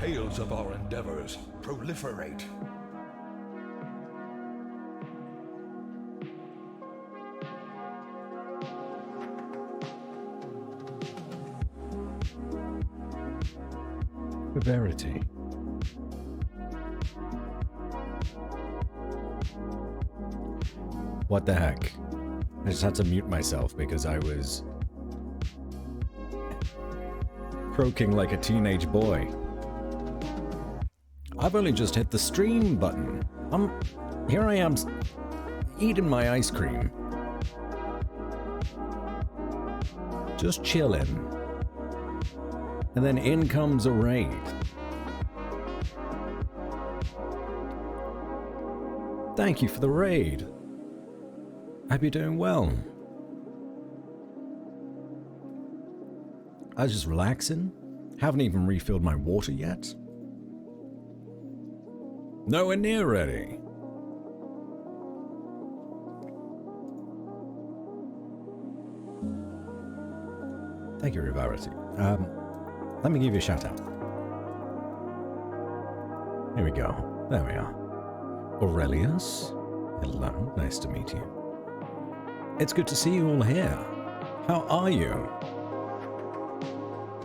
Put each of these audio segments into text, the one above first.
tales of our endeavors proliferate. Verity. What the heck? I just had to mute myself because I was croaking like a teenage boy. I've only just hit the stream button. Here I am eating my ice cream. Just chilling. And then in comes a raid. Thank you for the raid. Hope you're doing well. I was just relaxing. Haven't even refilled my water yet. Nowhere near ready. Thank you, Rivarity. Let me give you a shout out. Here we go. There we are. Aurelius. Hello. Nice to meet you. It's good to see you all here. How are you?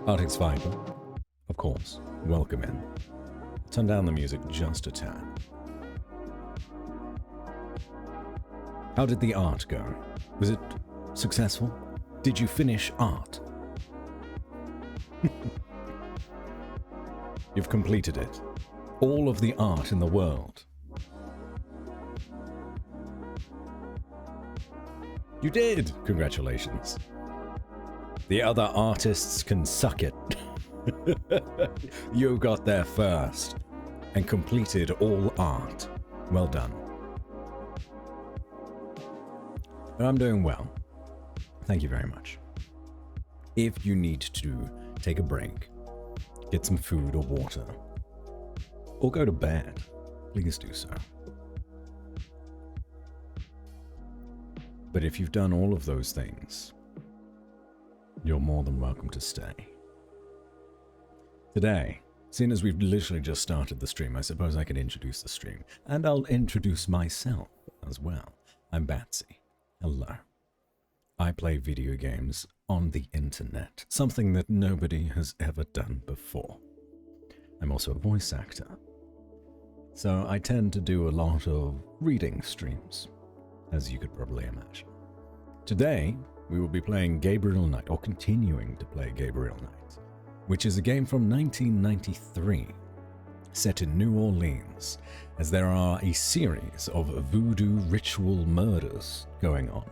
Arctic's Viper. Of course. Welcome in. Turn down the music just a tad. How did the art go? Was it successful? Did you finish art? You've completed it. All of the art in the world. You did! Congratulations. The other artists can suck it. You got there first and completed all art. Well done. But I'm doing well. Thank you very much. If you need to take a break, get some food or water, or go to bed, please do so. But if you've done all of those things, you're more than welcome to stay. Today, seeing as we've literally just started the stream, I suppose I could introduce the stream. And I'll introduce myself as well. I'm Batsy. Hello. I play video games on the internet, something that nobody has ever done before. I'm also a voice actor, so I tend to do a lot of reading streams, as you could probably imagine. Today, we will be playing Gabriel Knight, or continuing to play Gabriel Knight, which is a game from 1993, set in New Orleans, as there are a series of voodoo ritual murders going on.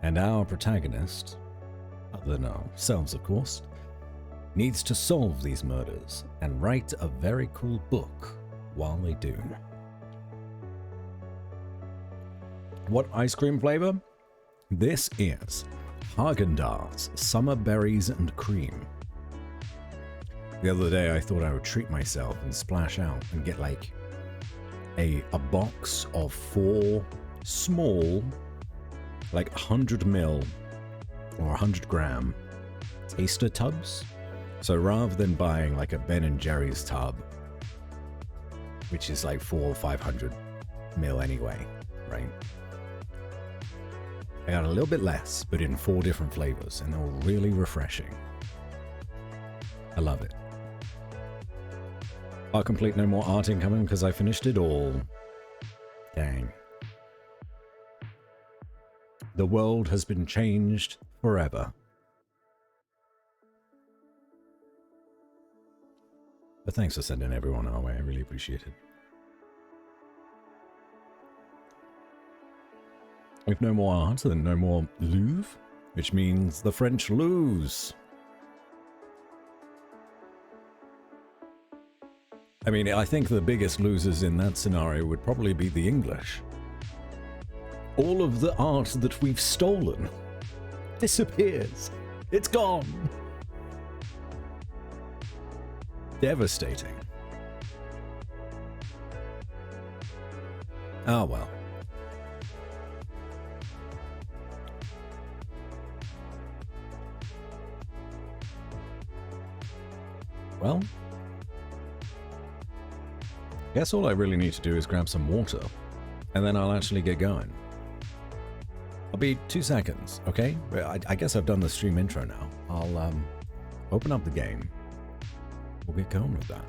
And our protagonist, other than ourselves of course, needs to solve these murders and write a very cool book while they do. What ice cream flavor? This is Haagen-Dazs Summer Berries and Cream. The other day I thought I would treat myself and splash out and get like a box of 4 small, like 100 ml or 100 gram taster tubs. So rather than buying like a Ben & Jerry's tub, which is like 400 or 500 ml anyway, right? I got a little bit less, but in 4 different flavors, and they were really refreshing. I love it. I'll complete no more art incoming because I finished it all. Dang. The world has been changed forever. But thanks for sending everyone our way, I really appreciate it. With no more art, then no more Louvre, which means the French lose. I mean, I think the biggest losers in that scenario would probably be the English. All of the art that we've stolen disappears. It's gone. Devastating. Ah, well. Well, Guess all I really need to do is grab some water, and then I'll actually get going. I'll be 2 seconds, okay? I guess I've done the stream intro now. I'll open up the game. We'll get going with that.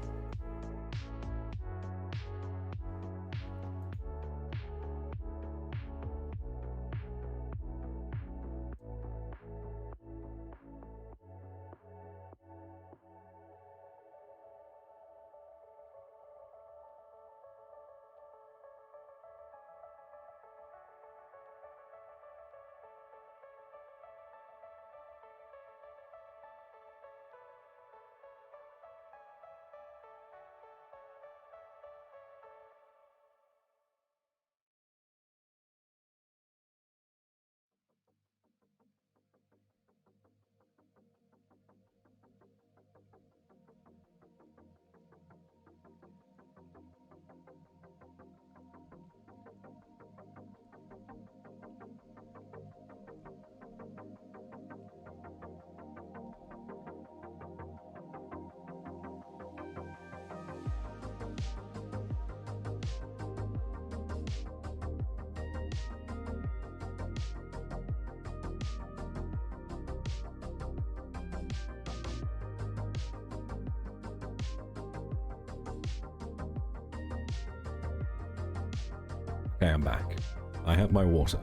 Okay, I'm back. I have my water.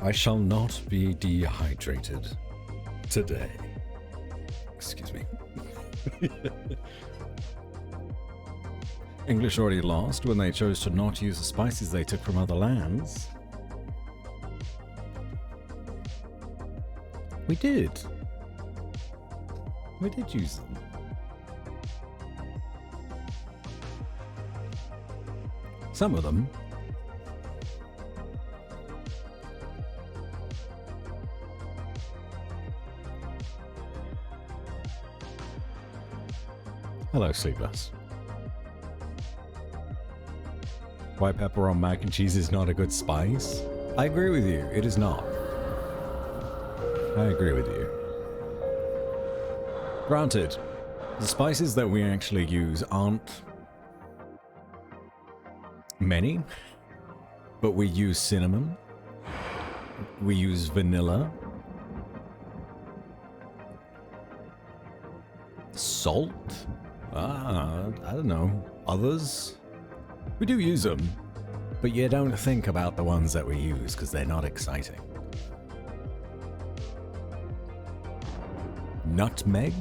I shall not be dehydrated today. Excuse me. English already lost when they chose to not use the spices they took from other lands. We did. We did use them. Some of them. Hello, Sleepless. White pepper on mac and cheese is not a good spice. I agree with you. It is not. I agree with you. Granted, the spices that we actually use aren't many, but we use cinnamon, we use vanilla, salt, I don't know, others. We do use them, but you don't think about the ones that we use because they're not exciting. Nutmeg?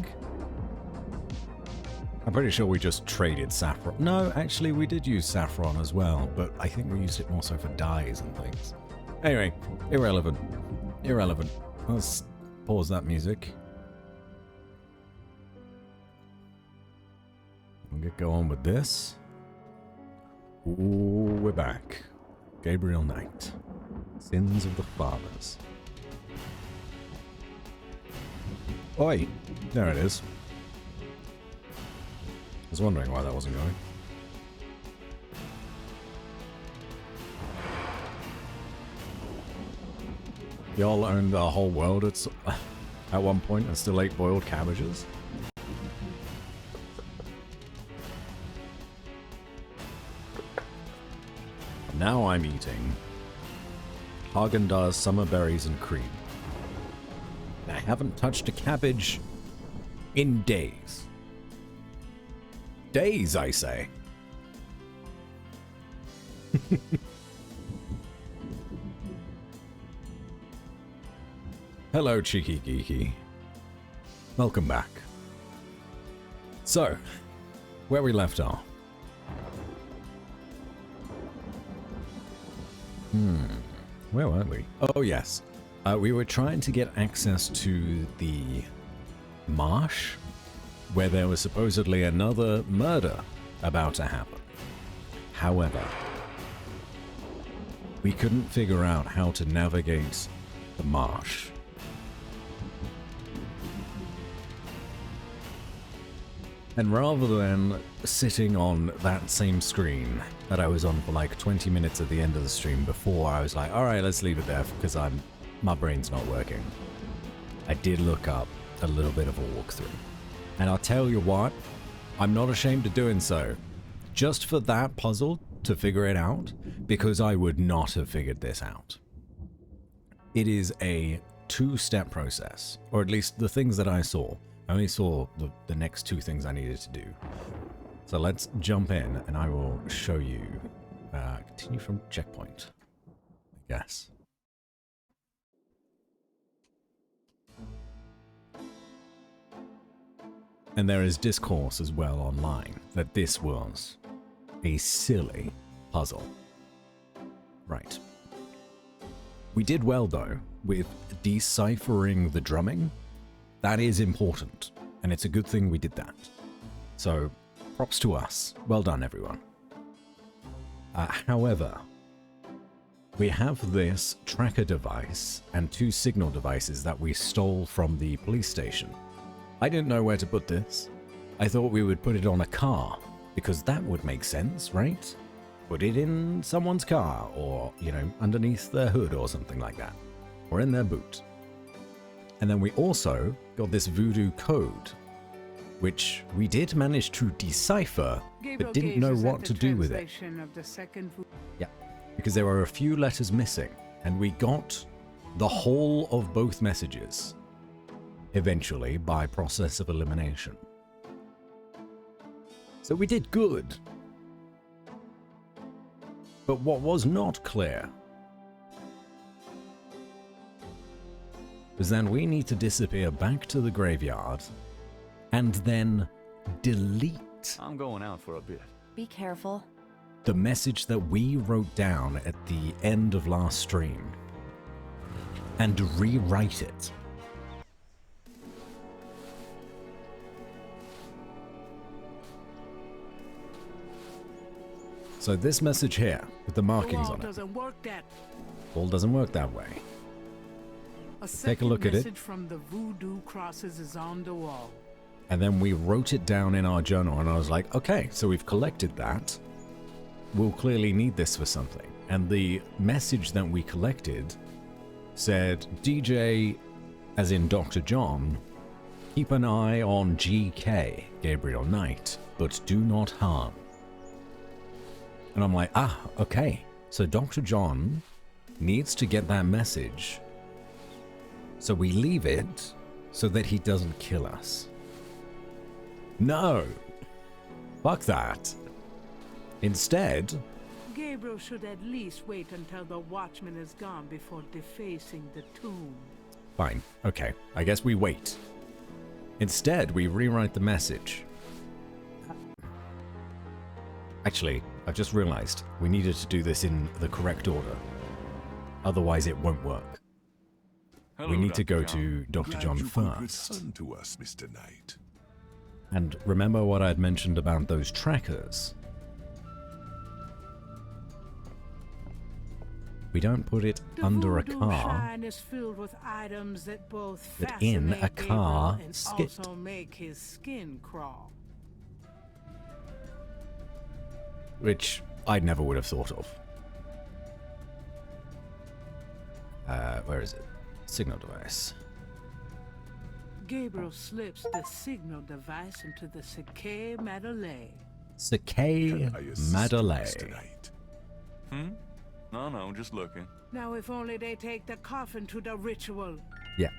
I'm pretty sure we just traded saffron. No, actually we did use saffron as well, but I think we used it more so for dyes and things. Anyway, irrelevant. Irrelevant. Let's pause that music. We'll get going with this. Ooh, we're back. Gabriel Knight. Sins of the Fathers. Oi! There it is. I was wondering why that wasn't going. Y'all owned the whole world at one point and still ate boiled cabbages? Now I'm eating Haagen-Dazs summer berries and cream. I haven't touched a cabbage in days. Days, I say. Hello, Cheeky Geeky. Welcome back. So, where we left off. Where were we? Oh, yes. We were trying to get access to the marsh, where there was supposedly another murder about to happen. However, we couldn't figure out how to navigate the marsh. And rather than sitting on that same screen that I was on for like 20 minutes at the end of the stream before, I was like, alright, let's leave it there because my brain's not working. I did look up a little bit of a walkthrough. And I'll tell you what, I'm not ashamed of doing so. just for that puzzle to figure it out, because I would not have figured this out. It is a two-step process, or at least the things that I saw. I only saw the next two things I needed to do. So let's jump in and I will show you. Continue from checkpoint, I guess. And there is discourse as well online that this was a silly puzzle. Right. We did well though with deciphering the drumming. That is important, and it's a good thing we did that. So, props to us. Well done, everyone. However, we have this tracker device and two signal devices that we stole from the police station. I didn't know where to put this. I thought we would put it on a car, because that would make sense, right? Put it in someone's car, or, you know, underneath their hood or something like that. Or in their boot. And then we also got this voodoo code, which we did manage to decipher, but didn't know what to do with it. Yeah, because there were a few letters missing, and we got the whole of both messages, eventually, by process of elimination. So we did good. But what was not clear was then we need to disappear back to the graveyard and then delete. I'm going out for a bit. Be careful. The message that we wrote down at the end of last stream and rewrite it. So this message here with the markings on it. All doesn't work that way. Take a look at it. From the voodoo crosses is on the wall. And then we wrote it down in our journal, and I was like, okay, so we've collected that. We'll clearly need this for something. And the message that we collected said, DJ, as in Dr. John, keep an eye on GK, Gabriel Knight, but do not harm. And I'm like, ah, okay. So Dr. John needs to get that message. So we leave it so that he doesn't kill us. No. Fuck that. Instead, Gabriel should at least wait until the watchman is gone before defacing the tomb. fine. Okay. I guess we wait. Instead, we rewrite the message. Actually, I've just realized we needed to do this in the correct order. Otherwise, it won't work. Hello, We need to Dr. go John. to Dr. Glad John you could first. return to us, Mr. Knight. And remember what I had mentioned about those trackers. We don't put it The under a voodoo car, shrine is filled with items that both but in a fascinate car Gabriel and skit. also make his skin crawl. Which I never would have thought of. Where is it? Signal device. Gabriel slips the signal device into the Sake Madeleine. Sake Can I assist, Mr. Madeleine. Knight? No, just looking. Now if only they take the coffin to the ritual. Yeah.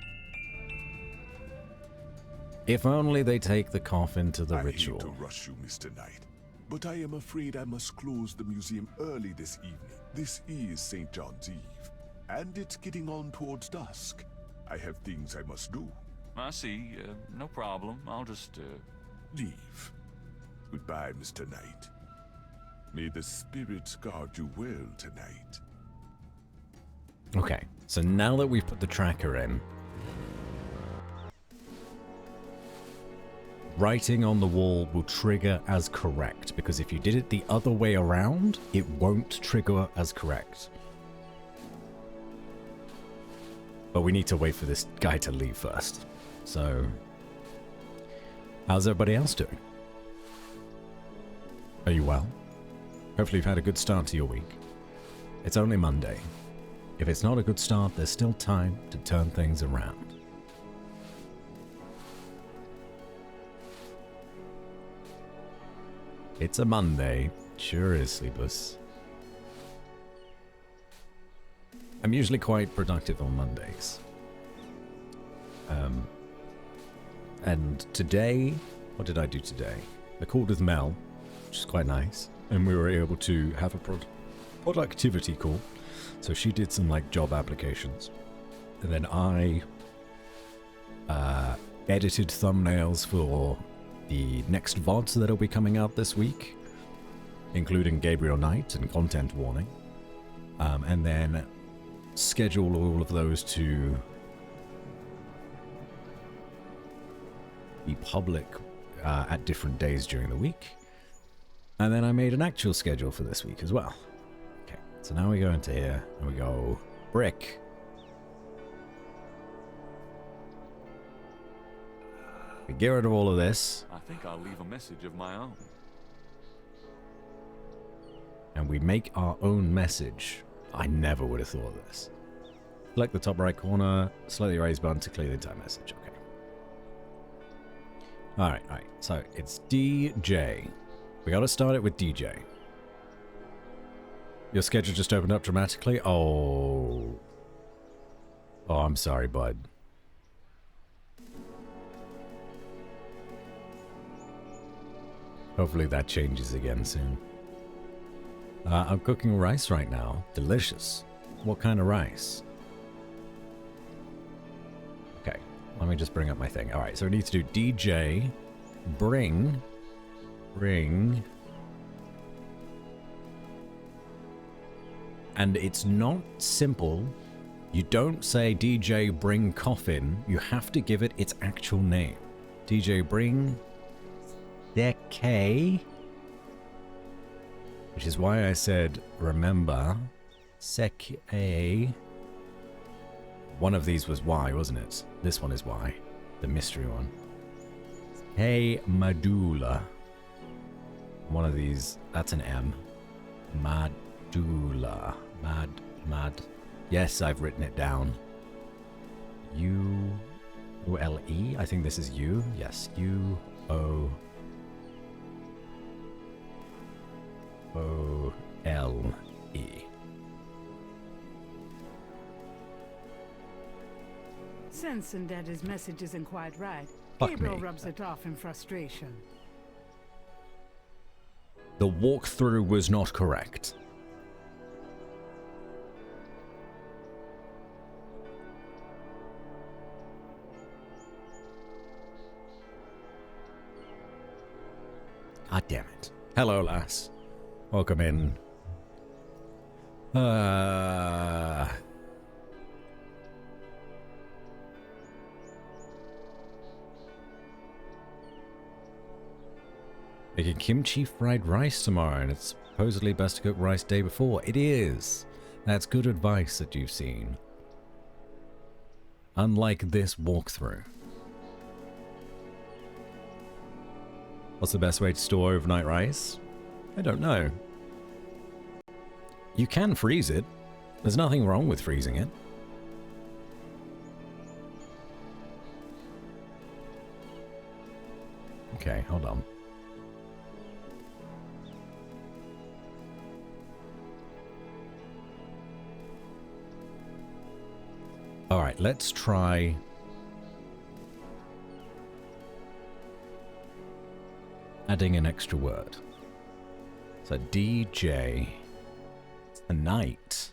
If only they take the coffin to the I ritual. hate to rush you, Mr. Knight, but I am afraid I must close the museum early this evening. This is St. John's Eve, and it's getting on towards dusk. I have things I must do. I see. No problem. I'll just, Leave. Goodbye, Mr. Knight. May the spirits guard you well tonight. Okay, so now that we've put the tracker in, writing on the wall will trigger as correct, because if you did it the other way around, it won't trigger as correct. But we need to wait for this guy to leave first. So, how's everybody else doing? Are you well? Hopefully you've had a good start to your week. It's only Monday. If it's not a good start, there's still time to turn things around. It's a Monday. Sure is, Sleepus. I'm usually quite productive on Mondays. And today, what did I do today? I called with Mel, which is quite nice, and we were able to have a productivity call. So she did some like job applications, and then I edited thumbnails for the next VODs that'll be coming out this week, including Gabriel Knight and content warning, and then schedule all of those to be public at different days during the week. And then I made an actual schedule for this week as well. Okay, so now we go into here and we go brick. We get rid of all of this. I think I'll leave a message of my own. And we make our own message. I never would have thought of this. Select the top right corner, slightly raise button to clear the entire message. Okay. Alright. So it's DJ. We gotta start it with DJ. Your schedule just opened up dramatically? Oh, I'm sorry, bud. Hopefully that changes again soon. I'm cooking rice right now. Delicious. What kind of rice? Okay, let me just bring up my thing. Alright, so we need to do DJ, bring, and it's not simple. You don't say DJ bring coffin, you have to give it its actual name. DJ bring Seke, which is why I said remember Seke. One of these was Y, wasn't it? This one is Y, the mystery one. Hey Madula. One of these, that's an M. Madula. Mad. Yes, I've written it down. U-O-L-E? I think this is U. Yes, U-O-O-L-E. Sensing that his message isn't quite right, Fuck Gabriel me. rubs it off in frustration. The walkthrough was not correct. God damn it. Hello, lass. Welcome in. Making kimchi fried rice tomorrow, and it's supposedly best to cook rice day before. It is. That's good advice that you've seen. Unlike this walkthrough. What's the best way to store overnight rice? I don't know. You can freeze it. There's nothing wrong with freezing it. Okay, hold on. Alright, let's try... adding an extra word. So DJ tonight.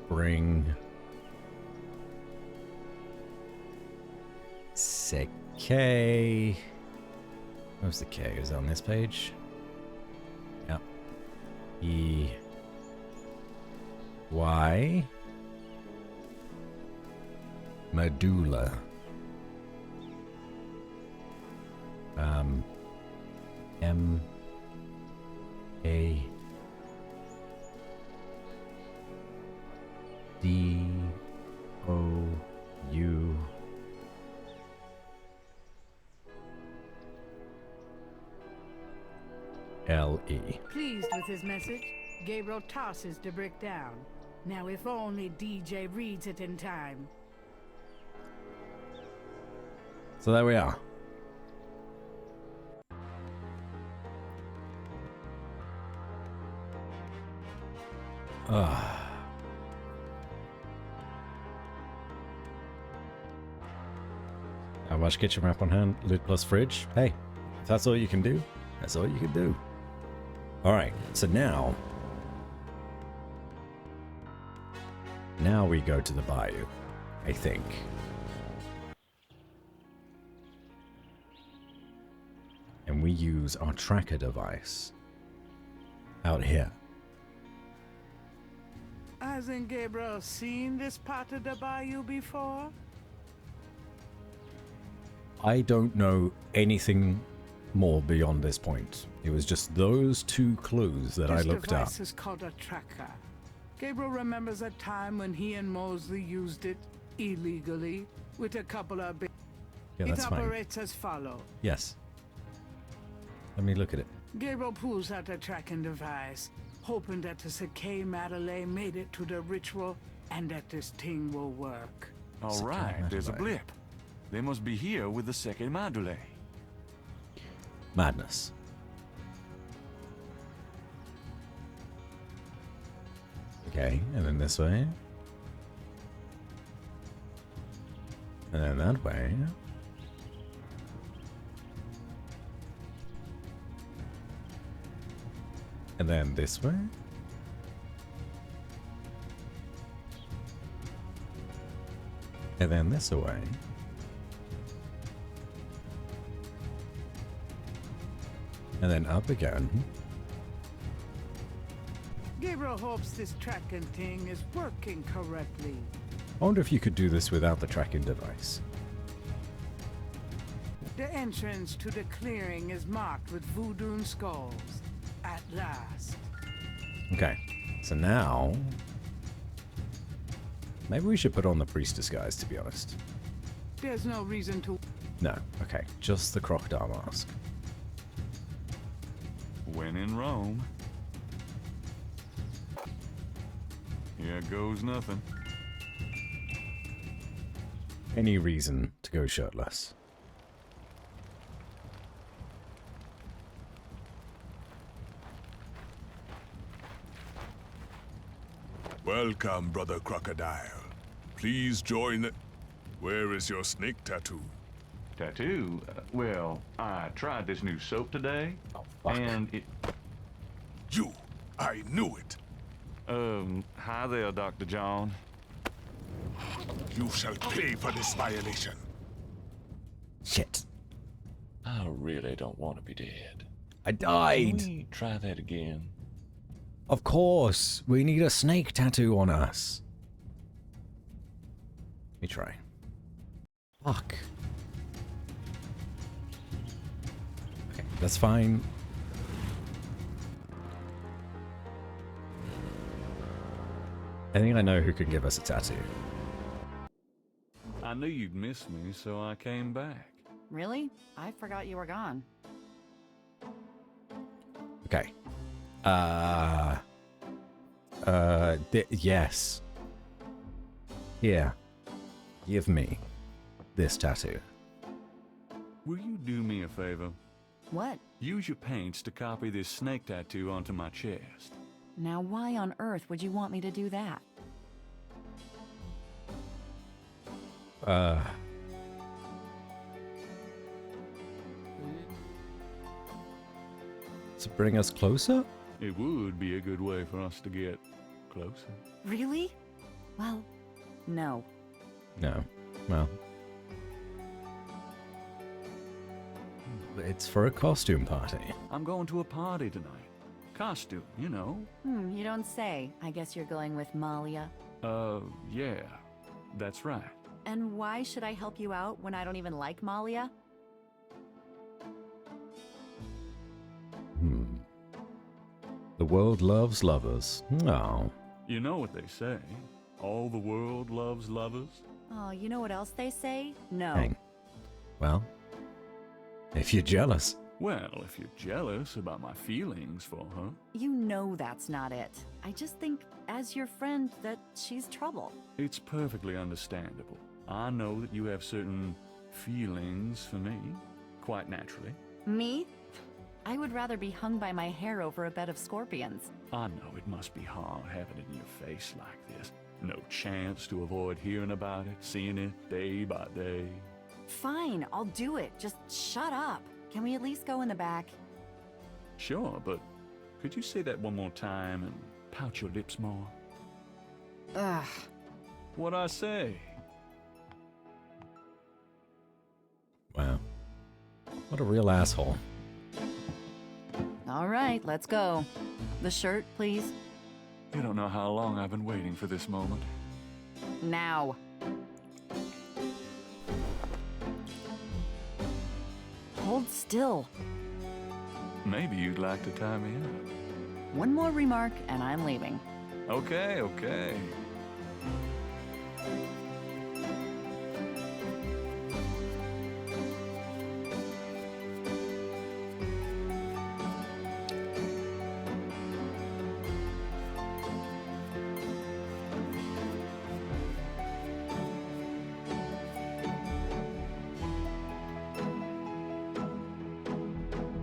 Bring Seke. Where's the K? Is it on this page? Yep. Y Medulla. M A D O U L E. Pleased with his message, Gabriel tosses the brick down. Now if only DJ reads it in time. So there we are. How much kitchen wrap on hand? Lid plus fridge? Hey, if that's all you can do, that's all you can do. Alright, so now we go to the bayou, I think. And we use our tracker device out here. Hasn't Gabriel seen this part of the bayou before? I don't know anything more beyond this point. It was just those two clues that I looked up. This device is called a tracker. Gabriel remembers a time when he and Mosley used it illegally with a couple of big... Yeah, that's It fine. operates as follows. Yes. Let me look at it. Gabriel pulls out a tracking device, hoping that the Sakay Madelay made it to the ritual and that this thing will work. All right, there's a blip. They must be here with the second module. Madness. Okay, and then this way. And then that way. And then this way. And then this way. And then up again. Gabriel hopes this tracking thing is working correctly. I wonder if you could do this without the tracking device. The entrance to the clearing is marked with voodoo skulls. At last. Okay, so now... maybe we should put on the priest disguise, to be honest. There's no reason to... No, okay, just the crocodile mask. When in Rome. Here goes nothing. Any reason to go shirtless? Welcome, Brother Crocodile. Please join the... Where is your snake tattoo? Tattoo? Well, I tried this new soap today, and it... You! I knew it! Hi there, Dr. John. You shall pay for this violation. Shit. I really don't want to be dead. I died! Can we try that again? Of course! We need a snake tattoo on us. Let me try. Fuck. Okay, that's fine. I think I know who can give us a tattoo. I knew you'd miss me, so I came back. Really? I forgot you were gone. Okay. Yes. Here. Give me this tattoo. Will you do me a favor? What? Use your paints to copy this snake tattoo onto my chest. Now why on earth would you want me to do that? To bring us closer? It would be a good way for us to get closer. Really? Well, no. No. Well. It's for a costume party. I'm going to a party tonight. Costume, you know. You don't say. I guess you're going with Malia. Yeah. That's right. And why should I help you out when I don't even like Malia? The world loves lovers. Oh. You know what they say. All the world loves lovers. Oh, you know what else they say? No. Dang. Well, if you're jealous. Well, if you're jealous about my feelings for her. You know that's not it. I just think, as your friend, that she's trouble. It's perfectly understandable. I know that you have certain feelings for me, quite naturally. Me? I would rather be hung by my hair over a bed of scorpions. I know it must be hard having it in your face like this. No chance to avoid hearing about it, seeing it day by day. Fine, I'll do it. Just shut up. Can we at least go in the back? Sure, but could you say that one more time and pout your lips more? Ugh. What'd I say? Wow. What a real asshole. All right, let's go. The shirt, please. You don't know how long I've been waiting for this moment. Now. Hold still. Maybe you'd like to tie me up. One more remark and I'm leaving. Okay, okay.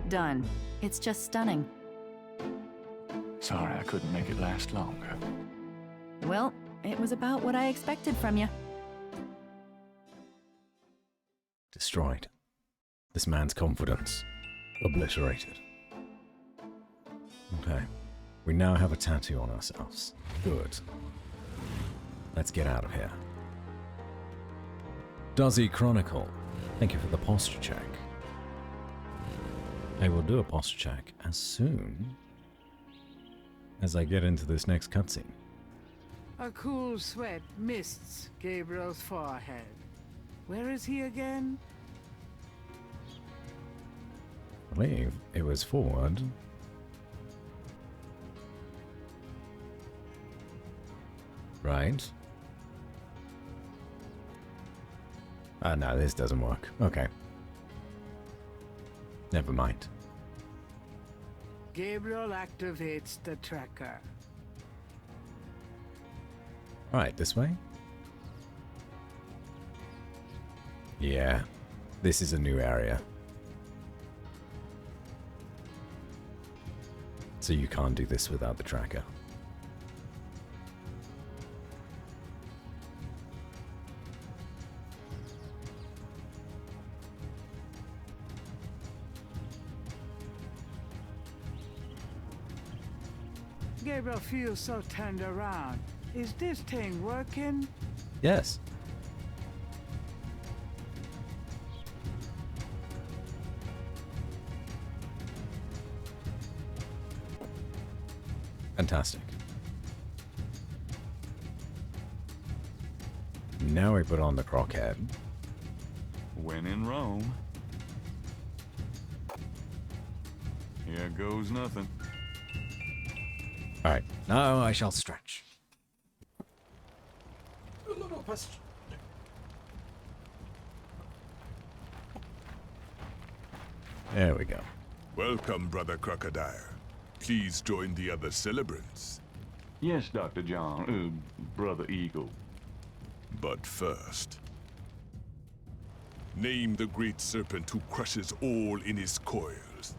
Done. It's just stunning. Sorry I couldn't make it last longer. Well, it was about what I expected from you. Destroyed. This man's confidence obliterated. Okay. We now have a tattoo on ourselves. Good. Let's get out of here. Duzzy Chronicle. Thank you for the posture check. I will do a posture check as soon as I get into this next cutscene. A cool sweat mists Gabriel's forehead. Where is he again? I believe it was forward. Right. Ah, no, this doesn't work. Okay. Never mind. Gabriel activates the tracker. Alright, this way? Yeah. This is a new area. So you can't do this without the tracker. Gabriel feels so turned around. Is this thing working? Yes. Fantastic. Now we put on the croc head. When in Rome. Here goes nothing. Alright, now I shall stretch. A little question. There we go. Welcome, Brother Crocodile. Please join the other celebrants. Yes, Dr. John. Brother Eagle. But first, name the great serpent who crushes all in his coils.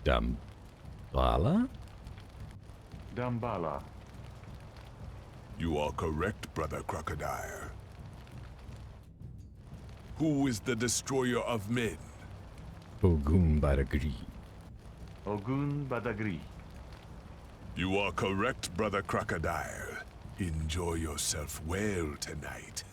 Dambala? Dambala. You are correct, Brother Crocodile. Who is the destroyer of men? Ogun Badagri. Ogun Badagri. You are correct, Brother Crocodile. Enjoy yourself well tonight.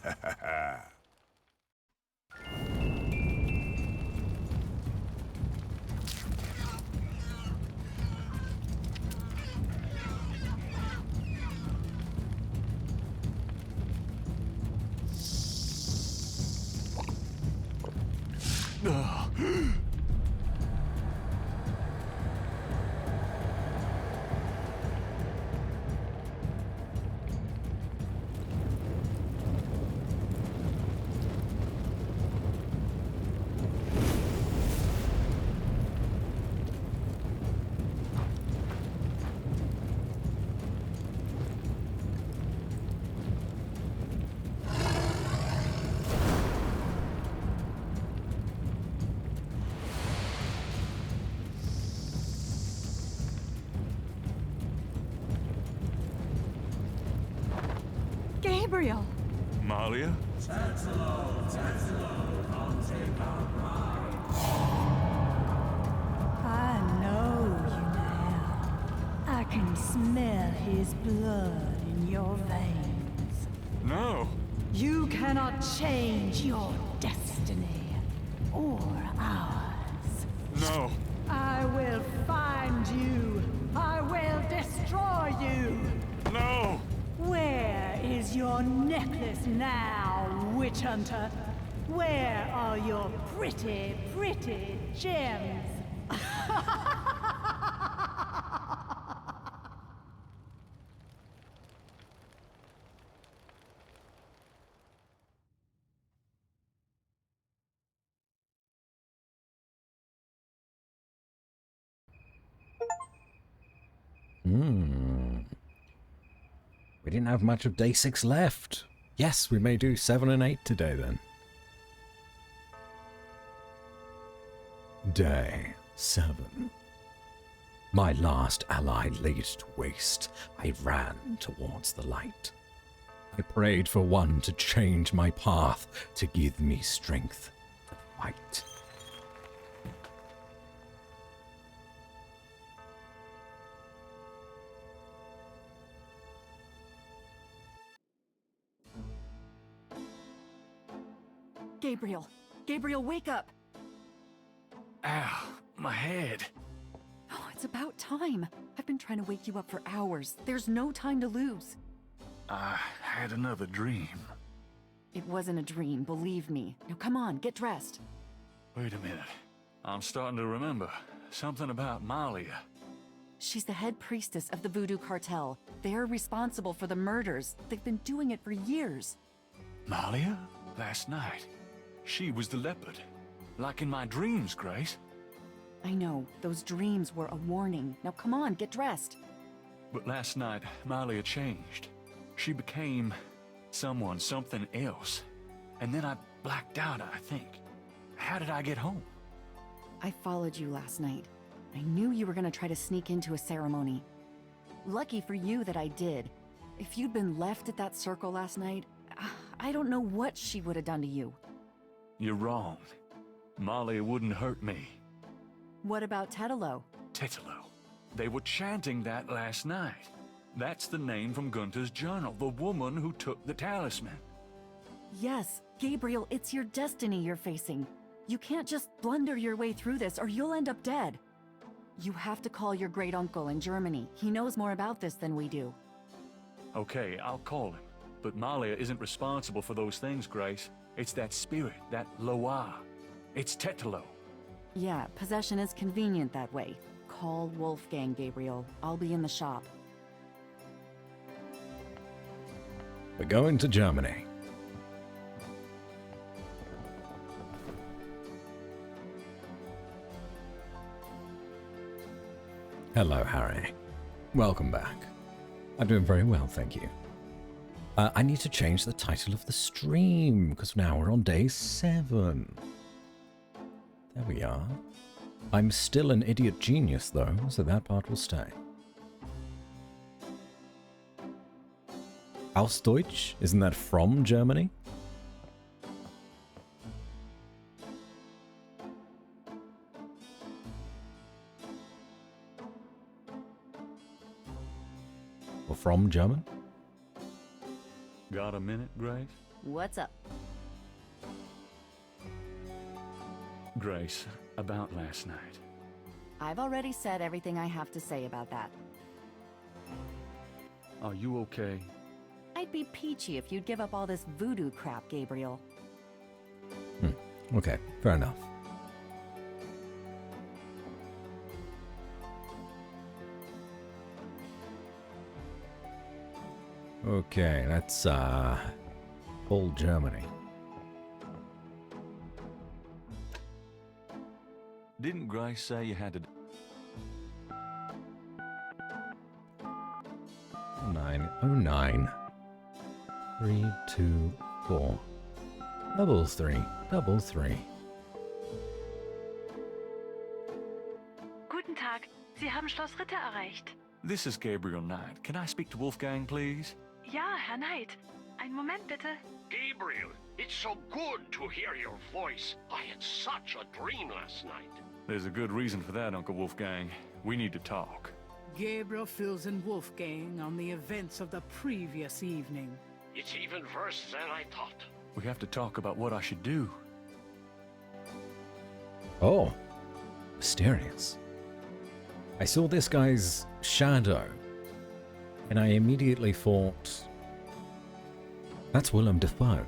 Gabriel! Malia? I know you now. I can smell his blood in your veins. No! You cannot change your destiny or ours. No! I will find you. I will destroy you. No! Where is your necklace now, witch hunter? Where are your pretty, pretty gems? We didn't have much of day 6 left. Yes, we may do 7 and 8 today then. Day 7. My last ally laid to waste. I ran towards the light. I prayed for one to change my path, to give me strength to fight. Gabriel! Gabriel, wake up! Ow, my head. Oh, it's about time. I've been trying to wake you up for hours. There's no time to lose. I had another dream. It wasn't a dream, believe me. Now come on, get dressed. Wait a minute. I'm starting to remember something about Malia. She's the head priestess of the voodoo cartel. They're responsible for the murders. They've been doing it for years. Malia? Last night, she was the leopard. Like in my dreams, Grace. I know, those dreams were a warning. Now come on, get dressed. But last night, Malia changed. She became something else. And then I blacked out, I think. How did I get home? I followed you last night. I knew you were gonna try to sneak into a ceremony. Lucky for you that I did. If you'd been left at that circle last night, I don't know what she would have done to you. You're wrong. Malia wouldn't hurt me. What about Tetelo? Tetelo. They were chanting that last night. That's the name from Gunther's journal, the woman who took the talisman. Yes, Gabriel, it's your destiny you're facing. You can't just blunder your way through this or you'll end up dead. You have to call your great uncle in Germany. He knows more about this than we do. Okay, I'll call him. But Malia isn't responsible for those things, Grace. It's that spirit, that Loa. It's Tetelo. Yeah, possession is convenient that way. Call Wolfgang, Gabriel. I'll be in the shop. We're going to Germany. Hello, Harry. Welcome back. I'm doing very well, thank you. I need to change the title of the stream, because now we're on day 7. There we are. I'm still an idiot genius, though, so that part will stay. Aus Deutsch? Isn't that from Germany? Or from German? Got a minute, Grace? What's up? Grace, about last night. I've already said everything I have to say about that. Are you okay? I'd be peachy if you'd give up all this voodoo crap, Gabriel. Okay, fair enough. Okay, that's old Germany. Didn't Grace say you had to... 909 324 333. Guten Tag, Sie haben Schloss Ritter erreicht. This is Gabriel Knight. Can I speak to Wolfgang, please? Ja, Herr Knight. Einen Moment bitte. Gabriel, it's so good to hear your voice. I had such a dream last night. There's a good reason for that, Uncle Wolfgang. We need to talk. Gabriel fills in Wolfgang on the events of the previous evening. It's even worse than I thought. We have to talk about what I should do. Oh, mysterious. I saw this guy's shadow, and I immediately thought, that's Willem Dafoe.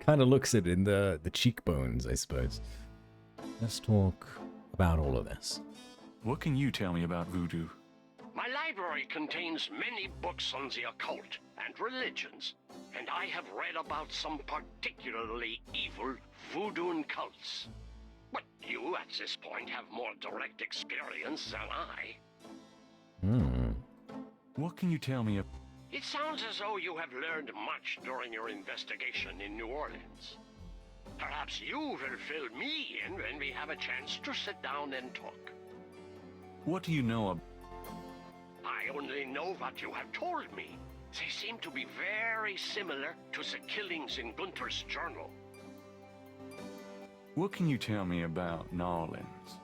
Kind of looks it in the cheekbones, I suppose. Let's talk about all of this. What can you tell me about voodoo? My library contains many books on the occult and religions, and I have read about some particularly evil voodoo cults. But you, at this point, have more direct experience than I. What can you tell me? It sounds as though you have learned much during your investigation in New Orleans. Perhaps you will fill me in when we have a chance to sit down and talk. What do you know I only know what you have told me. They seem to be very similar to the killings in Gunther's journal. What can you tell me about New Orleans?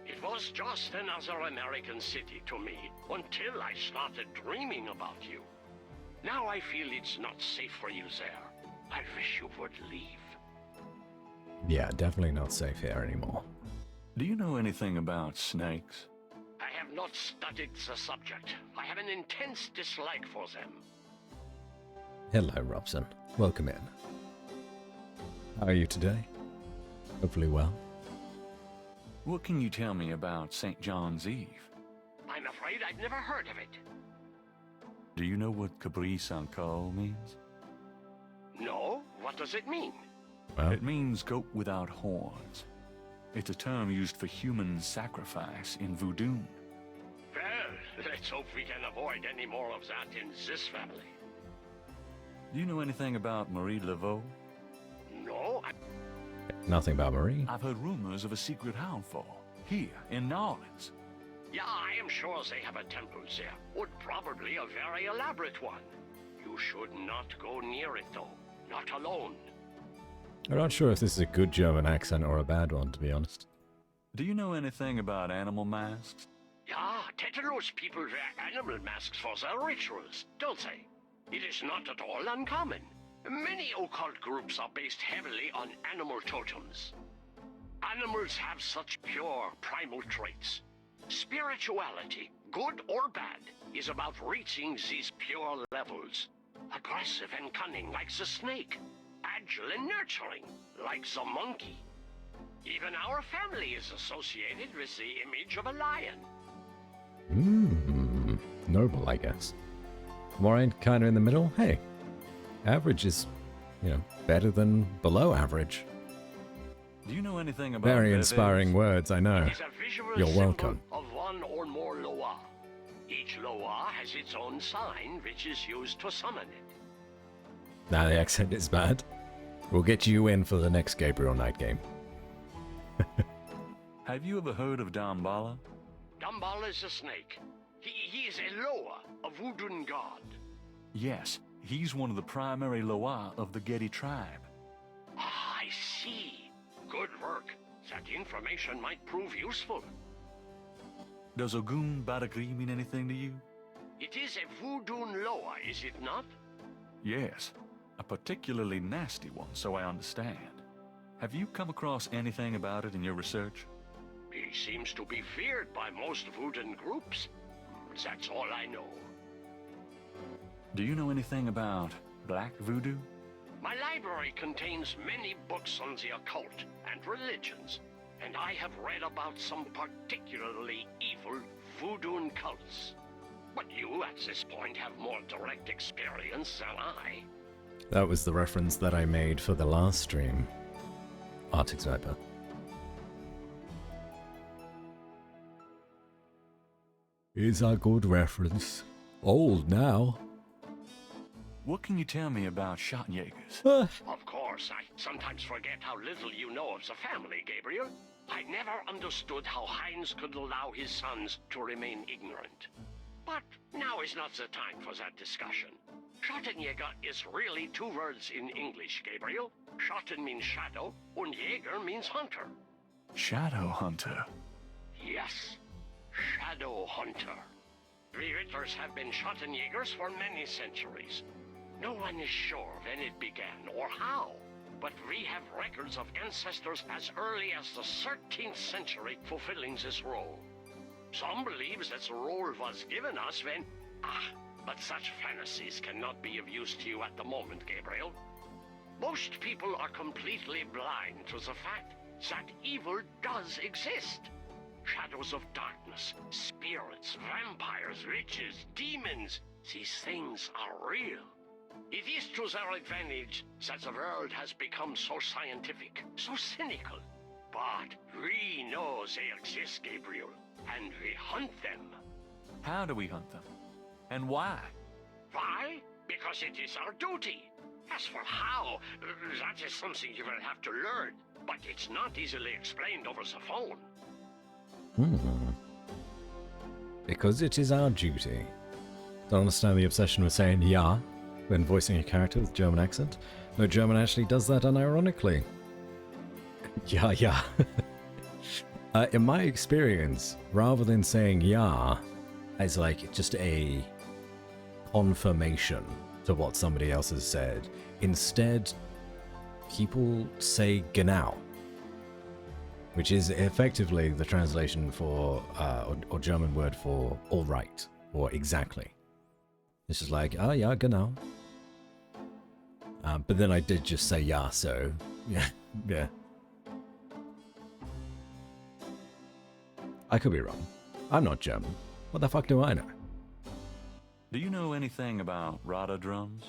It was just another American city to me until I started dreaming about you. Now I feel it's not safe for you there. I wish you would leave. Yeah, definitely not safe here anymore. Do you know anything about snakes? I have not studied the subject. I have an intense dislike for them. Hello, Robson. Welcome in. How are you today? Hopefully well. What can you tell me about St. John's Eve? I'm afraid I've never heard of it. Do you know what Caprice Encore means? No? What does it mean? Well, It means goat without horns. It's a term used for human sacrifice in voodoo. Well, let's hope we can avoid any more of that in this family. Do you know anything about Marie Laveau? No, nothing about Marie. I've heard rumors of a secret houndfall here in New Orleans. Yeah, I am sure they have a temple there. Would probably a very elaborate one. You should not go near it, though. Not alone. I'm not sure if this is a good German accent or a bad one, to be honest. Do you know anything about animal masks? Yeah, Tetanus people wear animal masks for their rituals, don't they? It is not at all uncommon. Many occult groups are based heavily on animal totems. Animals have such pure, primal traits. Spirituality, good or bad, is about reaching these pure levels. Aggressive and cunning like the snake. Agile and nurturing like the monkey. Even our family is associated with the image of a lion. Noble, I guess. Warren, kind of in the middle. Hey, average is, better than below average. Do you know anything about Very Bevets? inspiring words, I know. It is a visual You're symbol welcome. of one or more Loa. Each Loa has its own sign, which is used to summon it. Now the accent is bad. We'll get you in for the next Gabriel Knight game. Have you ever heard of Damballa? Damballa is a snake. He is a Loa, a voodoo god. Yes, he's one of the primary Loa of the Getty tribe. Ah, I see. Good work. That information might prove useful. Does Ogun Badagri mean anything to you? It is a voodoo Loa, is it not? Yes, a particularly nasty one, so I understand. Have you come across anything about it in your research? He seems to be feared by most voodoo groups. That's all I know. Do you know anything about black voodoo? My library contains many books on the occult and religions, and I have read about some particularly evil voodoo cults. But you, at this point, have more direct experience than I. That was the reference that I made for the last stream. Arctic Sniper. Is a good reference. Old now. What can you tell me about Schottenjägers? Of course, I sometimes forget how little you know of the family, Gabriel. I never understood how Heinz could allow his sons to remain ignorant. But now is not the time for that discussion. Schottenjäger is really two words in English, Gabriel. Schotten means shadow, and Jäger means hunter. Shadow Hunter. Yes, Shadow Hunter. We Ritters have been Schottenjägers for many centuries. No one is sure when it began or how, but we have records of ancestors as early as the 13th century fulfilling this role. Some believes that the role was given us when... but such fantasies cannot be of use to you at the moment, Gabriel. Most people are completely blind to the fact that evil does exist. Shadows of darkness, spirits, vampires, witches, demons, these things are real. It is to their advantage that the world has become so scientific, so cynical. But we know they exist, Gabriel, and we hunt them. How do we hunt them? And why? Why? Because it is our duty. As for how, that is something you will have to learn, but it's not easily explained over the phone. Because it is our duty. Don't understand the obsession with saying "ja" when voicing a character with German accent. No German actually does that unironically. Ja, ja. In my experience, rather than saying "ja" as like just a confirmation to what somebody else has said, instead people say "genau," which is effectively the translation for or German word for "all right" or "exactly." It's just like, "Ah, ja, genau." But then I did just say "ja," so yeah, yeah. I could be wrong. I'm not German. What the fuck do I know? Do you know anything about Rada drums?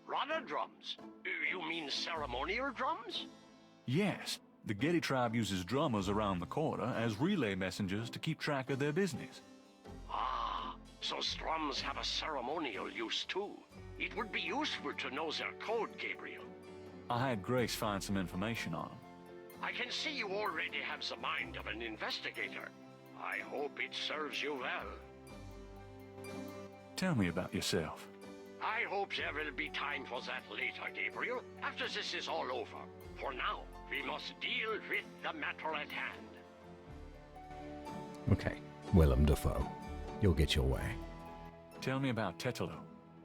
Rada drums? You mean ceremonial drums? Yes. The Getty tribe uses drummers around the quarter as relay messengers to keep track of their business. Ah, so drums have a ceremonial use too. It would be useful to know their code, Gabriel. I had Grace find some information on them. I can see you already have the mind of an investigator. I hope it serves you well. Tell me about yourself. I hope there will be time for that later, Gabriel, after this is all over. For now, we must deal with the matter at hand. Okay, Willem Dafoe. You'll get your way. Tell me about Tetelo.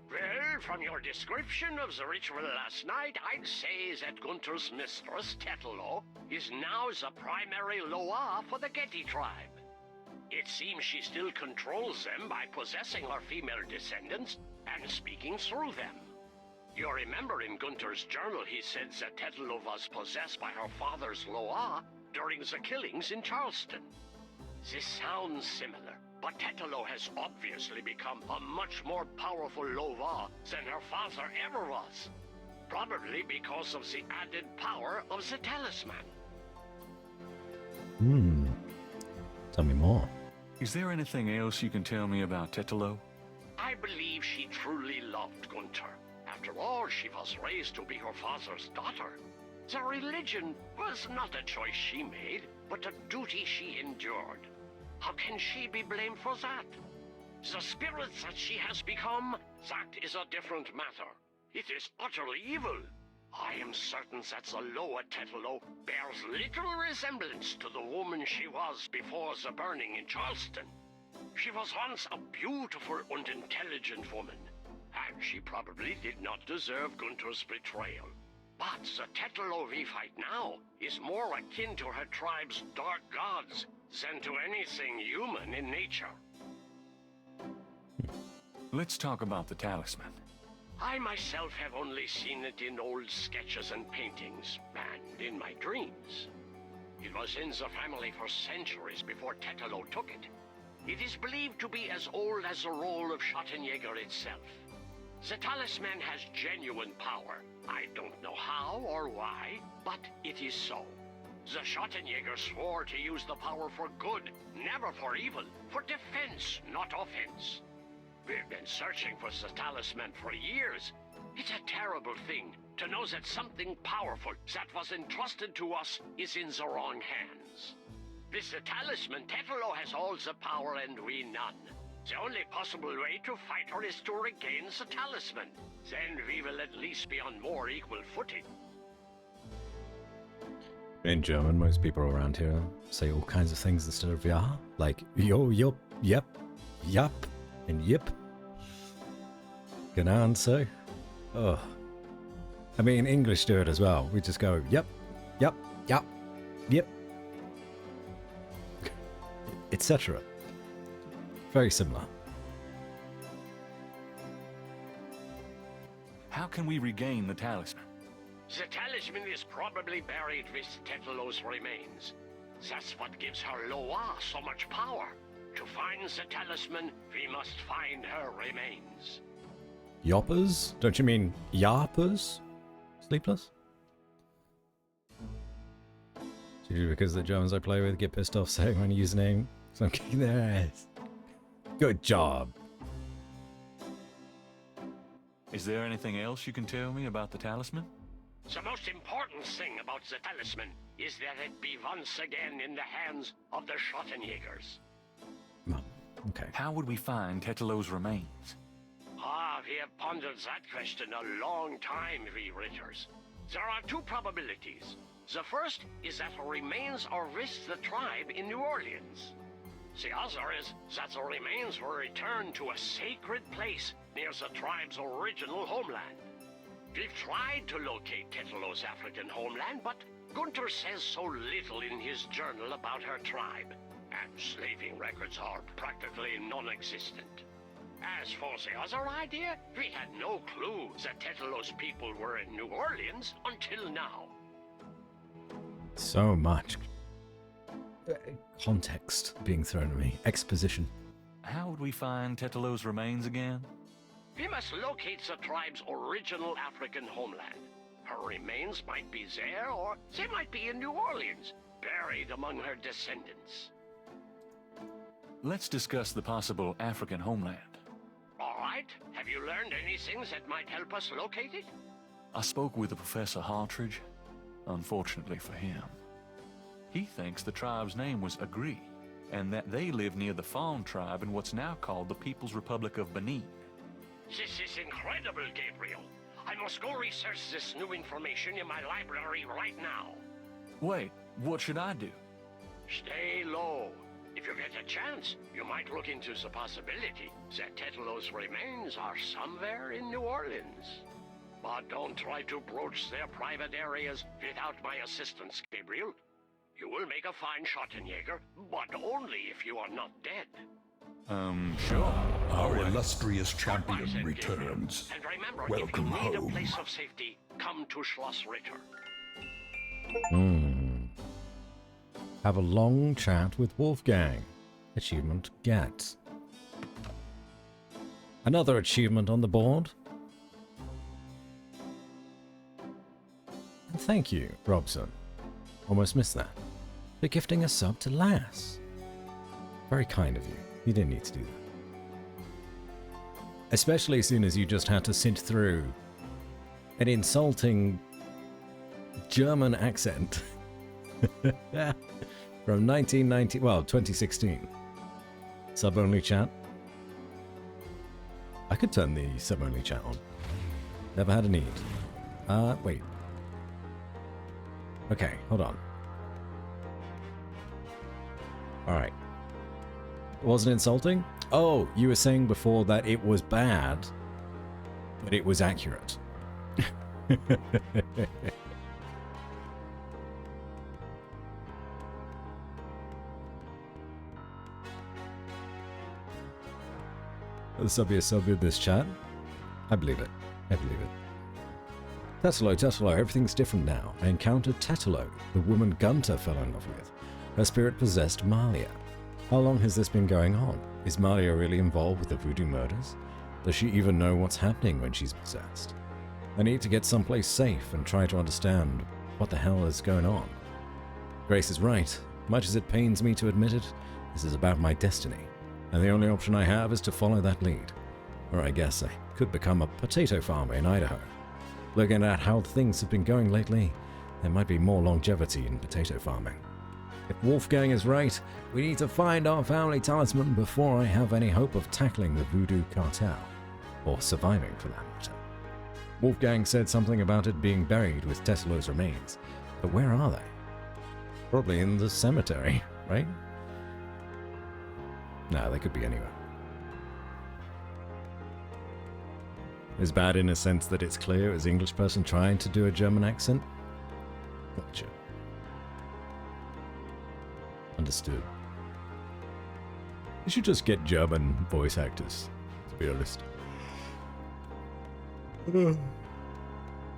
Well, from your description of the ritual last night, I'd say that Gunther's mistress, Tetelo, is now the primary Loa for the Getty tribe. It seems she still controls them by possessing her female descendants and speaking through them. You remember in Gunther's journal he said that Tetelo was possessed by her father's Loa during the killings in Charleston. This sounds similar, but Tetelo has obviously become a much more powerful Loa than her father ever was. Probably because of the added power of the talisman. Tell me more. Is there anything else you can tell me about Tetelo? I believe she truly loved Gunther. After all, she was raised to be her father's daughter. The religion was not a choice she made, but a duty she endured. How can she be blamed for that? The spirit that she has become, that is a different matter. It is utterly evil. I am certain that the Loa Tetelo bears little resemblance to the woman she was before the burning in Charleston. She was once a beautiful and intelligent woman, and she probably did not deserve Gunther's betrayal. But the Tetelo we fight now is more akin to her tribe's dark gods than to anything human in nature. Let's talk about the talisman. I myself have only seen it in old sketches and paintings, and in my dreams. It was in the family for centuries before Tetelo took it. It is believed to be as old as the role of Schottenjäger itself. The talisman has genuine power. I don't know how or why, but it is so. The Schottenjäger swore to use the power for good, never for evil, for defense, not offense. We've been searching for the talisman for years. It's a terrible thing to know that something powerful that was entrusted to us is in the wrong hands. With the talisman, Tetelo has all the power and we none. The only possible way to fight her is to regain the talisman. Then we will at least be on more equal footing. In German, most people around here say all kinds of things instead of ja, like yo, yup, yep, yup, and yip. Genau and so. Oh. I mean, English do it as well. We just go, yep, yep, yep, yep, etc. Very similar. How can we regain the talisman? The talisman is probably buried with Tetelo's remains. That's what gives her Loa so much power. To find the talisman, we must find her remains. Yoppers? Don't you mean yarpers? Sleepless? Because the Germans I play with get pissed off saying my username, so I'm kicking their ass. Good job. Is there anything else you can tell me about the talisman? The most important thing about the talisman is that it be once again in the hands of the Schottenjägers. Okay. How would we find Tetelo's remains? We have pondered that question a long time, we Ritters. There are two probabilities. The first is that her remains are with the tribe in New Orleans. The other is that the remains were returned to a sacred place near the tribe's original homeland. We've tried to locate Tetelo's African homeland, but Gunther says so little in his journal about her tribe, and slaving records are practically non-existent. As for the other idea, we had no clue that Tetelo's people were in New Orleans until now. So much context being thrown at me. Exposition. How would we find Tetelo's remains again? We must locate the tribe's original African homeland. Her remains might be there, or they might be in New Orleans, buried among her descendants. Let's discuss the possible African homeland. All right. Have you learned anything that might help us locate it? I spoke with Professor Hartridge. Unfortunately for him, he thinks the tribe's name was Agree, and that they live near the Fawn tribe in what's now called the People's Republic of Benin. This is incredible, Gabriel. I must go research this new information in my library right now. Wait, what should I do? Stay low. If you get a chance, you might look into the possibility that Tetelo's remains are somewhere in New Orleans. But don't try to broach their private areas without my assistance, Gabriel. You will make a fine Schottenjäger, but only if you are not dead. Sure. Our illustrious champion Goodbye, said returns. Gabriel. And remember, Welcome if you need home. a place of safety, come to Schloss Ritter. Have a long chat with Wolfgang. Achievement get. Another achievement on the board. And thank you, Robson. Almost missed that. For gifting a sub to Lass. Very kind of you. You didn't need to do that. Especially as soon as you just had to sit through an insulting German accent from 2016. Sub-only chat. I could turn the sub-only chat on. Never had a need. Wait. Okay, hold on. Alright. Was it insulting? Oh, you were saying before that it was bad, but it was accurate. This be a sub in this chat? I believe it. I believe it. Tetelo, everything's different now. I encountered Tetelo, the woman Gunter fell in love with. Her spirit possessed Malia. How long has this been going on? Is Malia really involved with the voodoo murders? Does she even know what's happening when she's possessed? I need to get someplace safe and try to understand what the hell is going on. Grace is right. Much as it pains me to admit it, this is about my destiny, and the only option I have is to follow that lead. Or I guess I could become a potato farmer in Idaho. Looking at how things have been going lately, there might be more longevity in potato farming. If Wolfgang is right, we need to find our family talisman before I have any hope of tackling the voodoo cartel. Or surviving, for that matter. Wolfgang said something about it being buried with Teslo's remains. But where are they? Probably in the cemetery, right? No, they could be anywhere. It's bad in a sense that it's clear as English person trying to do a German accent. Gotcha. Understood. You should just get German voice actors, to be honest.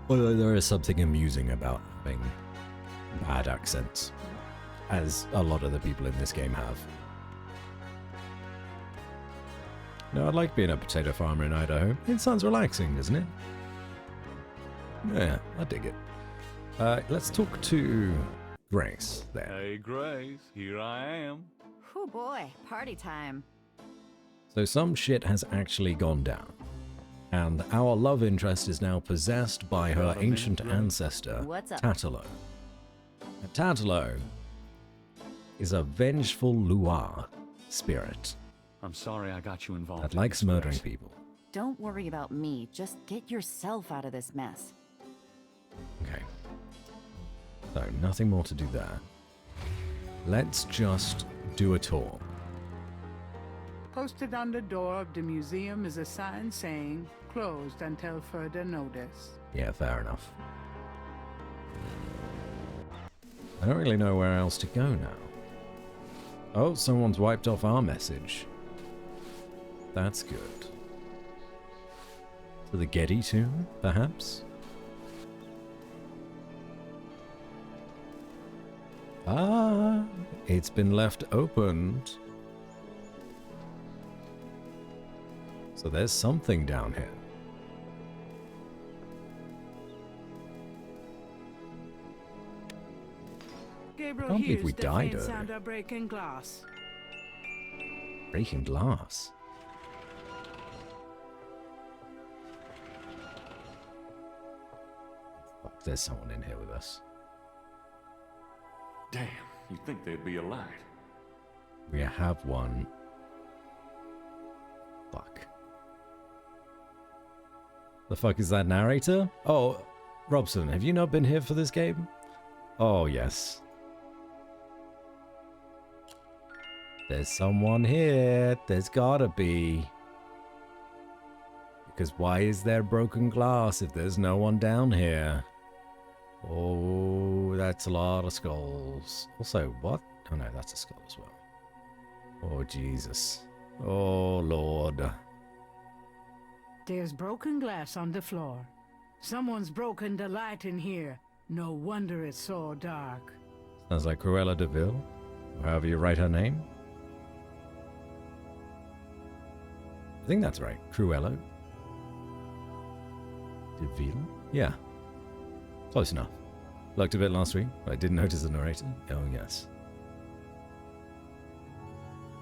Although there is something amusing about having bad accents, as a lot of the people in this game have. No, I'd like being a potato farmer in Idaho. It sounds relaxing, doesn't it? Yeah, I dig it. Let's talk to Grace then. Hey, Grace, here I am. Oh boy, party time. So some shit has actually gone down. And our love interest is now possessed by her Got a ancient minute, Grace? ancestor, What's up? Tatalo. And Tatalo is a vengeful Loire spirit I'm sorry I got you involved. that in likes this, murdering Grace. people. Don't worry about me. Just get yourself out of this mess. Okay. So, nothing more to do there. Let's just do a tour. Posted on the door of the museum is a sign saying, closed until further notice. Yeah, fair enough. I don't really know where else to go now. Oh, someone's wiped off our message. That's good. To the Getty tomb, perhaps? Ah, it's been left opened. So there's something down here. Gabriel Can't believe hears we the died faint earlier. sound of breaking glass. Breaking glass. Fuck, there's someone in here with us. Damn, you'd think they'd be a light. We have one. Fuck. The fuck is that narrator? Oh, Robson, have you not been here for this game? Oh, yes. There's someone here. There's gotta be. Because why is there broken glass if there's no one down here? Oh, that's a lot of skulls. Also, what? Oh no, that's a skull as well. Oh, Jesus. Oh, Lord. There's broken glass on the floor. Someone's broken the light in here. No wonder it's so dark. Sounds like Cruella de Vil, or however you write her name. I think that's right. Cruella de Vil? Yeah. Close enough. Looked a bit last week, but I didn't notice the narrator. Oh, yes.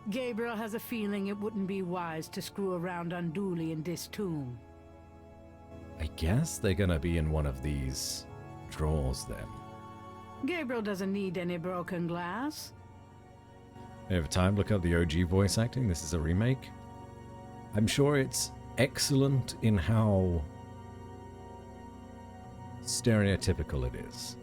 Gabriel has a feeling it wouldn't be wise to screw around unduly in this tomb. I guess they're gonna be in one of these drawers then. Gabriel doesn't need any broken glass. Over time, look up the OG voice acting. This is a remake. I'm sure it's excellent in how stereotypical it is.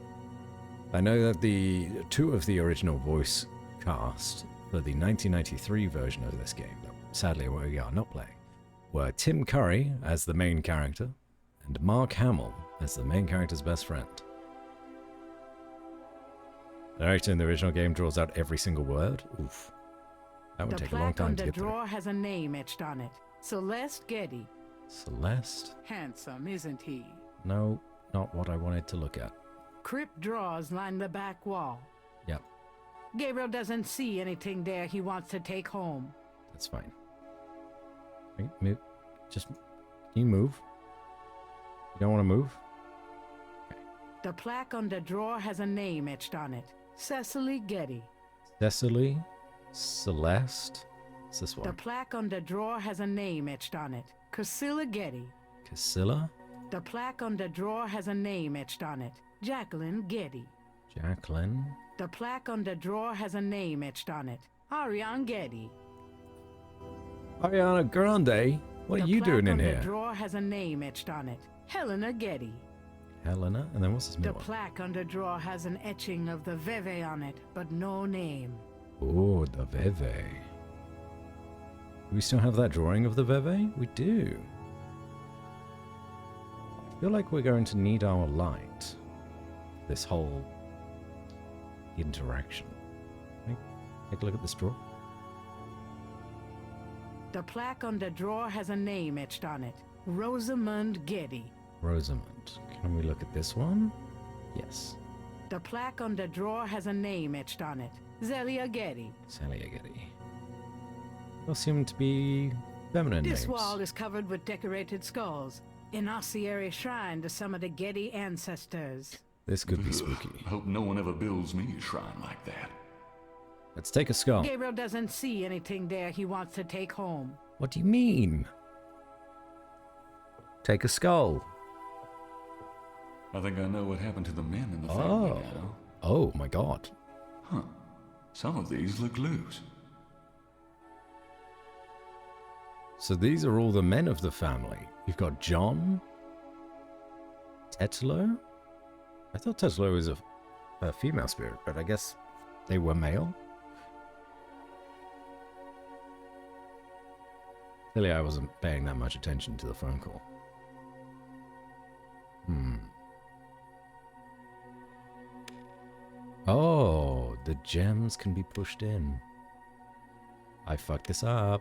I know that the two of the original voice cast for the 1993 version of this game, that sadly we are not playing, were Tim Curry as the main character and Mark Hamill as the main character's best friend. The narrator in the original game draws out every single word. Oof. That would The take a long plaque on time to the get through. drawer has a name etched on it. Celeste Getty. Celeste? Handsome, isn't he? No, not what I wanted to look at. Crypt drawers line the back wall. Yep, Gabriel doesn't see anything there he wants to take home. that's fine. Wait, move. Just, can you move? You don't want to move? The plaque on the drawer has a name etched on it. Cecily Getty. Cecily? Celeste? What's this The one? plaque on the drawer has a name etched on it. Casilla Getty. Casilla? The plaque on the drawer has a name etched on it. Jacqueline Getty. Jacqueline? The plaque on the drawer has a name etched on it. Ariane Getty. Ariana Grande, what are you doing in The here? plaque on the drawer has a name etched on it. Helena Getty. Helena, and then what's this The middle one? plaque on the drawer has an etching of the Veve on it, but no name. Oh, the Veve. Do we still have that drawing of the Veve? We do. I feel like we're going to need our light. This whole interaction. Okay, take a look at this drawer. The plaque on the drawer has a name etched on it. Rosamund Getty. Rosamund. Can we look at this one? Yes. The plaque on the drawer has a name etched on it. Zelia Getty. Celia Getty. Those seem to be feminine This names. wall is covered with decorated skulls. An ossuary shrine to some of the Getty ancestors. This could be Ugh, spooky. Hope no one ever builds me a shrine like that. Let's take a skull. Gabriel doesn't see anything there he wants to take home. What do you mean? Take a skull. I think I know what happened to the men in the family now. Oh my god. Huh. Some of these look loose. So these are all the men of the family. You've got John. Tetlow? I thought Tetlow was a female spirit, but I guess they were male. Clearly I wasn't paying that much attention to the phone call. Oh, the gems can be pushed in. I fucked this up.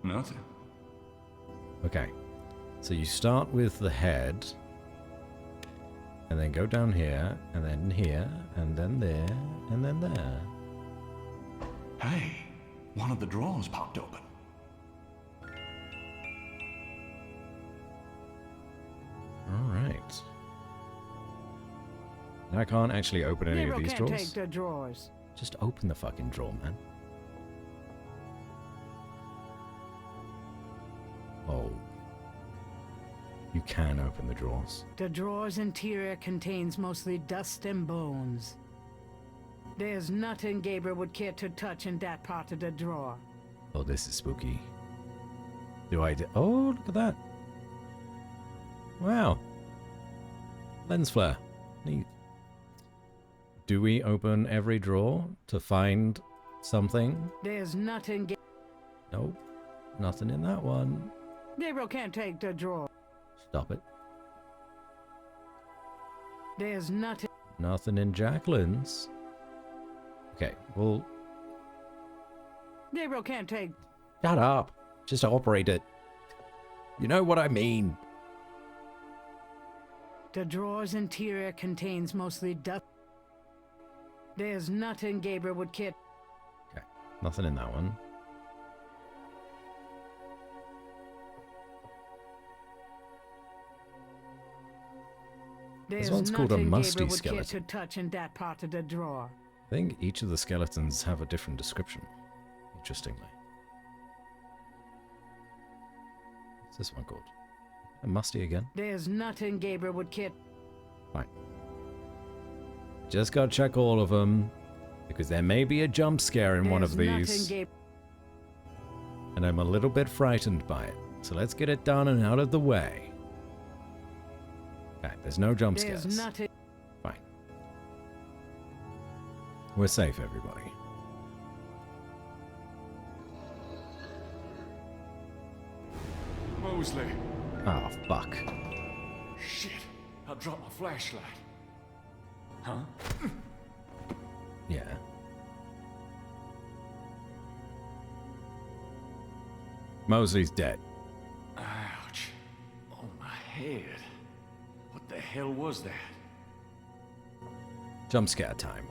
Nothing. Okay, so you start with the head, and then go down here, and then there, and then there. Hey, one of the drawers popped open. Alright. Now I can't actually open any of Gabriel these can't drawers. take the drawers. Just open the fucking drawer, man. Oh. You can open the drawers. The drawer's interior contains mostly dust and bones. There's nothing Gabriel would care to touch in that part of the drawer. Oh, this is spooky. Oh, look at that. Wow. Lens flare. Neat. Do we open every drawer to find something? There's nothing Nope. Nothing in that one. Gabriel can't take the drawer. Stop it. There's nothing. Nothing in Jacqueline's. Okay, well... Gabriel can't take. Shut up. Just operate it. You know what I mean. The drawer's interior contains mostly dust. There's nothing Gabriel would care. Okay, nothing in that one. There's one's called a nothing musty Gabriel would care skeleton. to touch in that part of the drawer. I think each of the skeletons have a different description. Interestingly. What's this one called? A musty again? There's nothing Gabriel would care. Fine. Just gotta check all of them, because there may be a jump scare in one of these, and I'm a little bit frightened by it. So let's get it done and out of the way. Okay, there's no jump There's scares. nothing. Fine. We're safe, everybody. Mosley. Oh, fuck. Shit. I dropped my flashlight. Huh? Yeah. Mosley's dead. Ouch. Oh, my head. What the hell was that? Jump scare time.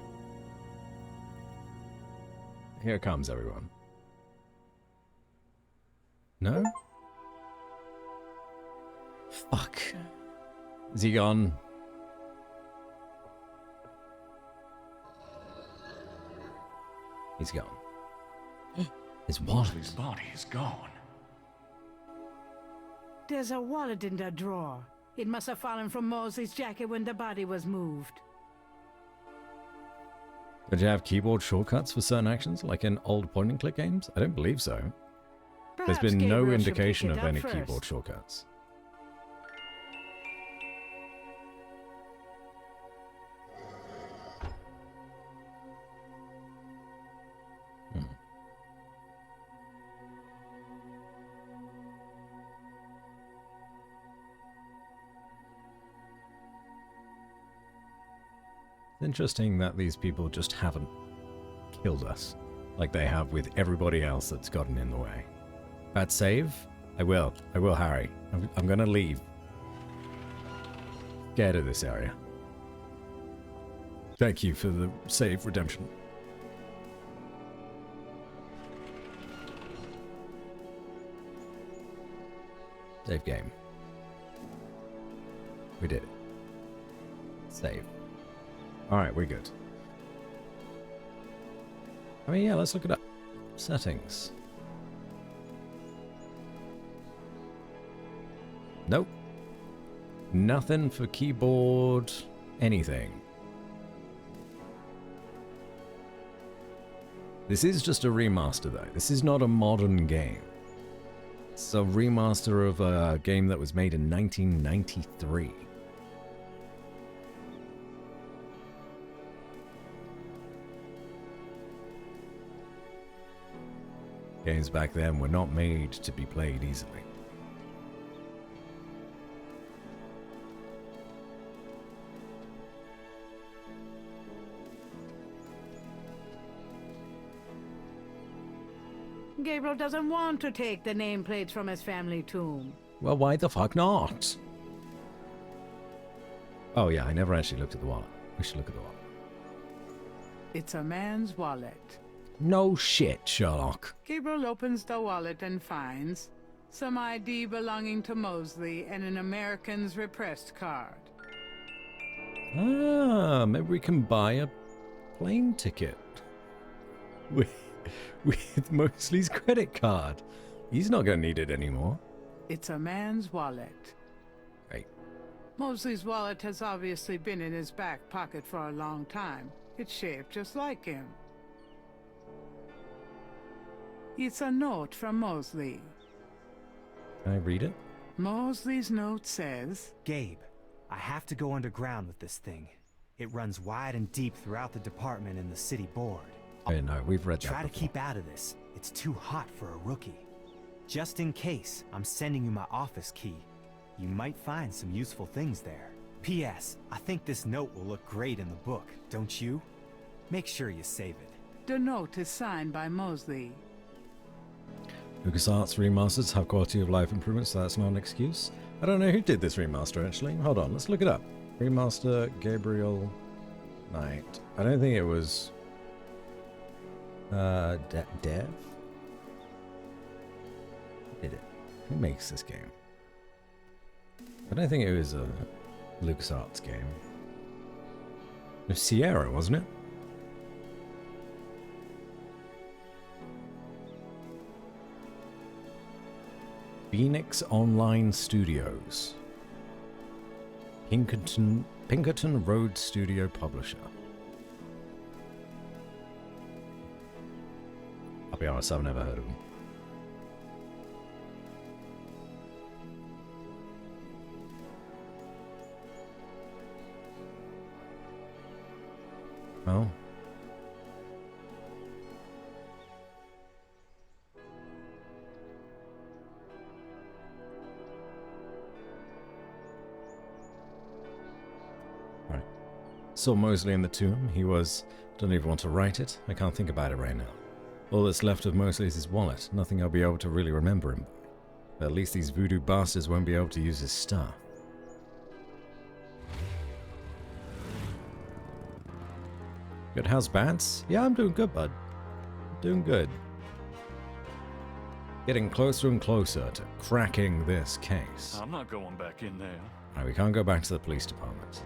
Here it comes, everyone. No? Fuck. Is he gone? He's gone. His wallet. Mosley's body is gone. There's a wallet in the drawer. It must have fallen from Mosley's jacket when the body was moved. Did you have keyboard shortcuts for certain actions, like in old point-and-click games? I don't believe so. There's Perhaps been no Gabriel should indication pick it of up any first. keyboard shortcuts. Interesting that these people just haven't killed us like they have with everybody else that's gotten in the way. Bad save? I will, Harry. I'm gonna leave. Get out of this area. Thank you for the save redemption. Save game. We did it. Save. Alright, we're good. I mean, yeah, let's look it up. Settings. Nope. Nothing for keyboard anything. This is just a remaster, though. This is not a modern game. It's a remaster of a game that was made in 1993. Games back then were not made to be played easily. Gabriel doesn't want to take the nameplates from his family tomb. Well, why the fuck not? Oh yeah, I never actually looked at the wallet. We should look at the wallet. It's a man's wallet. No shit, Sherlock. Gabriel opens the wallet and finds some ID belonging to Mosley and an American's repressed card. Ah, maybe we can buy a plane ticket. With Mosley's credit card. He's not going to need it anymore. It's a man's wallet. Right. Mosley's wallet has obviously been in his back pocket for a long time. It's shaped just like him. It's a note from Mosley. Can I read it? Mosley's note says, Gabe, I have to go underground with this thing. It runs wide and deep throughout the department and the city board. Oh, no, we've read that Try to before. keep out of this. It's too hot for a rookie. Just in case, I'm sending you my office key. You might find some useful things there. P.S. I think this note will look great in the book, don't you? Make sure you save it. the note is signed by Mosley. LucasArts remasters have quality of life improvements, so that's not an excuse. I don't know who did this remaster, actually. Hold on, let's look it up. Remaster Gabriel Knight. I don't think it was... Dev? Who did it? Who makes this game? I don't think it was a LucasArts game. It was Sierra, wasn't it? Phoenix Online Studios. Pinkerton Road Studio Publisher. I'll be honest, I've never heard of them. Well. Right. Saw Mosley in the tomb. He was... Don't even want to write it. I can't think about it right now. All that's left of Mosley is his wallet. Nothing I'll be able to really remember him by. But at least these voodoo bastards won't be able to use his stuff. Good, how's Bats? Yeah, I'm doing good, bud. Doing good. Getting closer and closer to cracking this case. I'm not going back in there. Alright, we can't go back to the police department.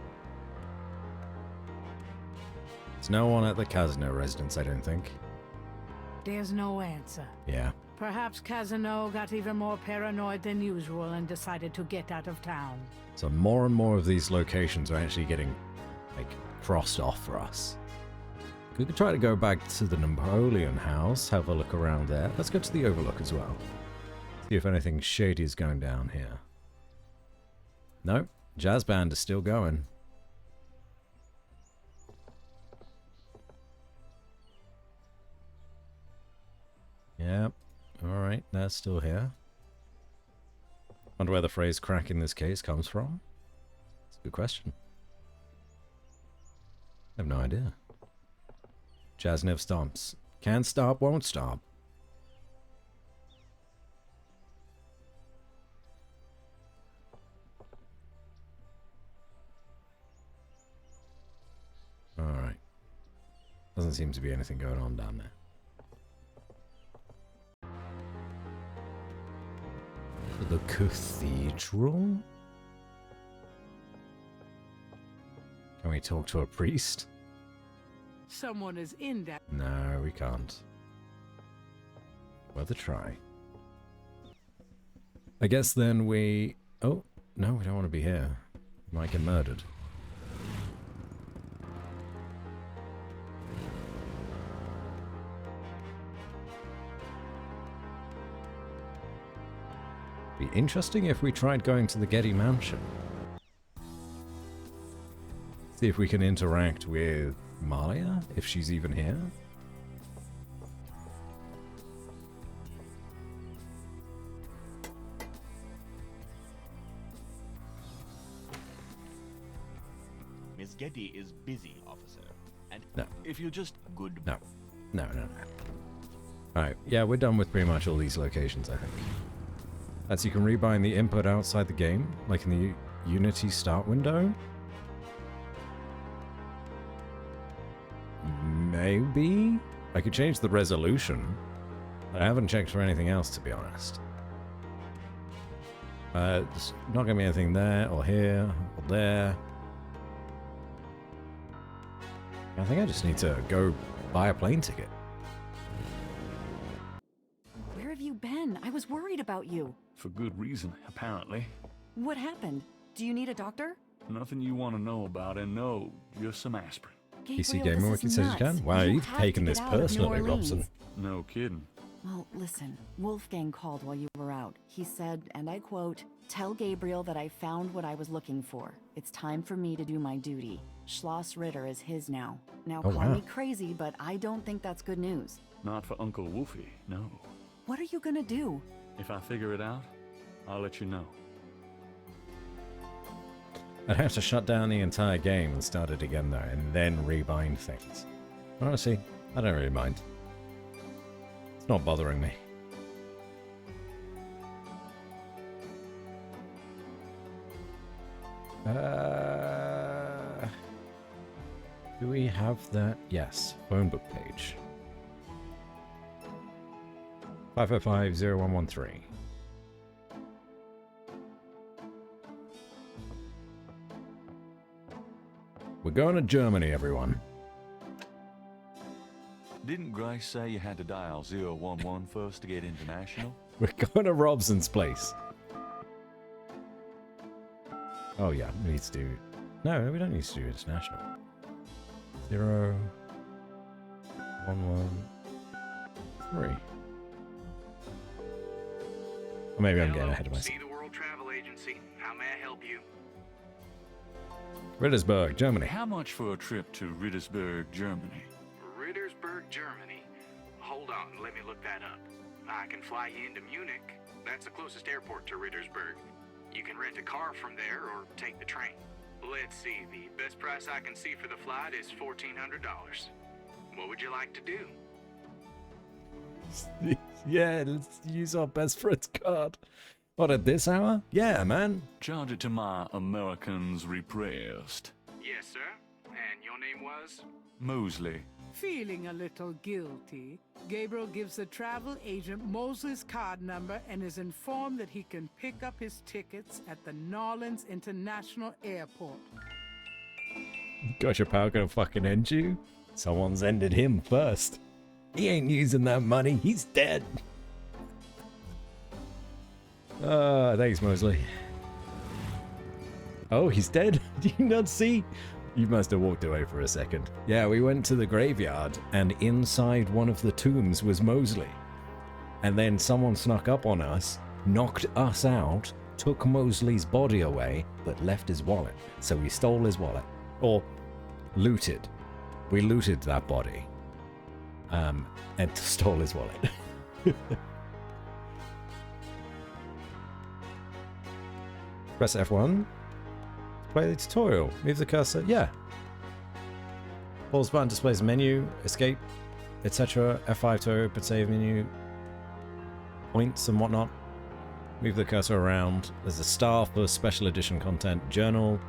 There's no one at the Casino residence, I don't think. There's no answer. Yeah, Perhaps Casino got even more paranoid than usual and decided to get out of town. So more and more of these locations are actually getting, like, crossed off for us. We could try to go back to the Napoleon house, have a look around there. Let's go to the Overlook as well. See if anything shady is going down here. No, jazz band is still going. Yep. Alright, that's still here. Wonder where the phrase crack in this case comes from? It's a good question. I have no idea. Jazz never stops. Can't stop, won't stop. Alright. Doesn't seem to be anything going on down there. The cathedral? Can we talk to a priest? Someone is in that. No, we can't. Worth a try. I guess then we... Oh, no, we don't want to be here. We might get murdered. Be interesting if we tried going to the Getty Mansion. See if we can interact with Malia, if she's even here. Miss Getty is busy, officer. And no. If you're just good... No. No. Alright, yeah, we're done with pretty much all these locations, I think. As you can rebind the input outside the game, like in the Unity start window. Maybe? I could change the resolution. I haven't checked for anything else, to be honest. There's not going to be anything there, or here, or there. I think I just need to go buy a plane ticket. Where have you been? I was worried about you. For good reason, apparently. What happened? Do you need a doctor? Nothing you want to know about, and no, just some aspirin. PC Gamer Wiki says you can. Wow, you've taken this personally, Robson. No kidding. Well, listen, Wolfgang called while you were out. He said, and I quote, "Tell Gabriel that I found what I was looking for. It's time for me to do my duty. Schloss Ritter is his now. Now call me crazy, but I don't think that's good news." Not for Uncle Wolfie, no. What are you gonna do? If I figure it out, I'll let you know. I'd have to shut down the entire game and start it again though, and then rebind things. Honestly, I don't really mind. It's not bothering me. Do we have that? Yes, phone book page. 505-0113. We're going to Germany, everyone. Didn't Grace say you had to dial 011 first to get international? We're going to Robson's place. Oh yeah, we need to do... No, we don't need to do international. 01113. Or maybe I'm getting ahead of myself. See the World Travel Agency. How may I help you? Rittersberg, Germany. How much for a trip to Rittersberg, Germany? Rittersberg, Germany. Hold on, let me look that up. I can fly you into Munich. That's the closest airport to Rittersberg. You can rent a car from there or take the train. Let's see, the best price I can see for the flight is $1,400. What would you like to do? Yeah, let's use our best friend's card. What, at this hour? Yeah, man. Charge it to my Americans repressed. Yes, sir. And your name was? Mosley. Feeling a little guilty, Gabriel gives the travel agent Mosley's card number and is informed that he can pick up his tickets at the Nolens International Airport. Gosh, your power gonna fucking end you? Someone's ended him first. He ain't using that money, he's dead. Thanks, Mosley. Oh, he's dead? Do you not see? You must have walked away for a second. Yeah, we went to the graveyard, and inside one of the tombs was Mosley. And then someone snuck up on us, knocked us out, took Mosley's body away, but left his wallet. So we stole his wallet. Or looted. We looted that body. And stole his wallet. Press F1. Play the tutorial. Move the cursor. Yeah. Pause button displays menu, escape, etc. F5 to open save menu. Points and whatnot. Move the cursor around. There's a star for special edition content. Journal.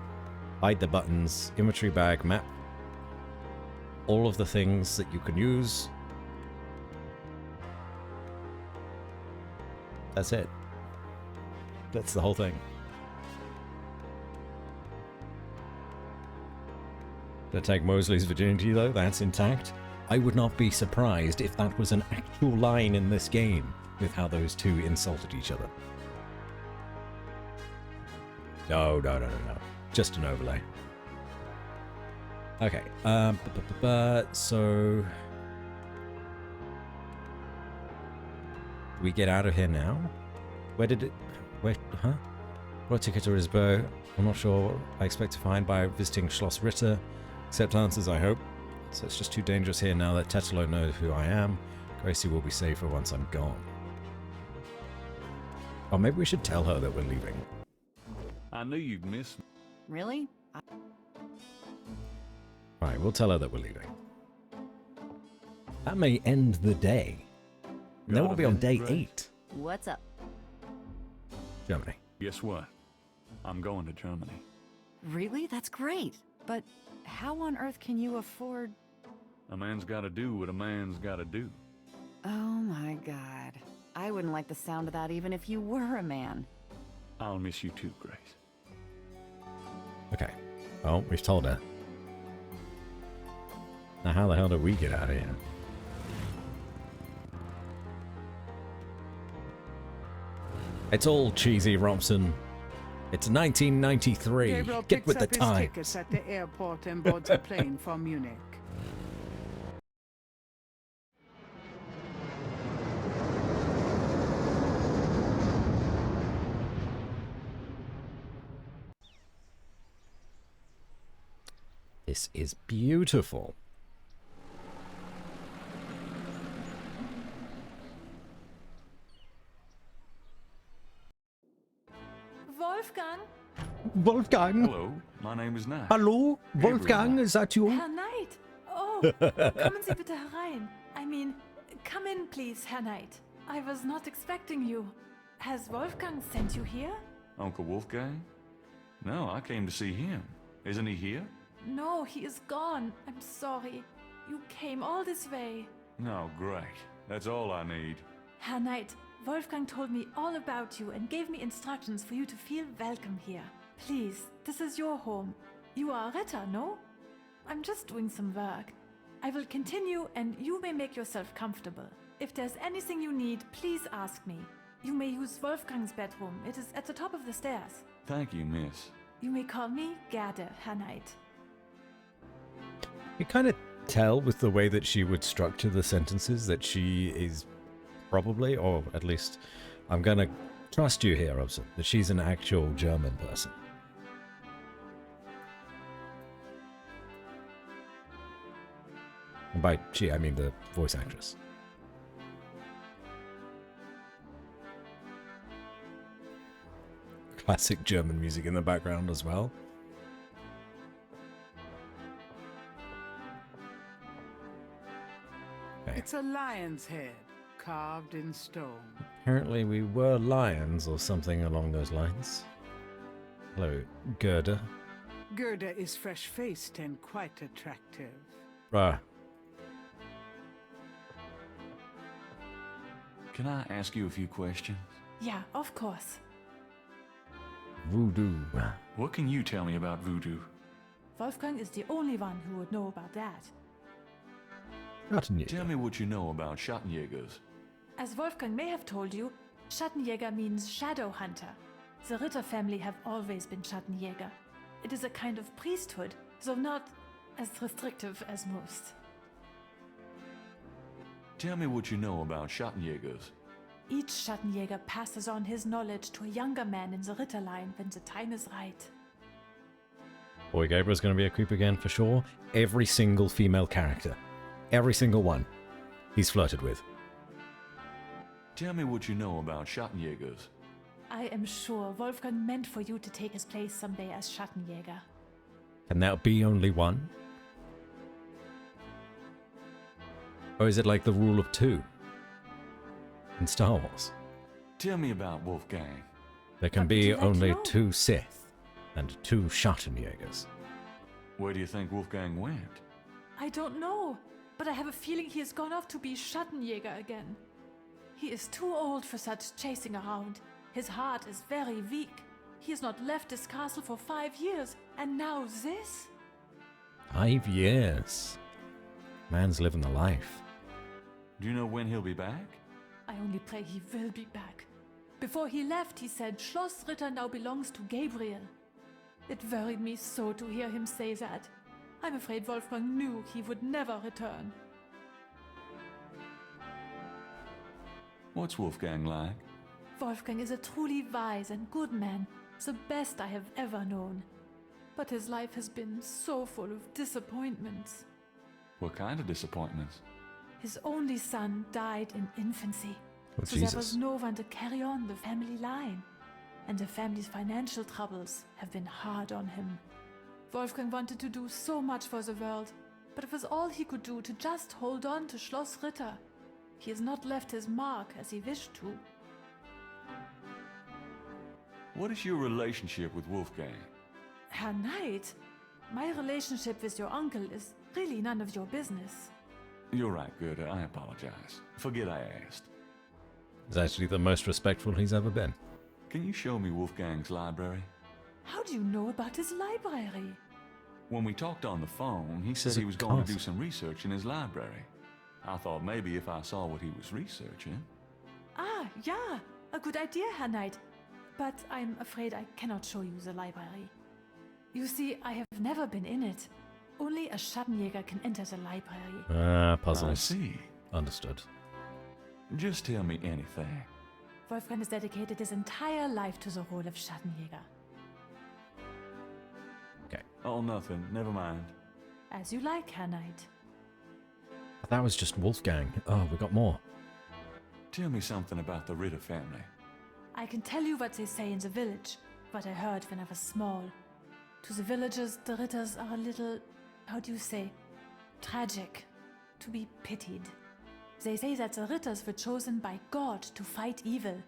Hide the buttons. Inventory bag. Map. All of the things that you can use. That's it. That's the whole thing. To take Mosley's virginity, though, that's intact. I would not be surprised if that was an actual line in this game with how those two insulted each other. No. Just an overlay. Okay. So we get out of here now? Where? What ticket to Risbo? I'm not sure what I expect to find by visiting Schloss Ritter. Accept answers, I hope. So it's just too dangerous here now that Tetelo knows who I am. Gracie will be safer once I'm gone. Or maybe we should tell her that we're leaving. I knew you'd miss me. Really? Right, we'll tell her that we're leaving. That may end the day. And then we'll be on day 8. What's up? Germany. Guess what? I'm going to Germany. Really? That's great. But how on earth can you afford... A man's gotta do what a man's gotta do. Oh my god. I wouldn't like the sound of that even if you were a man. I'll miss you too, Grace. Okay. Oh, we've told her. Now how the hell do we get out of here? It's all cheesy, Robson. It's 1993. Gabriel Get with the picks up his time. tickets at the airport and boards a plane for Munich. This is beautiful. Wolfgang? Wolfgang? Hello, my name is Knight. Hallo? Wolfgang, Gabriel. is that you? Herr Knight? Oh, kommen Sie bitte herein. I mean, come in, please, Herr Knight. I was not expecting you. Has Wolfgang sent you here? Uncle Wolfgang? No, I came to see him. Isn't he here? No, he is gone. I'm sorry. You came all this way. No, great. That's all I need. Herr Knight, Wolfgang told me all about you and gave me instructions for you to feel welcome here. Please, this is your home. You are a Ritter, no? I'm just doing some work. I will continue and you may make yourself comfortable. If there's anything you need, please ask me. You may use Wolfgang's bedroom. It is at the top of the stairs. Thank you, miss. You may call me Gerde, Herr Knight. You kind of tell with the way that she would structure the sentences that she is probably, or at least I'm going to trust you here, Robson, that she's an actual German person. And by she, I mean the voice actress. Classic German music in the background as well. Okay. It's a lion's head, carved in stone. Apparently we were lions or something along those lines. Hello, Gerda. Gerda is fresh-faced and quite attractive. Can I ask you a few questions? Yeah, of course. Voodoo. What can you tell me about voodoo? Wolfgang is the only one who would know about that. Tell me what you know about Schattenjägers. As Wolfgang may have told you, Schattenjäger means shadow hunter. The Ritter family have always been Schattenjäger. It is a kind of priesthood, though not as restrictive as most. Tell me what you know about Schattenjägers. Each Schattenjäger passes on his knowledge to a younger man in the Ritter line when the time is right. Boy, Gabriel's going to be a creep again for sure. Every single female character. Every single one. He's flirted with. Tell me what you know about Schattenjägers. I am sure Wolfgang meant for you to take his place someday as Schattenjäger. Can there be only one? Or is it like the rule of two in Star Wars? Tell me about Wolfgang. There can What would be you like to only know? 2 Sith and 2 Schattenjägers. Where do you think Wolfgang went? I don't know, but I have a feeling he has gone off to be Schattenjäger again. He is too old for such chasing around. His heart is very weak. He has not left his castle for 5 years, and now this? 5 years. Man's living the life. Do you know when he'll be back? I only pray he will be back. Before he left, he said Schloss Ritter now belongs to Gabriel. It worried me so to hear him say that. I'm afraid Wolfgang knew he would never return. What's Wolfgang like? Wolfgang is a truly wise and good man, the best I have ever known. But his life has been so full of disappointments. What kind of disappointments? His only son died in infancy, Oh, so there was Jesus. no one to carry on the family line. And the family's financial troubles have been hard on him. Wolfgang wanted to do so much for the world, but it was all he could do to just hold on to Schloss Ritter. He has not left his mark as he wished to. What is your relationship with Wolfgang? Herr Knight, my relationship with your uncle is really none of your business. You're right, Goethe. I apologize. Forget I asked. He's actually the most respectful he's ever been. Can you show me Wolfgang's library? How do you know about his library? When we talked on the phone, he said It's a he was going to do castle. some research in his library. I thought maybe if I saw what he was researching. Ah, yeah, a good idea, Herr Knight. But I'm afraid I cannot show you the library. You see, I have never been in it. Only a Schattenjäger can enter the library. Ah, I puzzles. see. Understood. Just tell me anything. Wolfgang has dedicated his entire life to the role of Schattenjäger. Okay. Oh, nothing. Never mind. As you like, Herr Knight. That was just Wolfgang. Oh, we got more. Tell me something about the Ritter family. I can tell you what they say in the village, what I heard when I was small. To the villagers, the Ritters are a little, how do you say, tragic, to be pitied. They say that the Ritters were chosen by God to fight evil.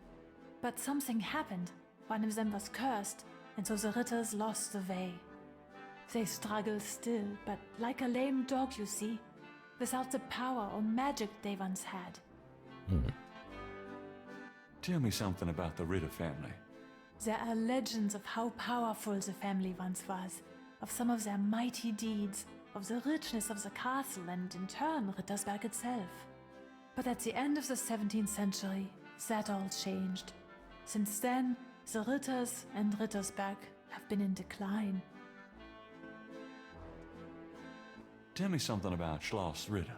But something happened. One of them was cursed, and so the Ritters lost the way. They struggle still, but like a lame dog, you see, without the power or magic they once had. Tell me something about the Ritter family. There are legends of how powerful the family once was, of some of their mighty deeds, of the richness of the castle and, in turn, Rittersberg itself. But at the end of the 17th century, that all changed. Since then, the Ritters and Rittersberg have been in decline. Tell me something about Schloss Ritter.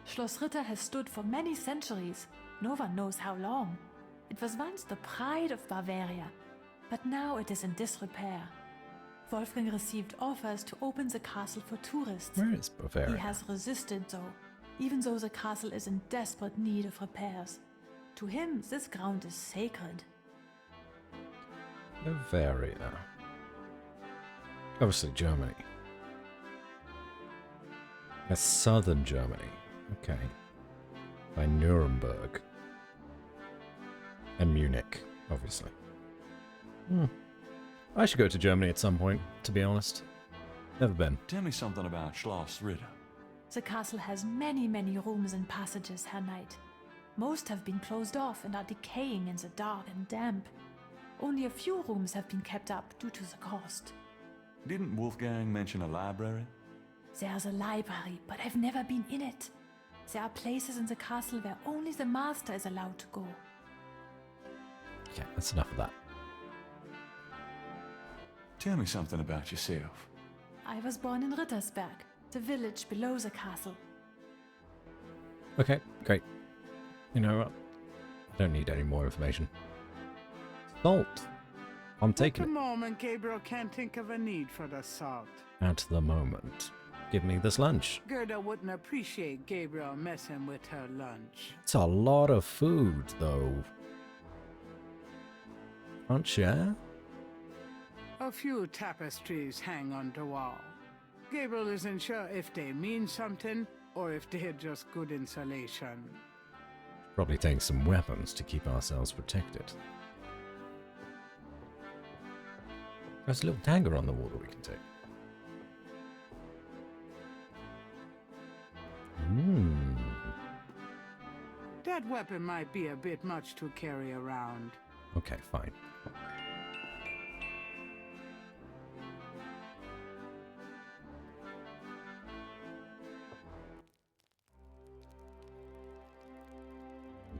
Schloss Ritter has stood for many centuries, no one knows how long. It was once the pride of Bavaria, but now it is in disrepair. Wolfgang received offers to open the castle for tourists. Where is Bavaria? He has resisted though, even though the castle is in desperate need of repairs. To him, this ground is sacred. Bavaria. Obviously Germany. That's southern Germany. Okay. By Nuremberg. And Munich, obviously. I should go to Germany at some point, to be honest. Never been. Tell me something about Schloss Ritter. The castle has many, many rooms and passages, Herr Knight. Most have been closed off and are decaying in the dark and damp. Only a few rooms have been kept up due to the cost. Didn't Wolfgang mention a library? There's a library, but I've never been in it. There are places in the castle where only the master is allowed to go. Okay, that's enough of that. Tell me something about yourself. I was born in Rittersberg, the village below the castle. Okay, great. You know what? I don't need any more information. Salt. I'm taking At it. the moment, Gabriel can't think of a need for the salt. At the moment. Give me this lunch. Gerda wouldn't appreciate Gabriel messing with her lunch. It's a lot of food, though. Can't share? A few tapestries hang on the wall. Gabriel isn't sure if they mean something or if they're just good insulation. Probably take some weapons to keep ourselves protected. There's a little dagger on the wall that we can take. That weapon might be a bit much to carry around. Okay, fine.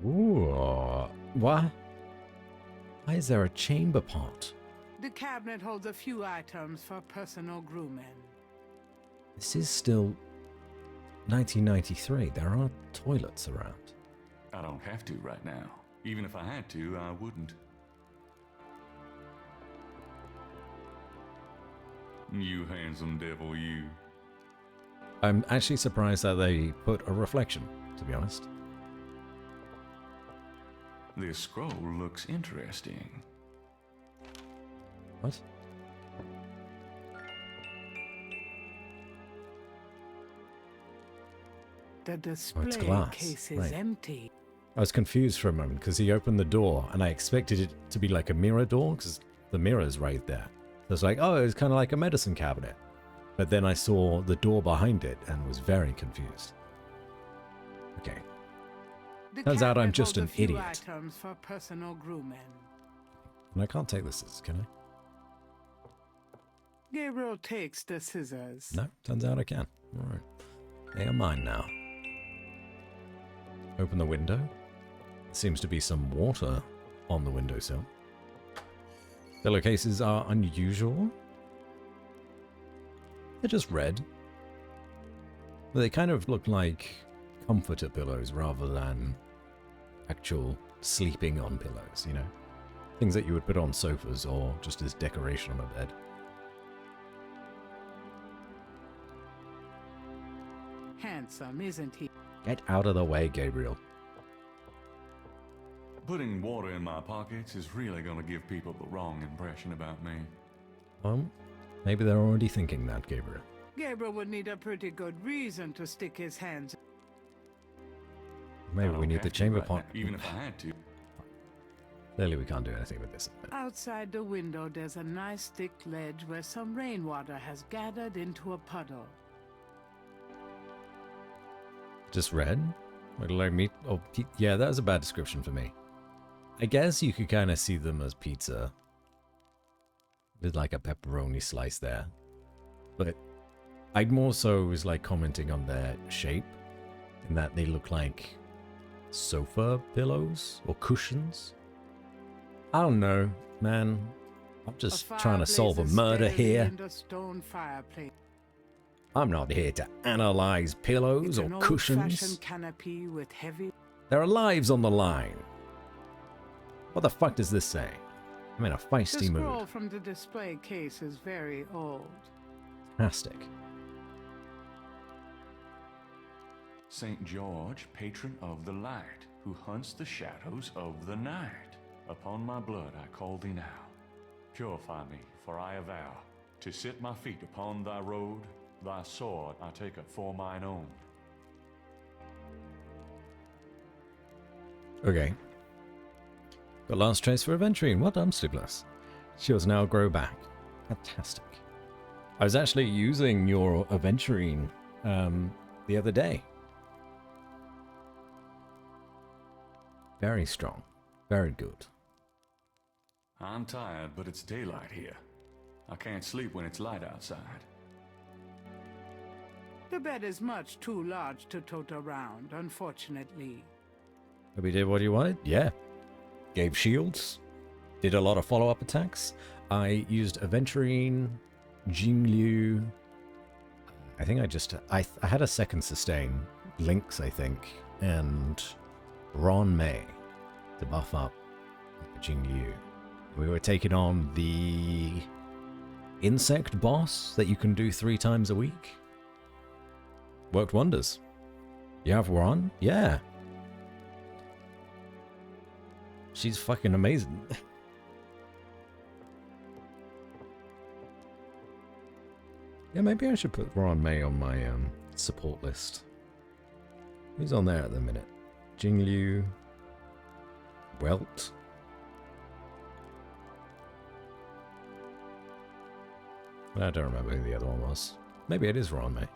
Ooh, what? Why is there a chamber pot? The cabinet holds a few items for personal grooming. This is still 1993. There are toilets around. I don't have to right now. Even if I had to, I wouldn't. You handsome devil, you. I'm actually surprised that they put a reflection, to be honest. This scroll looks interesting. What? The display glass, case is right. empty. I was confused for a moment because he opened the door and I expected it to be like a mirror door because the mirror's right there. So it's like, oh, it's kind of like a medicine cabinet. But then I saw the door behind it and was very confused. Okay. Turns out I'm just an idiot. Items for personal grooming. And I can't take the scissors, can I? Gabriel takes the scissors. No, turns out I can. Alright. They are mine now. Open the window. Seems to be some water on the windowsill. Pillowcases are unusual. They're just red. But they kind of look like comforter pillows rather than actual sleeping on pillows, you know? Things that you would put on sofas or just as decoration on a bed. Handsome, isn't he? Get out of the way, Gabriel. Putting water in my pockets is really going to give people the wrong impression about me. Well, maybe they're already thinking that, Gabriel. Gabriel would need a pretty good reason to stick his hands. Maybe we need the chamber pot. Even if I had to. Clearly we can't do anything with this. Outside the window, there's a nice thick ledge where some rainwater has gathered into a puddle. Just red? Like meat? Oh, yeah, that was a bad description for me. I guess you could kind of see them as pizza. With like a pepperoni slice there. But I'd more so was like commenting on their shape. In that they look like sofa pillows or cushions. I don't know, man. I'm just trying to solve a murder here. I'm not here to analyze pillows or cushions. Canopy with heavy... There are lives on the line. What the fuck does this say? I'm in a feisty mood. The scroll from the display case is very old. Fantastic. St. George, patron of the light, who hunts the shadows of the night. Upon my blood I call thee now. Purify me, for I avow to sit my feet upon thy road. Thy sword I take it for mine own. Okay. The last trace for Aventurine. What Umstibless. She'll now grow back. Fantastic. I was actually using your Aventurine the other day. Very strong. Very good. I'm tired, but it's daylight here. I can't sleep when it's light outside. The bed is much too large to tote around, unfortunately. Hope you did what you wanted? Yeah. Gave shields. did a lot of follow-up attacks. I used Aventurine, Jingliu. I think I had a second sustain, Lynx, I think, and Ron May to buff up Jingliu. We were taking on the insect boss that you can do 3 times a week. Worked wonders. You have Ron? Yeah. She's fucking amazing. Yeah, maybe I should put Ron May on my support list. Who's on there at the minute? Jingliu, Welt. I don't remember who the other one was. Maybe it is Ron May.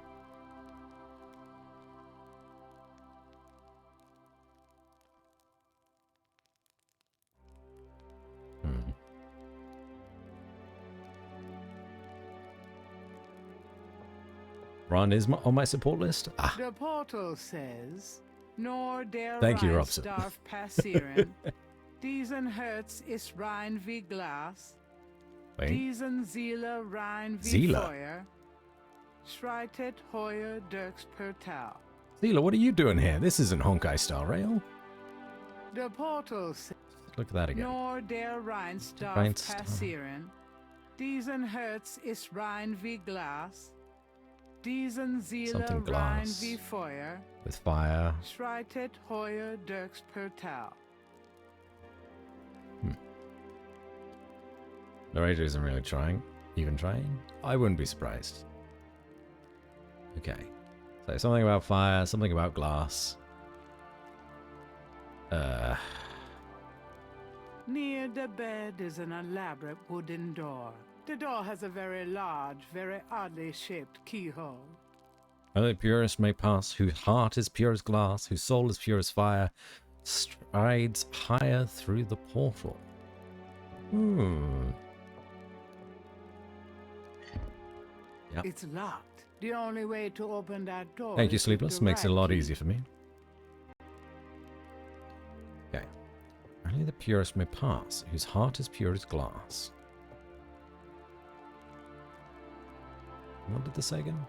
Ron is on my support list. Ah. The portal says, nor der Thank you, Robson. darf passieren. Diesen Herz ist rein wie Glas. Wait. Diesen Seele rein wie Seele? Feuer. Schreitet heuer durchs Portal. Zila, what are you doing here? This isn't Honkai Star Rail. The portal says, Look at that again. nor der Rhein darf Rheinstar. passieren. Diesen Herz ist rein wie Glas. Diesen Seele Something rein glass. wie Feuer. With fire. Schreitet heuer durchs Portal. Narrator isn't really trying. Even trying? I wouldn't be surprised. Okay. So something about fire, something about glass. Near the bed is an elaborate wooden door. The door has a very large, very oddly shaped keyhole. Only the purest may pass, whose heart is pure as glass, whose soul is pure as fire, strides higher through the portal. Yep. It's locked. The only way to open that door. Thank you, is with Sleepless. the Makes it a right lot key. easier for me. Okay. Only the purest may pass, whose heart is pure as glass. What did this say again?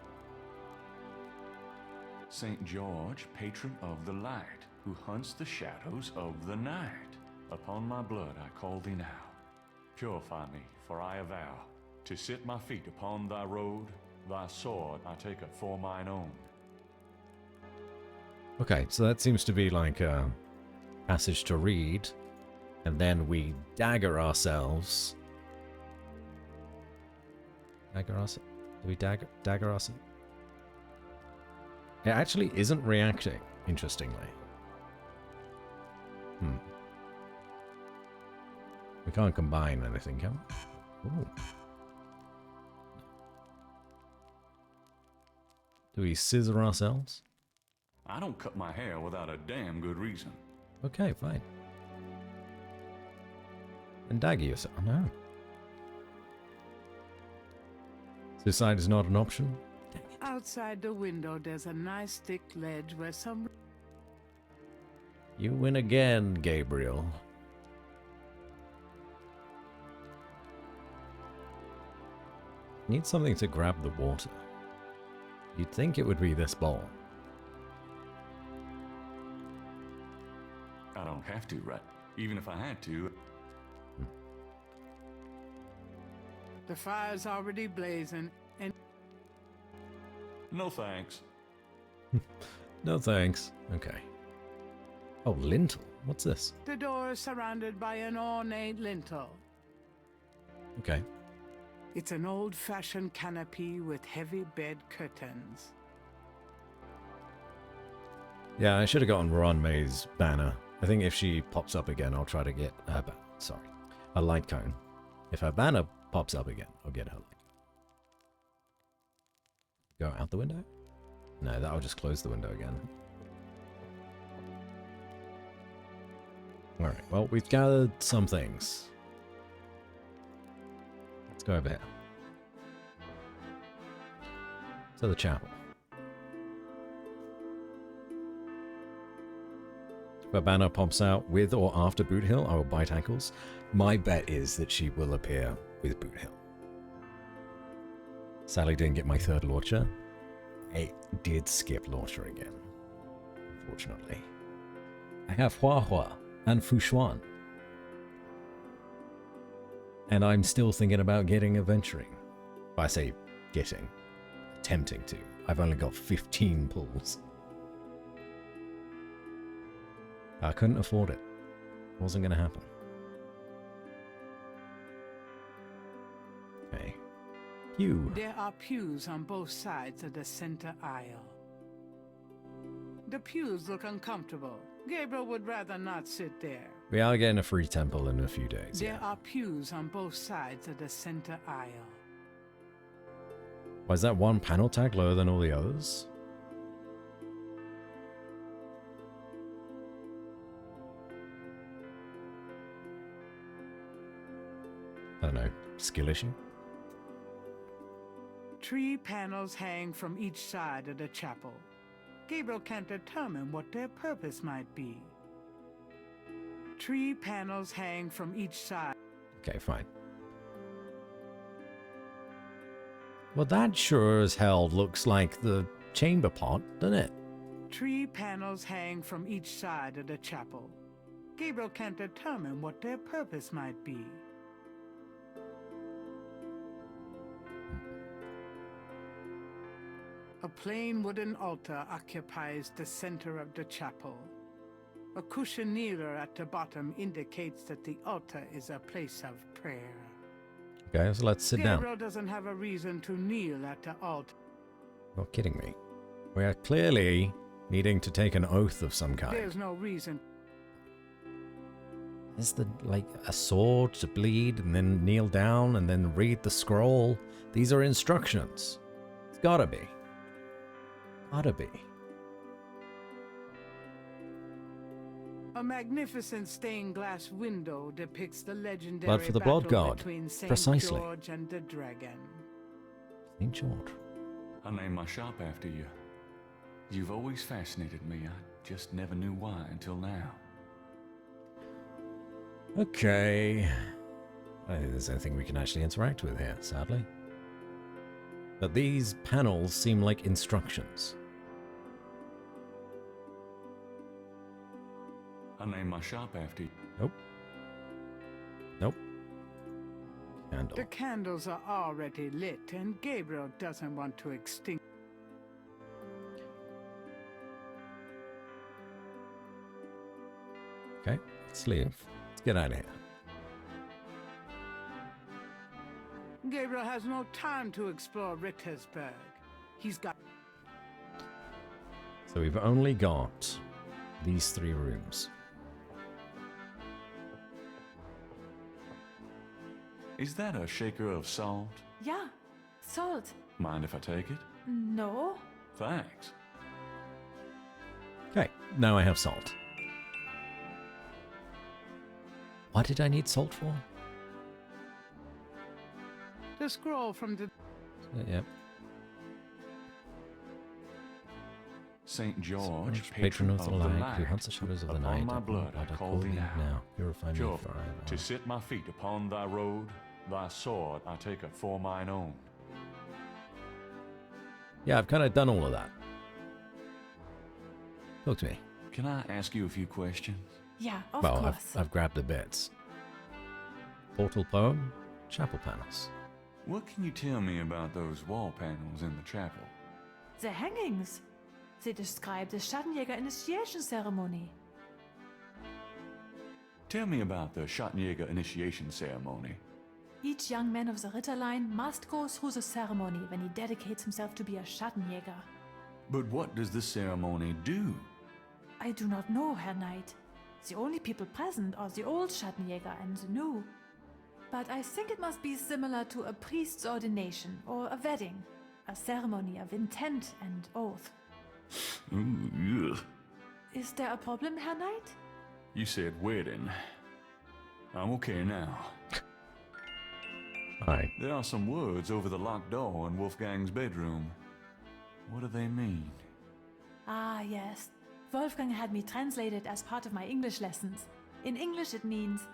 St. George, patron of the light, who hunts the shadows of the night. Upon my blood I call thee now. Purify me, for I avow to sit my feet upon thy road. Thy sword I take it for mine own. Okay, so that seems to be like a passage to read, and then we dagger ourselves. Dagger ourselves? Do we dagger ourselves? It actually isn't reacting, interestingly. We can't combine anything, can we? Ooh. Do we scissor ourselves? I don't cut my hair without a damn good reason. Okay, fine. And dagger yourself. Oh, no. Suicide is not an option? Outside the window, there's a nice thick ledge where some... You win again, Gabriel. Need something to grab the water. You'd think it would be this bowl. I don't have to, right? Even if I had to. The fire's already blazing, and... No thanks. No thanks. Okay. Oh, lintel. What's this? the door is surrounded by an ornate lintel. Okay. It's an old-fashioned canopy with heavy bed curtains. Yeah, I should have gotten Ron May's banner. I think if she pops up again, I'll try to get her a light cone. If her banner pops up again, I'll get her light cone. Go out the window? No, that'll just close the window again. Alright, well, we've gathered some things. Let's go over here. To the chapel. If Banner pops out with or after Boot Hill, I will bite ankles. My bet is that she will appear with Boot Hill. Sadly didn't get my third launcher. I did skip launcher again, unfortunately. I have Hua Hua and Fushuan. And I'm still thinking about getting a venturing. I say getting, attempting to. I've only got 15 pulls. I couldn't afford it. Wasn't going to happen. Okay. Pew. There are pews on both sides of the center aisle. The pews look uncomfortable. Gabriel would rather not sit there. We are getting a free temple in a few days. There Yeah. are pews on both sides of the center aisle. Why is that one panel tag lower than all the others? I don't know. Skill issue? Tree panels hang from each side of the chapel. Gabriel can't determine what their purpose might be. Tree panels hang from each side. Okay, fine. Well, that sure as hell looks like the chamber pot, doesn't it? Tree panels hang from each side of the chapel. Gabriel can't determine what their purpose might be. A plain wooden altar occupies the center of the chapel. A cushion kneeler at the bottom indicates that the altar is a place of prayer. Okay, so let's sit down. Gabriel doesn't have a reason to kneel at the altar. You're kidding me. We are clearly needing to take an oath of some kind. There's no reason. Is the, like, a sword to bleed and then kneel down and then read the scroll? These are instructions. It's gotta be. Gotta be. A magnificent stained glass window depicts the legendary Blood for the battle blood god. between Saint Precisely. George and the dragon. St. George. I named my shop after you. You've always fascinated me. I just never knew why until now. Okay. I don't think there's anything we can actually interact with here, sadly. But these panels seem like instructions. I named my shop after you. Nope. Nope. Candle. The candles are already lit, and Gabriel doesn't want to extinguish. Okay, let's leave. Let's get out of here. Gabriel has no time to explore Rittersburg. He's got... So we've only got these 3 rooms. Is that a shaker of salt? Yeah, salt. Mind if I take it? No. Thanks. Okay, now I have salt. What did I need salt for? The scroll from the... Yep. St. George, patron of the light, who light, hunts the shadows of the upon night. my blood I call thee now. Purify me Sure, forever. to sit my feet upon thy road, thy sword I take it for mine own. Yeah, I've kind of done all of that. Talk to me. Can I ask you a few questions? Yeah, of Well, course. I've grabbed the bits. Portal poem, chapel panels. What can you tell me about those wall panels in the chapel? The hangings. They describe the Schattenjäger initiation ceremony. Tell me about the Schattenjäger initiation ceremony. Each young man of the Ritterline must go through the ceremony when he dedicates himself to be a Schattenjäger. But what does this ceremony do? I do not know, Herr Knight. The only people present are the old Schattenjäger and the new. But I think it must be similar to a priest's ordination or a wedding, a ceremony of intent and oath. Ooh, ugh. Is there a problem, Herr Knight? You said wedding. I'm okay now. Alright. There are some words over the locked door in Wolfgang's bedroom. What do they mean? Ah, yes. Wolfgang had me translate it as part of my English lessons. In English it means,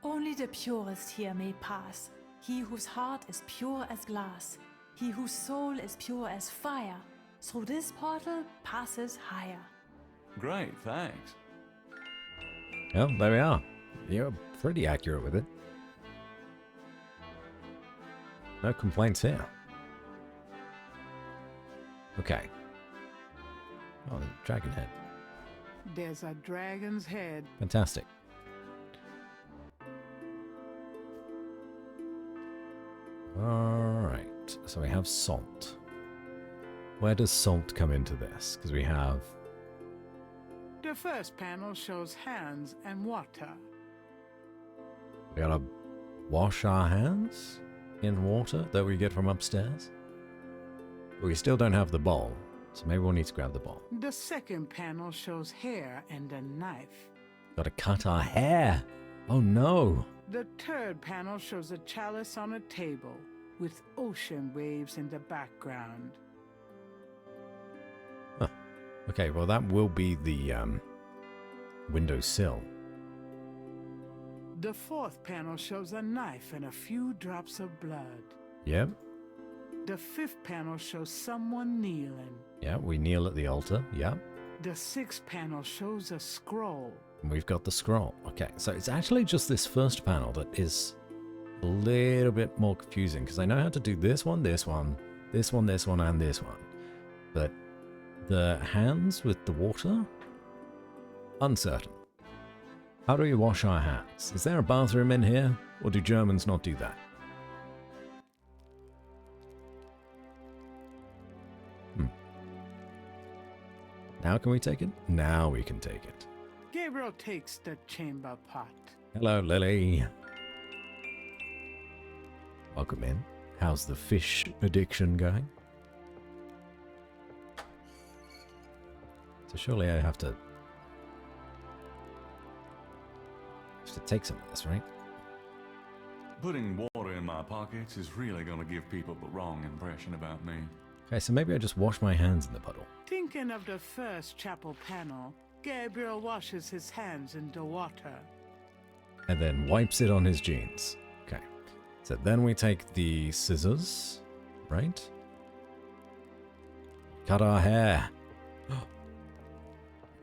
"Only the purest here may pass. He whose heart is pure as glass. He whose soul is pure as fire. Through this portal passes higher." Great, thanks. Well, there we are. You're pretty accurate with it. No complaints here. Okay. Oh, the dragon head. There's a dragon's head. Fantastic. Alright, so we have salt. Where does salt come into this? Because we have... The first panel shows hands and water. We gotta wash our hands in water that we get from upstairs. But we still don't have the bowl, so maybe we'll need to grab the bowl. The second panel shows hair and a knife. Gotta cut our hair! Oh no! The third panel shows a chalice on a table with ocean waves in the background. Huh. Okay, well that will be the windowsill. The fourth panel shows a knife and a few drops of blood. Yep. The fifth panel shows someone kneeling. Yeah, we kneel at the altar. Yep. The sixth panel shows a scroll. And we've got the scroll. Okay, so it's actually just this first panel that is a little bit more confusing, because I know how to do this one, this one, this one, this one, and this one. But the hands with the water? Uncertain. How do we wash our hands? Is there a bathroom in here, or do Germans not do that? Now can we take it? Now we can take it. Gabriel takes the chamber pot. Hello, Lily. Welcome in. How's the fish addiction going? So surely I have to take some of this, right? Putting water in my pockets is really going to give people the wrong impression about me. Okay, so maybe I just wash my hands in the puddle. Thinking of the first chapel panel, Gabriel washes his hands in the water. And then wipes it on his jeans. Okay. So then we take the scissors, right? Cut our hair.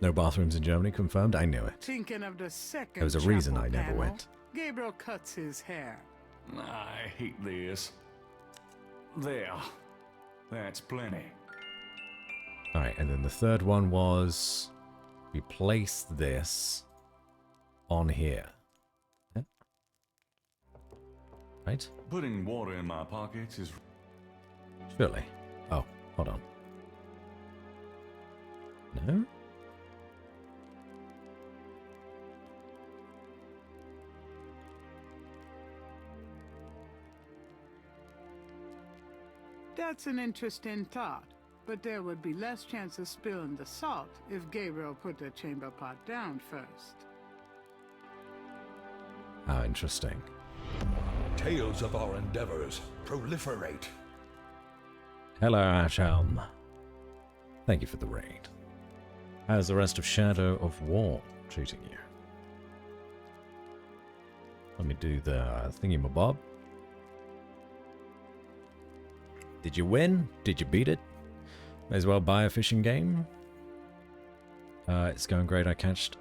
No bathrooms in Germany confirmed? I knew it. Thinking of the second There was a reason chapel I never panel, went. Gabriel cuts his hair. I hate this. There. That's plenty. Alright, and then the third one was... we place this on here. Yeah. Right? Putting water in my pockets is... Surely. Oh, hold on. No? That's an interesting thought, but there would be less chance of spilling the salt if Gabriel put the chamber pot down first. How interesting. Tales of our endeavors proliferate. Hello, Ashhelm. Thank you for the raid. How's the rest of Shadow of War treating you? Let me do the thingy-mabob. Did you win? Did you beat it? May as well buy a fishing game. It's going great. I caught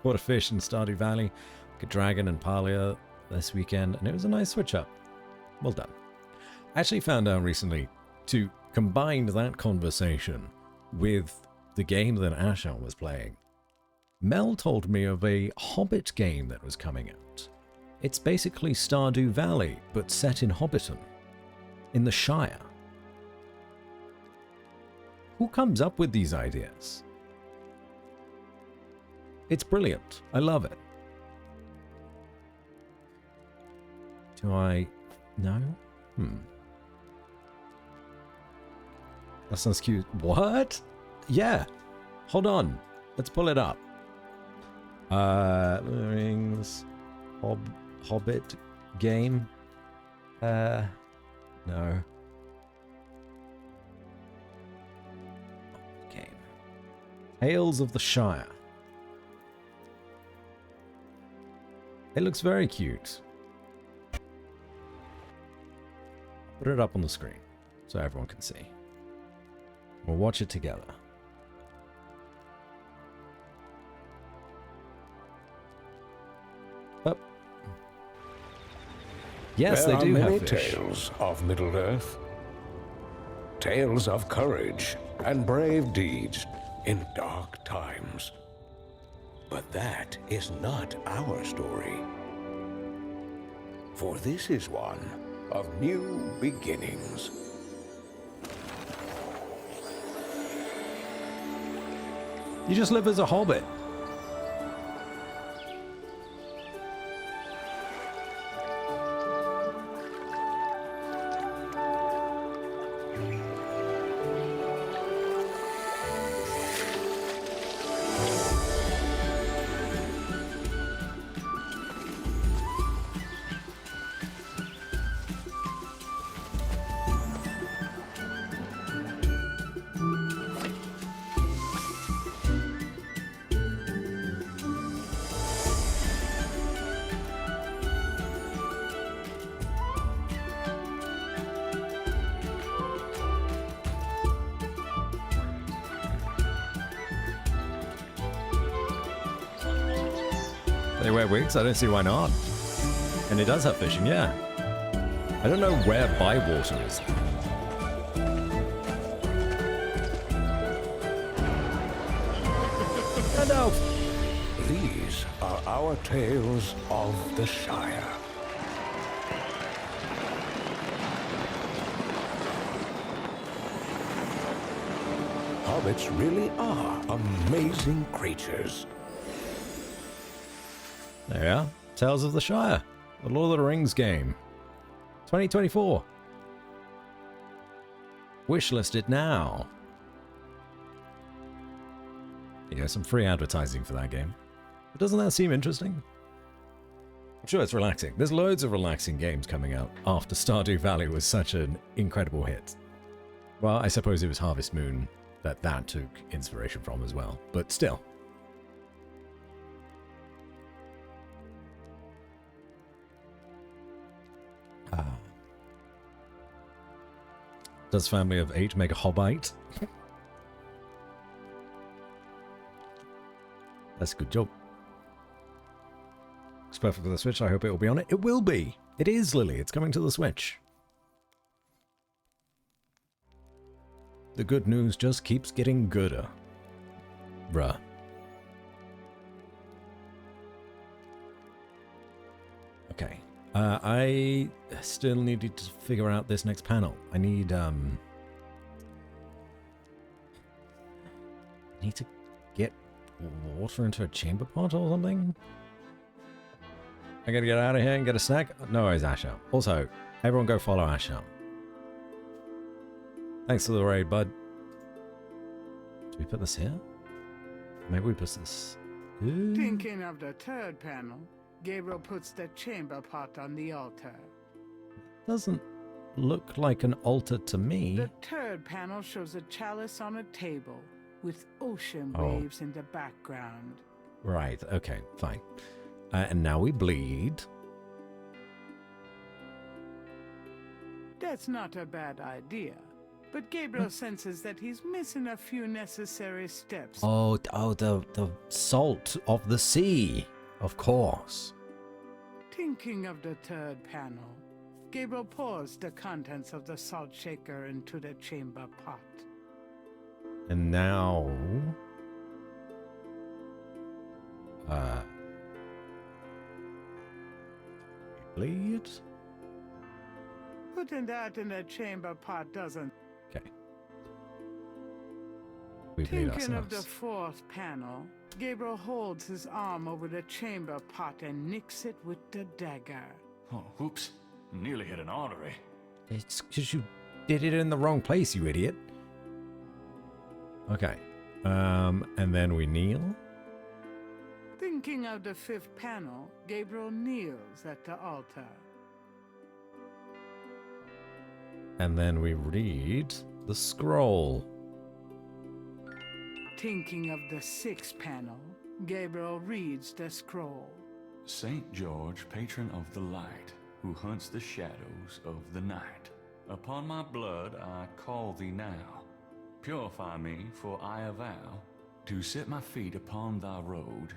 a fish in Stardew Valley, like a dragon and Palia this weekend, and it was a nice switch up. Well done. I actually found out recently to combine that conversation with the game that Ashel was playing. Mel told me of a Hobbit game that was coming out. It's basically Stardew Valley, but set in Hobbiton. In the Shire. Who comes up with these ideas? It's brilliant. I love it. Do I... No? That sounds cute. What? Yeah. Hold on. Let's pull it up. Rings... Hobbit game. No. Game. Tales of the Shire. It looks very cute. Put it up on the screen so everyone can see. We'll watch it together. Oh. Yes, they do have many fish. Tales of Middle-earth. Tales of courage and brave deeds in dark times. But that is not our story. For this is one of new beginnings. You just live as a hobbit. They wear wigs? I don't see why not. And it does have fishing, yeah. I don't know where Bywater is. Gandalf! These are our tales of the Shire. Hobbits really are amazing creatures. There we are. Tales of the Shire. The Lord of the Rings game. 2024. Wishlist it now. Yeah, some free advertising for that game. But doesn't that seem interesting? I'm sure it's relaxing. There's loads of relaxing games coming out after Stardew Valley was such an incredible hit. Well, I suppose it was Harvest Moon that took inspiration from as well. But still. Does family of 8 make a hobbite? That's a good job. It's perfect for the Switch. I hope it will be on it. It will be. It is, Lily. It's coming to the Switch. The good news just keeps getting gooder. Bruh. Okay. I still needed to figure out this next panel. I need to get water into a chamber pot or something. I gotta get out of here and get a snack. No worries, Asher. Also, everyone go follow Asher. Thanks for the raid, bud. Do we put this here? Maybe we put this. Ooh. Thinking of the third panel, Gabriel puts the chamber pot on the altar. Doesn't look like an altar to me. The third panel shows a chalice on a table with ocean waves in the background. Right, okay, fine. And now we bleed. That's not a bad idea. But Gabriel senses that he's missing a few necessary steps. Oh, the salt of the sea. Of course. Thinking of the third panel, Gabriel pours the contents of the salt shaker into the chamber pot. And now... bleed? Putting that in the chamber pot doesn't... Okay. We bleed Thinking of the ourselves. fourth panel, Gabriel holds his arm over the chamber pot and nicks it with the dagger. Oh, whoops. Nearly hit an artery. It's because you did it in the wrong place, you idiot. Okay. And then we kneel. Thinking of the fifth panel, Gabriel kneels at the altar. And then we read the scroll. Thinking of the sixth panel, Gabriel reads the scroll. Saint George, patron of the light, who hunts the shadows of the night. Upon my blood I call thee now. Purify me, for I avow to set my feet upon thy road.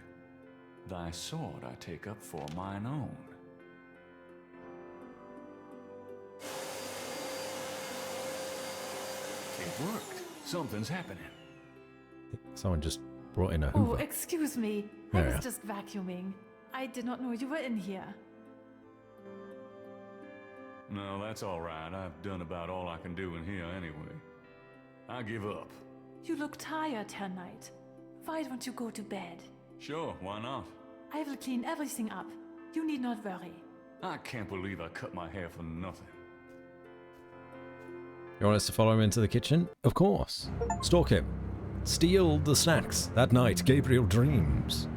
Thy sword I take up for mine own. It worked. Something's happening. Someone just brought in a Oh, Hoover. excuse me. I was just vacuuming. I did not know you were in here. No, that's all right. I've done about all I can do in here anyway. I give up. You look tired, Herr Knight. Why don't you go to bed? Sure, why not? I will clean everything up. You need not worry. I can't believe I cut my hair for nothing. You want us to follow him into the kitchen? Of course. Stalk him. Steal the snacks. That night, Gabriel dreams.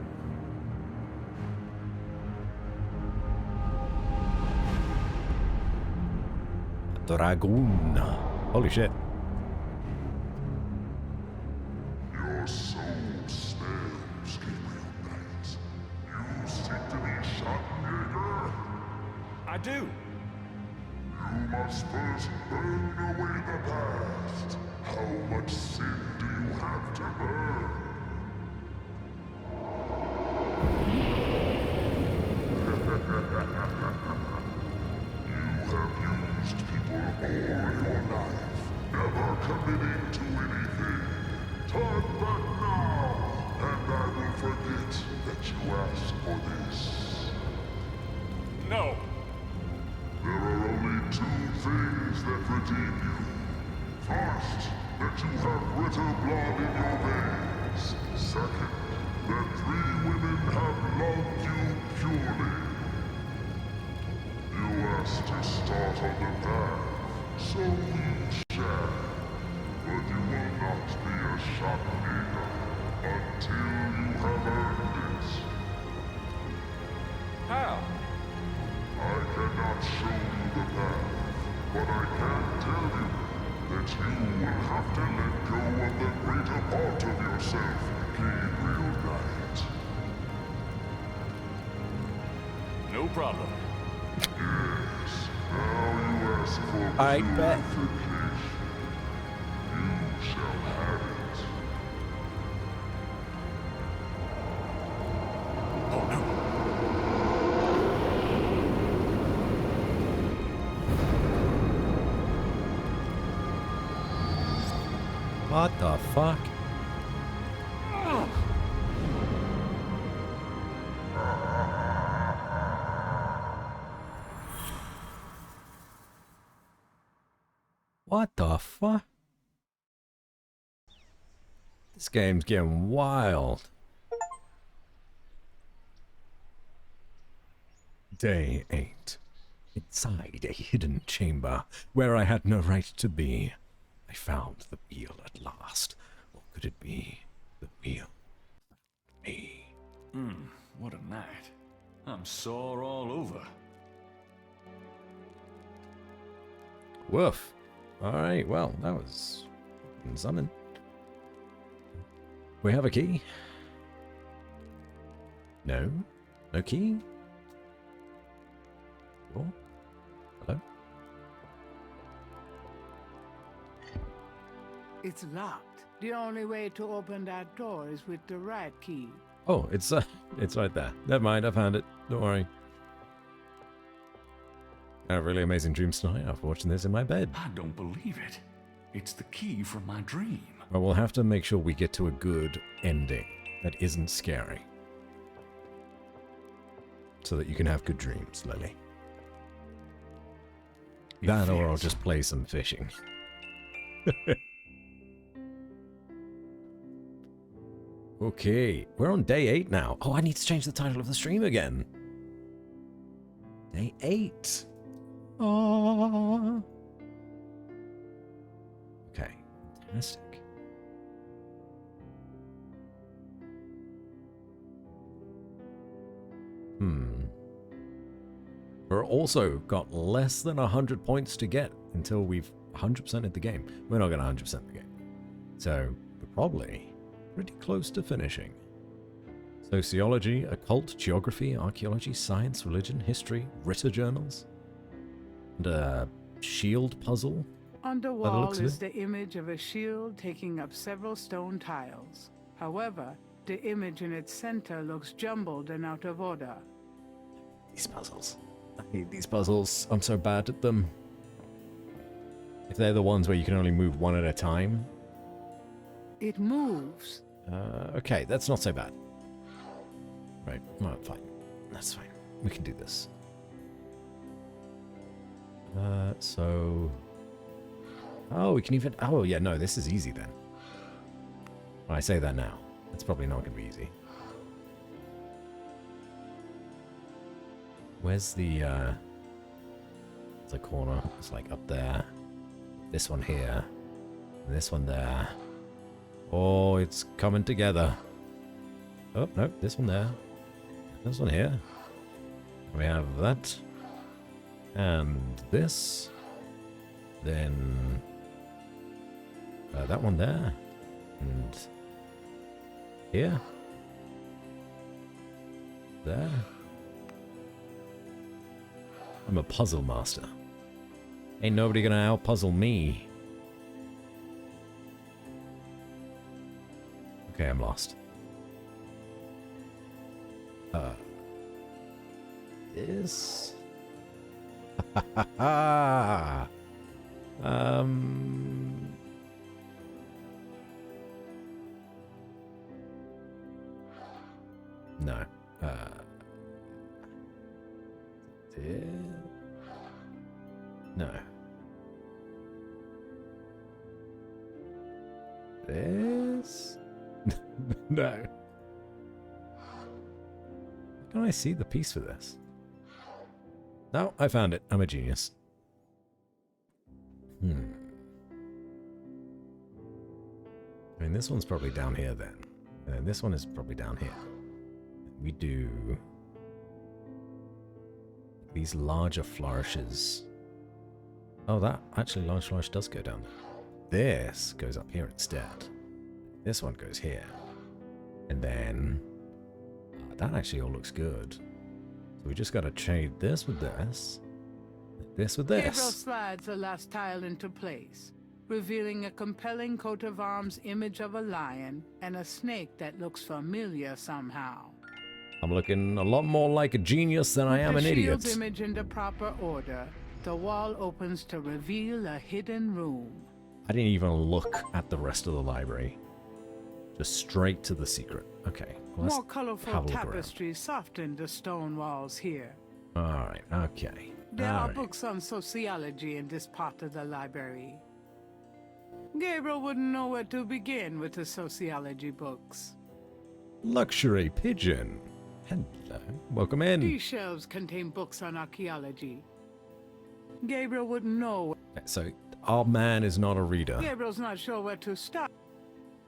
Dragoon. Holy shit. Your soul smells, Gabriel Knight. You seek to be shot, Jaeger? I do. You must first burn away the past. How much sin do you have to burn? You have used people all your life, never committing to anything. Turn back now, and I will forget that you asked for this. No. There are only two things that redeem you. First, that you have ritter blood in your veins. Second, that 3 women have loved you purely. You asked to start on the path, so you shall. But you will not be a shopkeeper until you have earned it. How? I cannot show you the path, but I can tell you that you will have to let go of the greater part of yourself, Gabriel Knight. No problem. Yes, now you ask for I bet. purification. You shall have it. Oh no. What the fuck? What the fuck? This game's getting wild. Day 8. Inside a hidden chamber where I had no right to be, I found the wheel at last. Or could it be the wheel? Me. What a night. I'm sore all over. Woof. Alright, well, that was something. We have a key? No? No key? Oh. Hello? It's locked. The only way to open that door is with the right key. Oh, it's right there. Never mind, I found it. Don't worry. I have really amazing dreams tonight after watching this in my bed. I don't believe it. It's the key from my dream. Well, we'll have to make sure we get to a good ending that isn't scary. So that you can have good dreams, Lily. That or I'll just play some fishing. Okay, we're on day 8 now. Oh, I need to change the title of the stream again. Day 8. Oh. Okay, fantastic. We're also got less than 100 points to get until we've 100%ed the game. We're not going to 100% the game. So, we're probably Pretty close to finishing. Sociology, occult, geography, archaeology, science, religion, history, Ritter journals, and a shield puzzle. On the wall is the image of a shield taking up several stone tiles. However, the image in its center looks jumbled and out of order. These puzzles. I hate these puzzles. I'm so bad at them. If they're the ones where you can only move one at a time. It moves. Okay, that's not so bad. Right, well, fine. That's fine. We can do this. So... Oh, we can even... Oh, yeah, no, this is easy then. Well, I say that now. It's probably not going to be easy. Where's the corner? It's like up there. This one here. And this one there. Oh, it's coming together. Oh, no, this one there. This one here. We have that. And this. Then... that one there. And... here. There. I'm a puzzle master. Ain't nobody gonna out-puzzle me. Okay, I'm lost. This... No. No. This? No. Can I see the piece for this? No, I found it. I'm a genius. I mean, this one's probably down here then. And then this one is probably down here. We do these larger flourishes. Oh, that actually large flourish does go down there. This goes up here instead. This one goes here. And then that actually all looks good. So we just got to trade this with this. This with this. Gabriel slides the last tile into place, revealing a compelling coat of arms image of a lion and a snake that looks familiar somehow. I'm looking a lot more like a genius than I am an idiot. With the shield's image into proper order, the wall opens to reveal a hidden room. I didn't even look at the rest of the library. Just straight to the secret. Okay. Well, More colorful tapestries soften the stone walls here. Alright, okay. There are books on sociology in this part of the library. Gabriel wouldn't know where to begin with the sociology books. Luxury pigeon. Hello. Welcome in. These shelves contain books on archaeology. Gabriel wouldn't know. So, our man is not a reader. Gabriel's not sure where to start.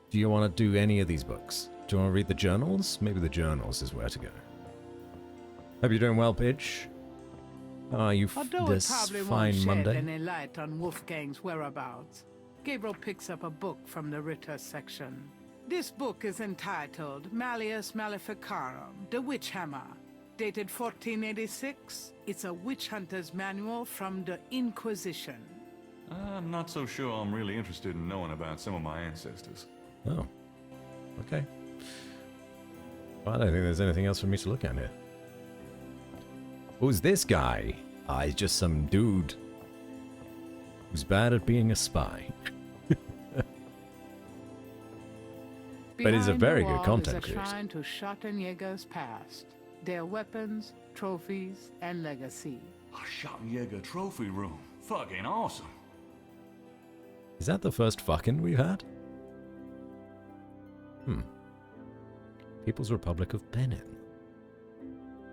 Do you want to do any of these books? Do you want to read the journals? Maybe the journals is where to go. Hope you're doing well, Pitch. Are you this fine Monday? Any light on Wolfgang's whereabouts, Gabriel picks up a book from the Ritter section. This book is entitled Malleus Maleficarum, The Witch Hammer. Dated 1486, it's a witch hunter's manual from the Inquisition. I'm not so sure I'm really interested in knowing about some of my ancestors. Oh. Okay. Well, I don't think there's anything else for me to look at here. Who's this guy? He's just some dude who's bad at being a spy. But he's a very good content creator. Behind the wall is a shrine to Schottenjäger's past, their weapons, trophies, and legacy. A Schottenjäger trophy room. Fucking awesome. Is that the first fucking we've had? People's Republic of Benin.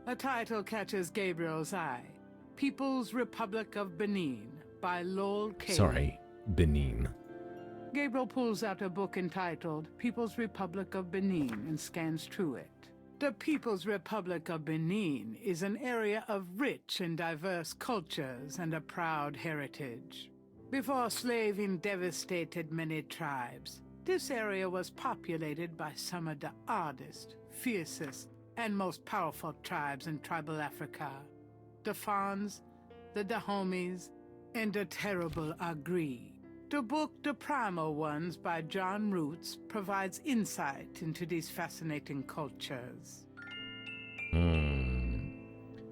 A title catches Gabriel's eye. People's Republic of Benin by Lowell K. Sorry, Benin. Gabriel pulls out a book entitled People's Republic of Benin and scans through it. The People's Republic of Benin is an area of rich and diverse cultures and a proud heritage. Before slaving devastated many tribes, This area was populated by some of the oddest, fiercest, and most powerful tribes in tribal Africa. The Fawns, the Dahomies, and the terrible Agri. The book The Primal Ones by John Roots provides insight into these fascinating cultures.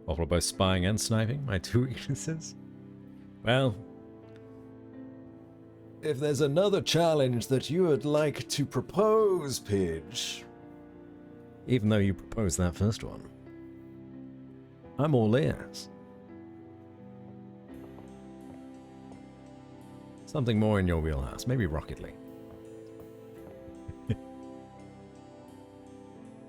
Offer both spying and sniping, my two weaknesses. Well, if there's another challenge that you would like to propose, Pidge, even though you proposed that first one, I'm all ears. Something more in your wheelhouse, maybe Rocket League.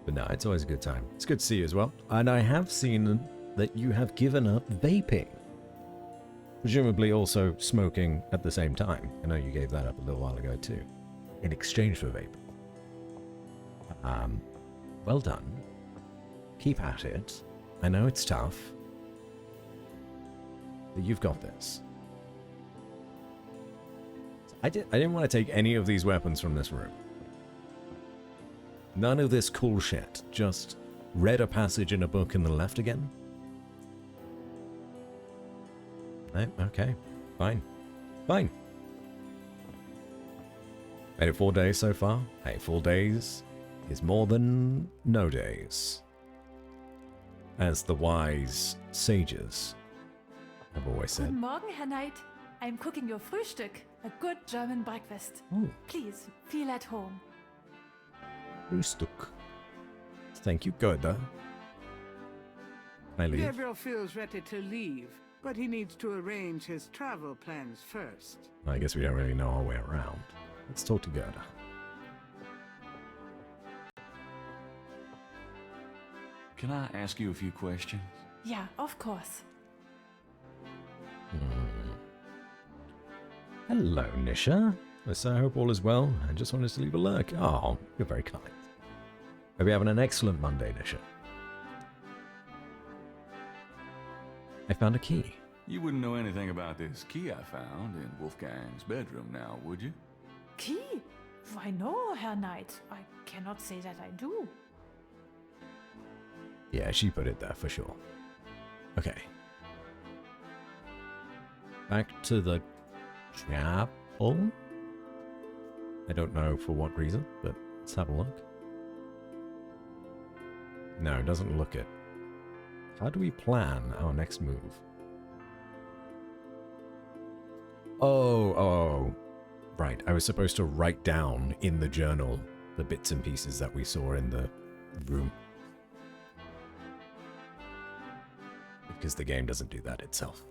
But no, it's always a good time. It's good to see you as well. And I have seen that you have given up vaping. Presumably also smoking at the same time. I know you gave that up a little while ago too. In exchange for vaping. Well done. Keep at it. I know it's tough. But you've got this. I didn't want to take any of these weapons from this room. None of this cool shit. Just read a passage in a book and then left again. No? Okay. Fine. Fine. Made it 4 days so far. Hey, 4 days is more than no days. As the wise sages have always said. Guten Morgen, Herr Knight. I'm cooking your Frühstück, a good German breakfast. Ooh. Please, feel at home. Frühstück. Thank you, Gerda. Can I leave? Gabriel feels ready to leave, but he needs to arrange his travel plans first. I guess we don't really know our way around. Let's talk to Gerda. Can I ask you a few questions? Yeah, of course. Hello, Nisha. I hope all is well. I just wanted to leave a lurk. Oh, you're very kind. Hope you're having an excellent Monday, Nisha. I found a key. You wouldn't know anything about this key I found in Wolfgang's bedroom now, would you? Key? Why no, Herr Knight. I cannot say that I do. Yeah, she put it there for sure. Okay. Back to the chapel. I don't know for what reason, but let's have a look. No, it doesn't look it. How do we plan our next move? Oh, right. I was supposed to write down in the journal the bits and pieces that we saw in the room. Because the game doesn't do that itself.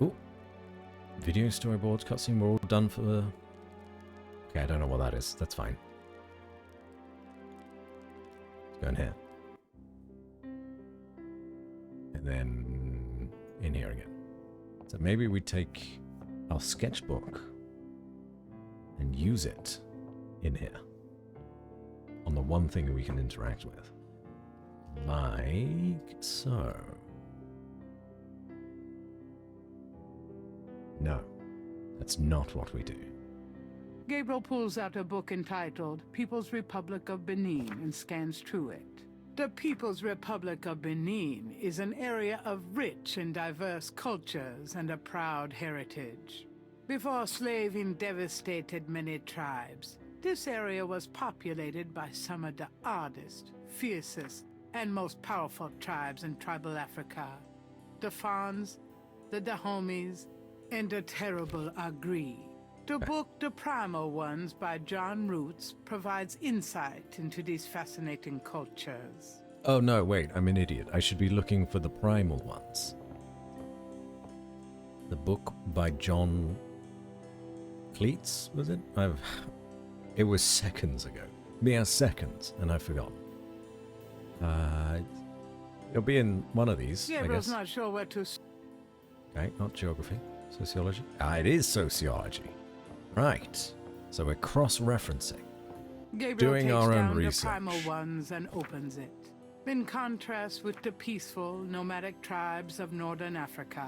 Ooh. Video storyboards, cutscene, we're all done for... Okay, I don't know what that is. That's fine. Let's go in here. And then in here again. So maybe we take our sketchbook and use it in here. On the one thing that we can interact with. Like so. No, that's not what we do. Gabriel pulls out a book entitled People's Republic of Benin and scans through it. The People's Republic of Benin is an area of rich and diverse cultures and a proud heritage. Before slaving devastated many tribes, this area was populated by some of the oddest, fiercest, and most powerful tribes in tribal Africa. The Fawns, the Dahomies, and the terrible Agri. The book The Primal Ones by John Roots provides insight into these fascinating cultures. Oh no, wait, I'm an idiot. I should be looking for the primal ones. The book by John Cleats, was it? It was seconds ago. Mere seconds, and I've forgotten. It'll be in one of these, Gabriel's I guess. not sure where to... Okay, not geography. Sociology? It is sociology. Right. So we're cross-referencing. Gabriel Doing takes our own down research. The Primal Ones and opens it. In contrast with the peaceful, nomadic tribes of northern Africa,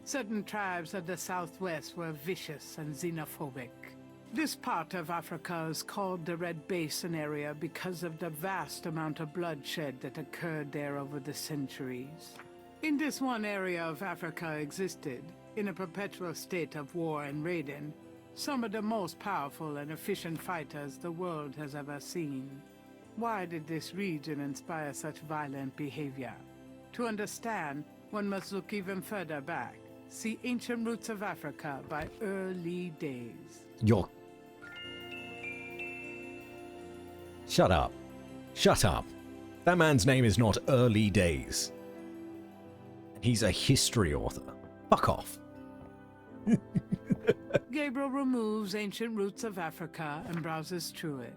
certain tribes of the southwest were vicious and xenophobic. This part of Africa is called the Red Basin area because of the vast amount of bloodshed that occurred there over the centuries. In this one area of Africa existed, in a perpetual state of war and raiding, some of the most powerful and efficient fighters the world has ever seen. Why did this region inspire such violent behavior? To understand, one must look even further back. See Ancient Roots of Africa by Early Days. You're... Shut up. Shut up. That man's name is not Early Days. He's a history author. Fuck off. Gabriel removes Ancient Roots of Africa and browses through it.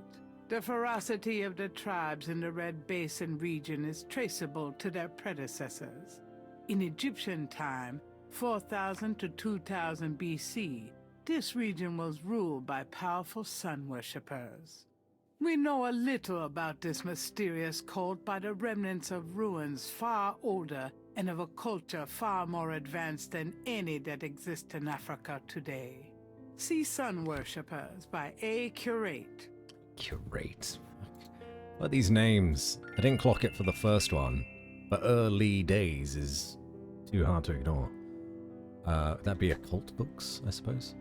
The ferocity of the tribes in the Red Basin region is traceable to their predecessors. In Egyptian time, 4000 to 2000 BC, this region was ruled by powerful sun worshippers. We know a little about this mysterious cult by the remnants of ruins far older and of a culture far more advanced than any that exists in Africa today. See Sun Worshippers by A. Curate. Curate. What are these names? I didn't clock it for the first one, but Early Days is too hard to ignore. That'd be occult books, I suppose.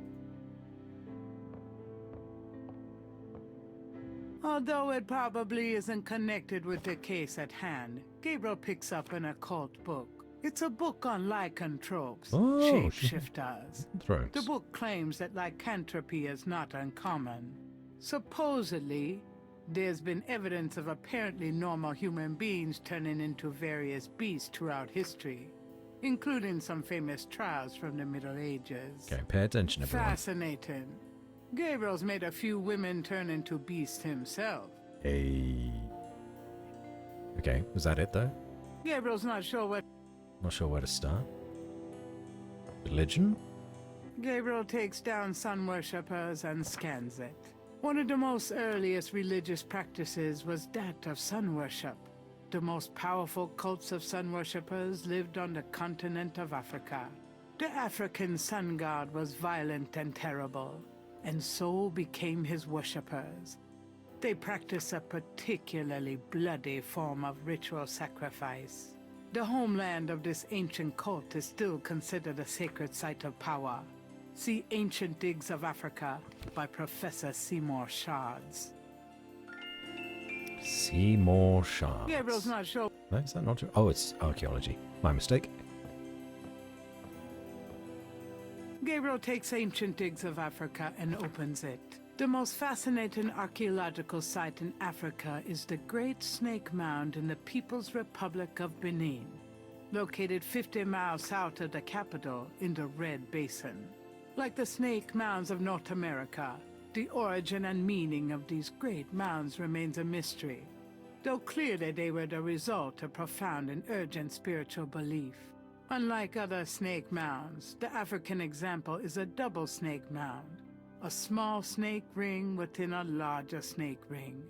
Although it probably isn't connected with the case at hand, Gabriel picks up an occult book. It's a book on lycanthropes, shapeshifters. The book claims that lycanthropy is not uncommon. Supposedly, there's been evidence of apparently normal human beings turning into various beasts throughout history, including some famous trials from the Middle Ages. Okay, pay attention, everyone. Fascinating. Gabriel's made a few women turn into beasts himself. Hey. Okay, was that it though? Gabriel's not sure what... Not sure where to start. Religion? Gabriel takes down sun worshippers and scans it. One of the most earliest religious practices was that of sun worship. The most powerful cults of sun worshippers lived on the continent of Africa. The African sun god was violent and terrible, and so became his worshippers. They practice a particularly bloody form of ritual sacrifice. The homeland of this ancient cult is still considered a sacred site of power. See Ancient Digs of Africa by Professor Seymour Shards. Seymour Shards. Gabriel's not sure. No, is that not true? Oh, it's archaeology. My mistake. Gabriel takes Ancient Digs of Africa and opens it. The most fascinating archaeological site in Africa is the Great Snake Mound in the People's Republic of Benin, located 50 miles south of the capital in the Red Basin. Like the snake mounds of North America, the origin and meaning of these great mounds remains a mystery, though clearly they were the result of profound and urgent spiritual belief. Unlike other snake mounds, the African example is a double snake mound, a small snake ring within a larger snake ring.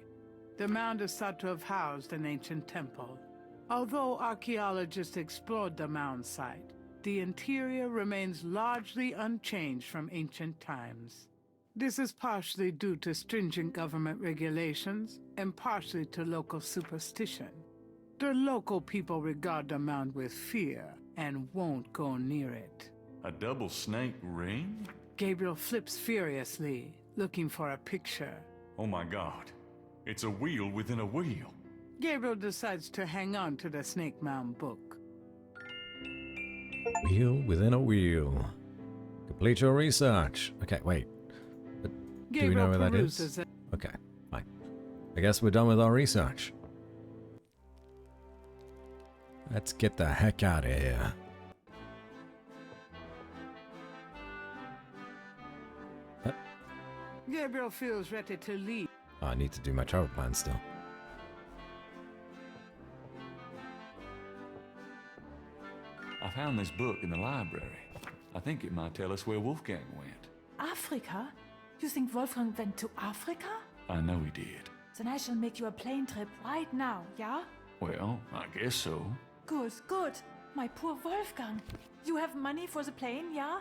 The mound is thought to have housed an ancient temple. Although archaeologists explored the mound site, the interior remains largely unchanged from ancient times. This is partially due to stringent government regulations and partially to local superstition. The local people regard the mound with fear and won't go near it. A double snake ring? Gabriel flips furiously, looking for a picture. Oh my god. It's a wheel within a wheel. Gabriel decides to hang on to the Snake Mound book. Wheel within a wheel. Complete your research. Okay, wait. But do we know where that is? Okay, fine. I guess we're done with our research. Let's get the heck out of here. Gabriel feels ready to leave. Oh, I need to do my travel plan still. I found this book in the library. I think it might tell us where Wolfgang went. Africa? You think Wolfgang went to Africa? I know he did. Then I shall make you a plane trip right now, yeah? Well, I guess so. Good, good. My poor Wolfgang. You have money for the plane, yeah?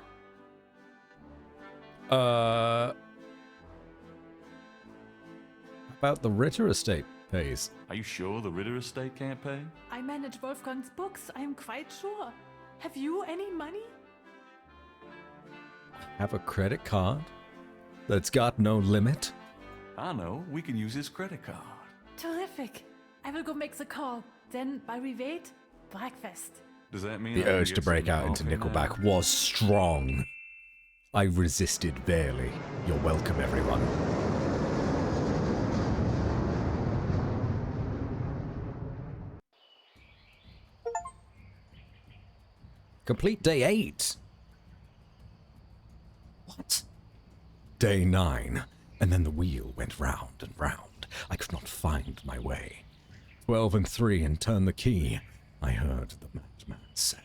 about the Ritter estate pays? Are you sure the Ritter estate can't pay? I manage Wolfgang's books, I am quite sure. Have you any money? Have a credit card that's got no limit? I know. We can use his credit card. Terrific. I will go make the call. Then, while we wait, breakfast. Does that mean The I can urge get to break some out into coffee Nickelback now? was strong. I resisted barely. You're welcome, everyone. Complete day 8. What? Day 9. And then the wheel went round and round. I could not find my way. 12 and 3 and turn the key, I heard the madman say.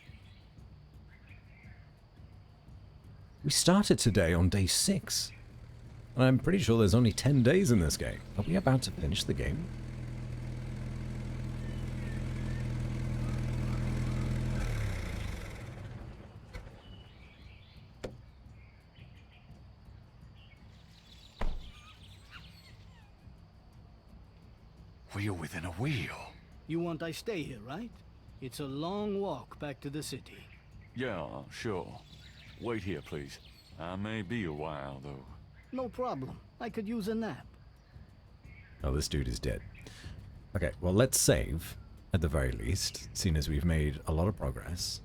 We started today on day 6. And I'm pretty sure there's only 10 days in this game. Are we about to finish the game? Wheel within a wheel. You want I stay here, right? It's a long walk back to the city. Yeah, sure. Wait here, please. I may be a while, though. No problem. I could use a nap. Oh, this dude is dead. Okay, well, let's save, at the very least, seeing as we've made a lot of progress.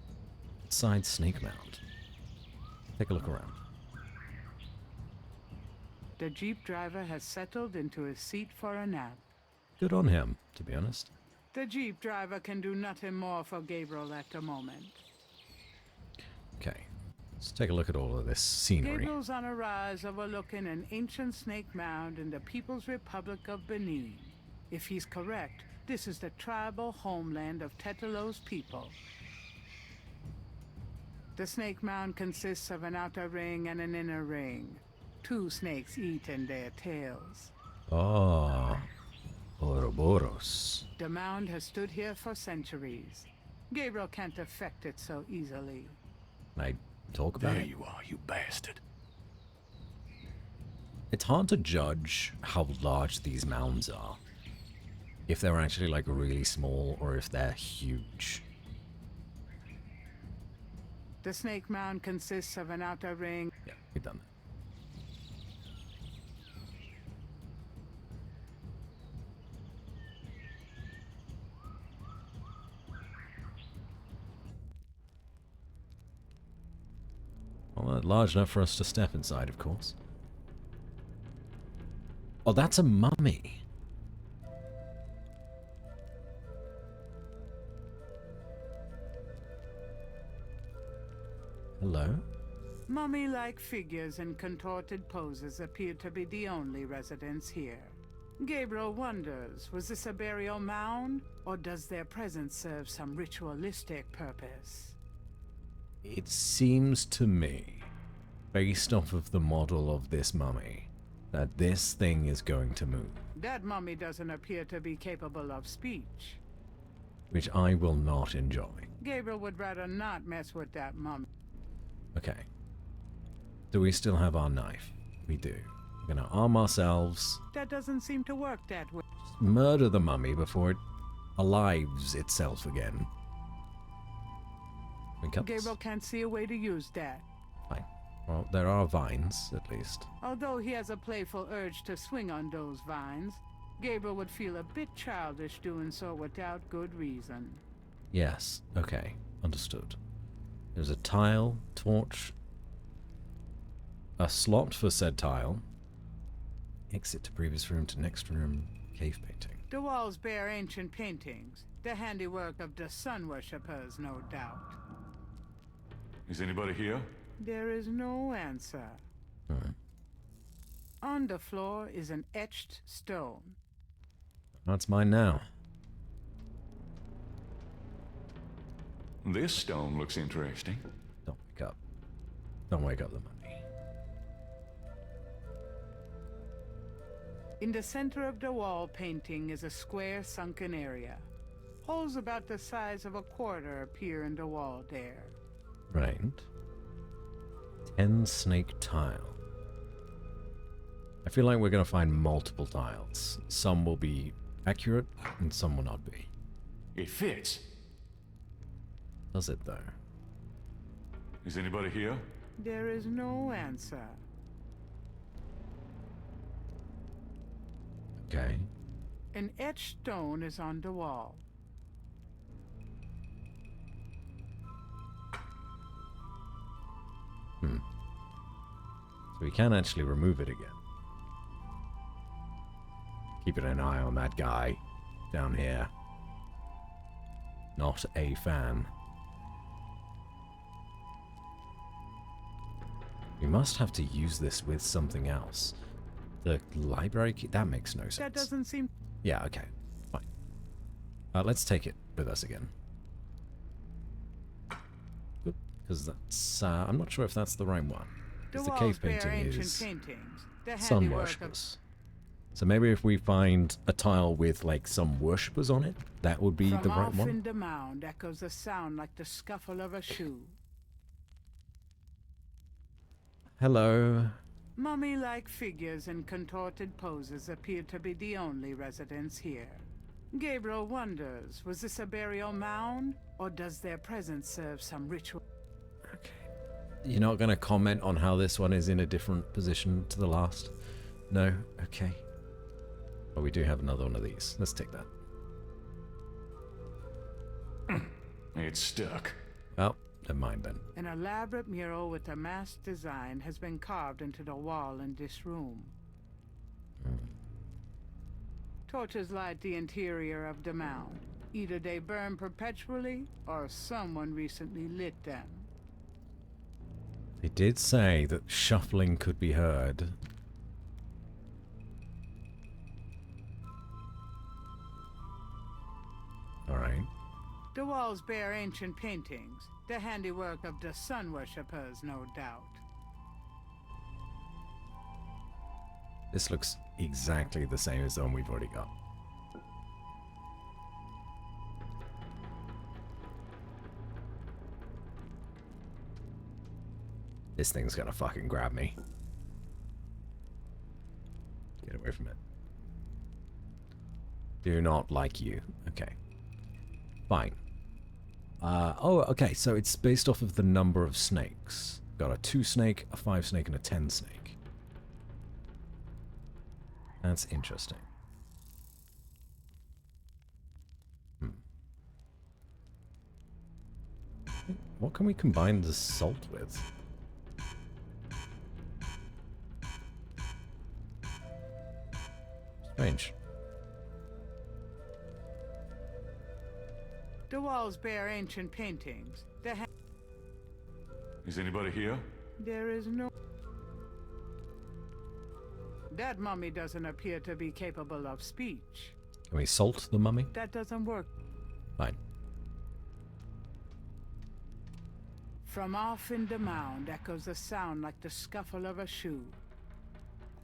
Side Snake Mound. Take a look around. The Jeep driver has settled into his seat for a nap. Good on him, to be honest. The Jeep driver can do nothing more for Gabriel at the moment. Okay, let's take a look at all of this scenery. Gabriel's on a rise overlooking an ancient snake mound in the People's Republic of Benin. If he's correct, this is the tribal homeland of Tetelo's people. The snake mound consists of an outer ring and an inner ring. 2 snakes eat in their tails. Oh, Ouroboros. The mound has stood here for centuries. Gabriel can't affect it so easily. Can I talk about There it? you are, you bastard. It's hard to judge how large these mounds are. If they're actually like really small or if they're huge. The snake mound consists of an outer ring. Yeah, we've done that. Well, large enough for us to step inside, of course. Oh, that's a mummy. Hello? Mummy-like figures in contorted poses appear to be the only residents here. Gabriel wonders, was this a burial mound, or does their presence serve some ritualistic purpose? It seems to me, based off of the model of this mummy, that this thing is going to move. That mummy doesn't appear to be capable of speech. Which I will not enjoy. Gabriel would rather not mess with that mummy. Okay. Do we still have our knife? We do. We're gonna arm ourselves, That doesn't seem to work that way. murder the mummy before it alives itself again. Gabriel can't see a way to use that. Fine. Well, there are vines, at least. Although he has a playful urge to swing on those vines, Gabriel would feel a bit childish doing so without good reason. Yes. Okay. Understood. There's a tile, torch, a slot for said tile. Exit to previous room to next room. Cave painting. The walls bear ancient paintings, the handiwork of the sun worshippers, no doubt. Is anybody here? There is no answer. Alright. On the floor is an etched stone. That's mine now. This stone looks interesting. Don't wake up. Don't wake up the mummy. In the center of the wall painting is a square sunken area. Holes about the size of a quarter appear in the wall there. Right. 10 snake tile. I feel like we're going to find multiple tiles. Some will be accurate, and some will not be. It fits. Does it, though? Is anybody here? There is no answer. Okay. An etched stone is on the wall. So we can actually remove it again. Keeping an eye on that guy down here. Not a fan. We must have to use this with something else. The library key? That makes no sense. That doesn't seem... Yeah, okay. Fine. Let's take it with us again. Good. Because that's... I'm not sure if that's the right one. Because the cave painting is sun worshippers. So maybe if we find a tile with, like, some worshippers on it, that would be the right one? From off in the mound echoes a sound like the scuffle of a shoe. Hello. Mummy-like figures in contorted poses appear to be the only residents here. Gabriel wonders, was this a burial mound, or does their presence serve some ritual? Okay. You're not going to comment on how this one is in a different position to the last? No? Okay. Well, we do have another one of these. Let's take that. It's stuck. Well, never mind then. An elaborate mural with a masked design has been carved into the wall in this room. Torches light the interior of the mound. Either they burn perpetually, or someone recently lit them. They did say that shuffling could be heard. Alright. The walls bear ancient paintings, the handiwork of the sun worshippers, no doubt. This looks exactly the same as the one we've already got. This thing's gonna fucking grab me. Get away from it. Do not like you. Okay. Fine. Oh, okay, so it's based off of the number of snakes. Got a 2 snake, a 5 snake, and a 10 snake. That's interesting. What can we combine the salt with? Strange. The walls bear ancient paintings. Is anybody here? There is no... That mummy doesn't appear to be capable of speech. Can we salt the mummy? That doesn't work. Fine. From off in the mound echoes a sound like the scuffle of a shoe.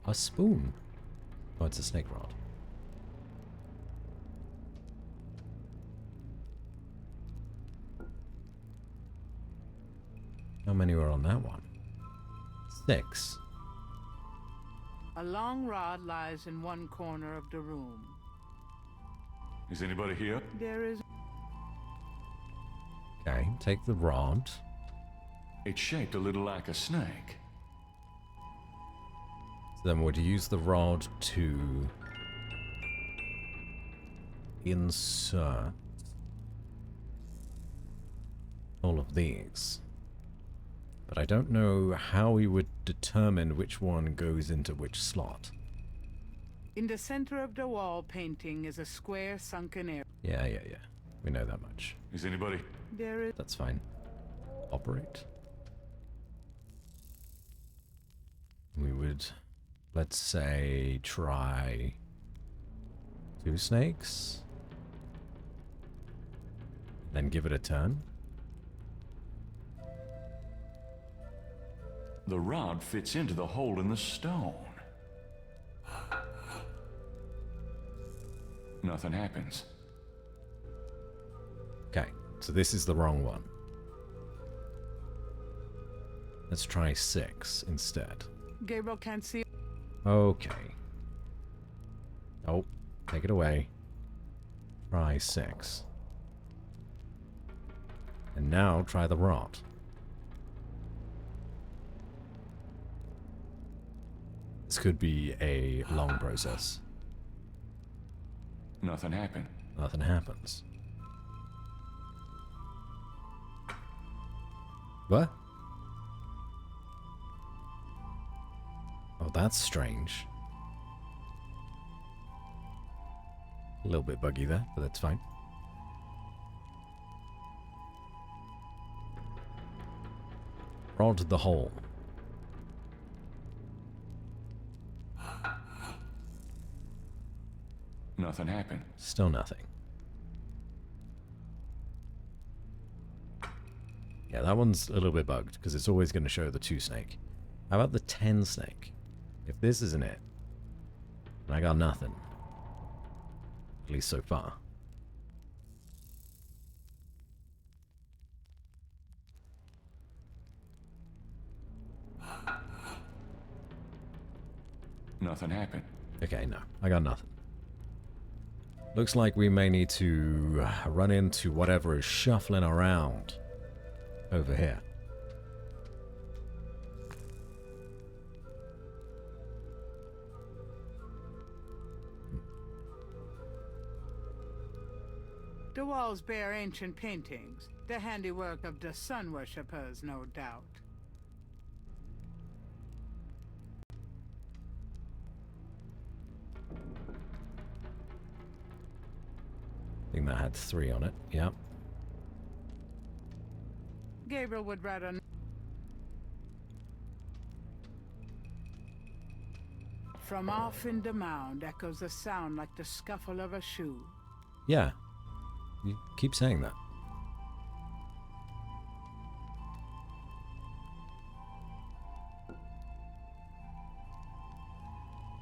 A spoon? Oh, it's a snake rod. How many were on that one? 6. A long rod lies in one corner of the room. Is anybody here? There is... Okay, take the rod. It's shaped a little like a snake. So then would you use the rod to insert all of these? But I don't know how we would determine which one goes into which slot. In the center of the wall painting is a square sunken area. Yeah. We know that much. Is anybody? There is... That's fine. Operate. We would, let's say, try 2 snakes. Then give it a turn. The rod fits into the hole in the stone. Nothing happens. Okay, so this is the wrong one. Let's try 6 instead. Gabriel can't see... Okay. Oh, take it away. Try 6. And now try the rot. This could be a long process. Nothing happened. Nothing happens. What? Oh, that's strange. A little bit buggy there, but that's fine. Rod the hole. Nothing happened. Still nothing. Yeah, that one's a little bit bugged, because it's always going to show the 2 snake. How about the 10 snake? If this isn't it, then I got nothing. At least so far. Nothing happened. Okay, no, I got nothing. Looks like we may need to run into whatever is shuffling around over here. The walls bear ancient paintings, the handiwork of the sun worshippers, no doubt. I think that had 3 on it. Yep. Gabriel would rather... From off in the mound echoes a sound like the scuffle of a shoe. Yeah. You keep saying that.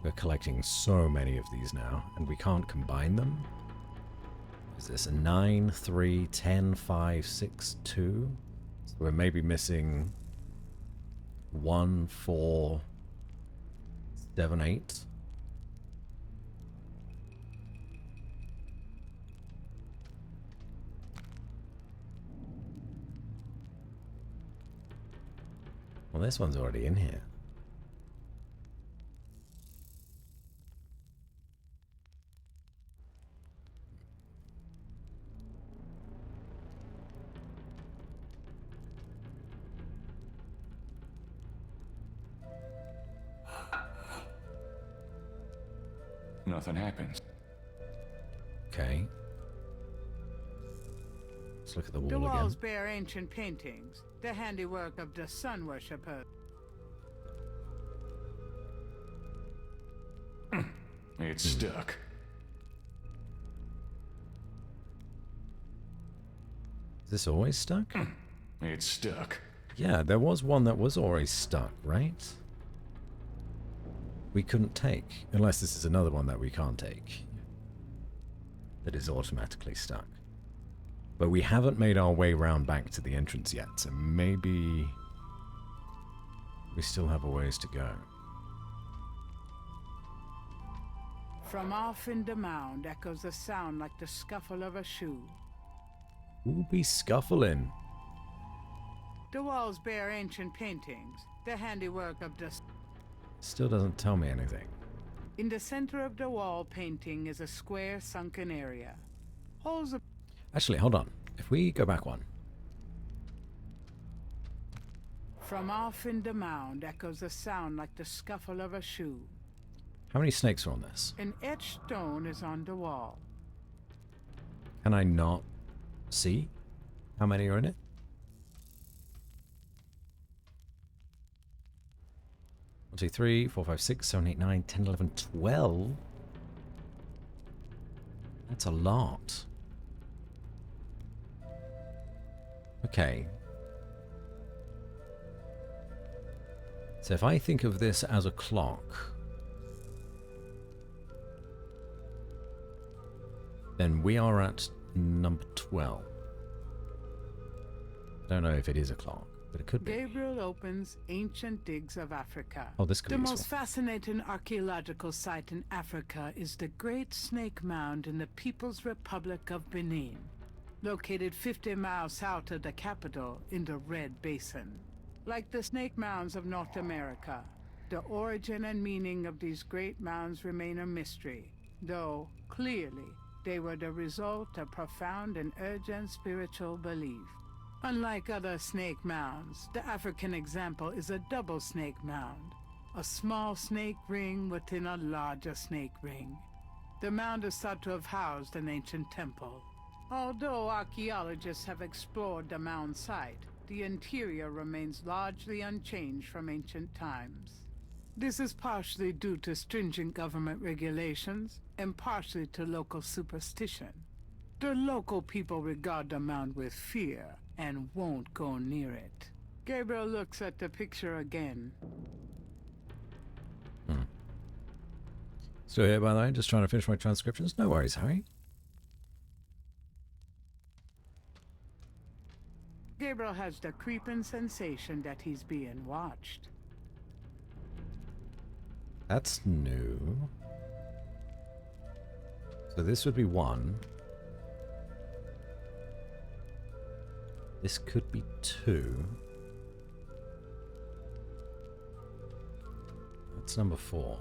We're collecting so many of these now, and we can't combine them. Is this a 9, 3, 10, 5, 6, 2? So we're maybe missing 1, 4, 7, 8. Well, this one's already in here. Nothing happens. Okay. Let's look at the wall The again. walls bear ancient paintings, the handiwork of the sun worshippers. It's stuck. Is this always stuck? It's stuck. Yeah, there was one that was always stuck, right? We couldn't take, unless this is another one that we can't take. That is automatically stuck. But we haven't made our way round back to the entrance yet, so maybe we still have a ways to go. From off in the mound echoes a sound like the scuffle of a shoe. Who'll be scuffling? The walls bear ancient paintings, the handiwork of the... Still doesn't tell me anything. In the center of the wall painting is a square sunken area. Holes of... Actually, hold on. If we go back one. From off in the mound echoes a sound like the scuffle of a shoe. How many snakes are on this? An etched stone is on the wall. Can I not see how many are in it? 1, 2, 3, 4, 5, 6, 7, 8, 9, 10, 11, 12. That's a lot. Okay. So if I think of this as a clock, then we are at number 12. I don't know if it is a clock. but it could be. Gabriel opens Ancient Digs of Africa. Oh, this could The be most useful. fascinating archaeological site in Africa is the Great Snake Mound in the People's Republic of Benin, located 50 miles south of the capital in the Red Basin. Like the snake mounds of North America, the origin and meaning of these great mounds remain a mystery, though clearly they were the result of profound and urgent spiritual belief. Unlike other snake mounds, the African example is a double snake mound, a small snake ring within a larger snake ring. The mound is thought to have housed an ancient temple. Although archaeologists have explored the mound site, the interior remains largely unchanged from ancient times. This is partially due to stringent government regulations and partially to local superstition. The local people regard the mound with fear and won't go near it. Gabriel looks at the picture again. Still here, by the way, just trying to finish my transcriptions. No worries, Harry. Gabriel has the creeping sensation that he's being watched. That's new. So this would be 1. This could be 2. That's number 4.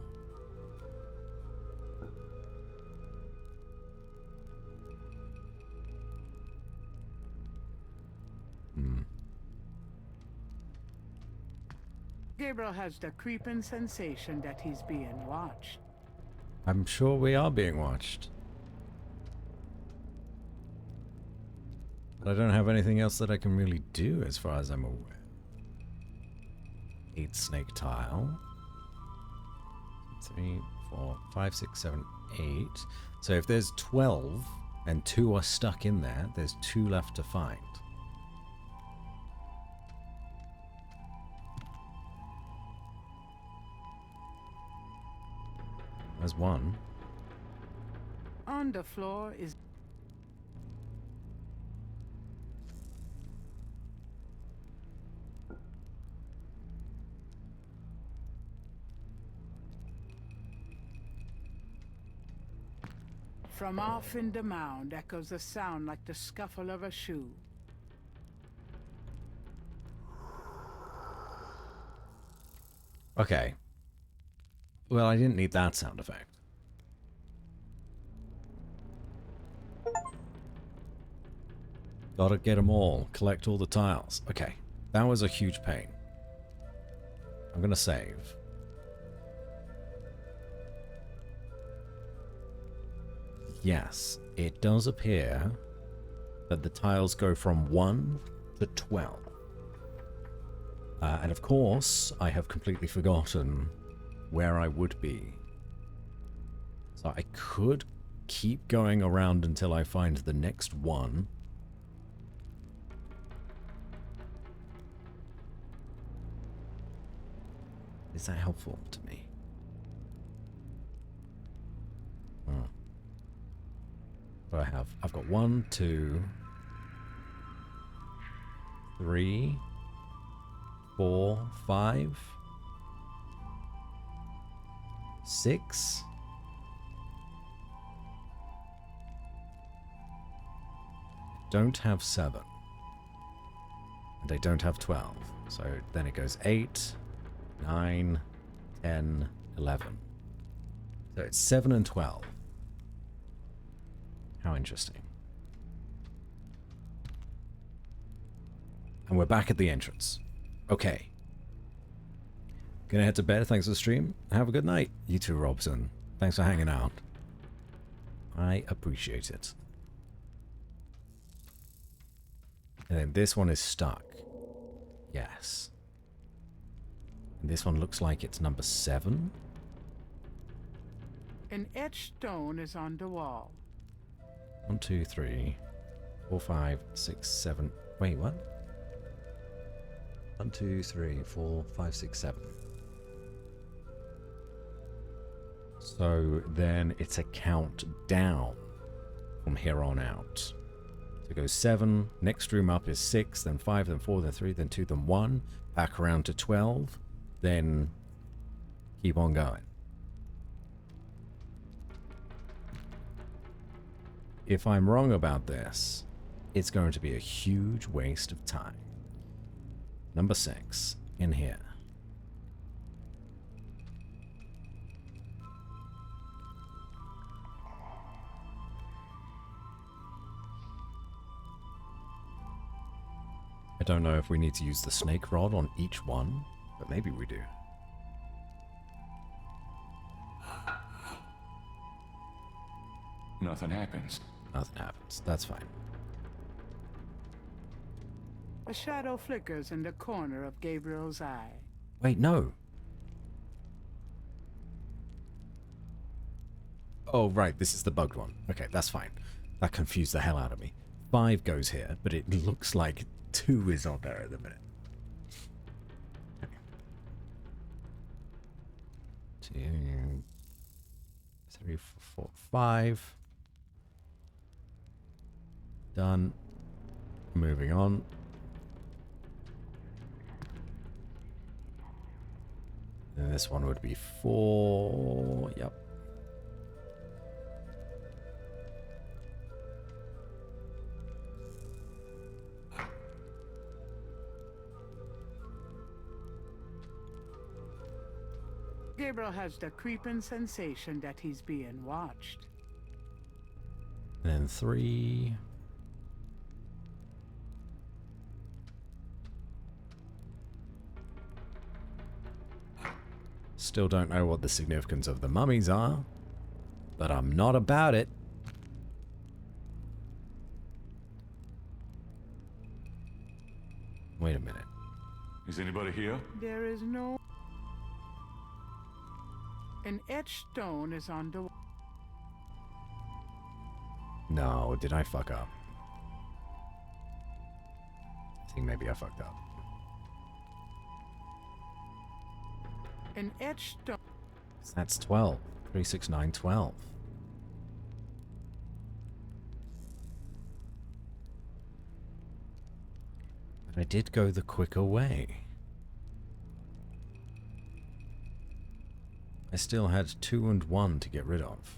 Gabriel has the creeping sensation that he's being watched. I'm sure we are being watched. But I don't have anything else that I can really do as far as I'm aware. 8 snake tile. 3, 4, 5, 6, 7, 8. So if there's 12 and 2 are stuck in there, there's 2 left to find. There's 1. On the floor is... From off in the mound echoes a sound like the scuffle of a shoe. Okay. Well, I didn't need that sound effect. Gotta get them all. Collect all the tiles. Okay. That was a huge pain. I'm gonna save. Yes, it does appear that the tiles go from 1 to 12. And of course, I have completely forgotten where I would be. So I could keep going around until I find the next one. Is that helpful to me? What do I have? I've got 1, 2, 3, 4, 5, 6. Don't have 7. And I don't have 12. So then it goes 8, 9, 10, 11. So it's 7 and 12. How interesting. And we're back at the entrance. Okay. Gonna head to bed. Thanks for the stream. Have a good night. You too, Robson. Thanks for hanging out. I appreciate it. And then this one is stuck. Yes. And this one looks like it's number 7. An etched stone is on the wall. 1, 2, 3, 4, 5, 6, 7. Wait, what? 1, 2, 3, 4, 5, 6, 7. So then it's a countdown from here on out. So So it goes 7. Next room up is 6, then 5, then 4, then 3, then 2, then 1. Back around to 12. Then keep on going. If I'm wrong about this, it's going to be a huge waste of time. Number 6, in here. I don't know if we need to use the snake rod on each one, but maybe we do. Nothing happens. Nothing happens. That's fine. A shadow flickers in the corner of Gabriel's eye. Wait, no. Oh, right. This is the bugged one. Okay, that's fine. That confused the hell out of me. 5 goes here, but it looks like 2 is on there at the minute. Okay. 2, 3, 4, 5. Done. Moving on. And this one would be 4. Yep. Gabriel has the creeping sensation that he's being watched. And then 3. Still don't know what the significance of the mummies are, but I'm not about it. Wait a minute. Is anybody here? There is no... An etched stone is on the... No, did I fuck up? I think maybe I fucked up. An etched stone... That's 12. 3, 6, 9, 12. But I did go the quicker way. I still had 2 and 1 to get rid of.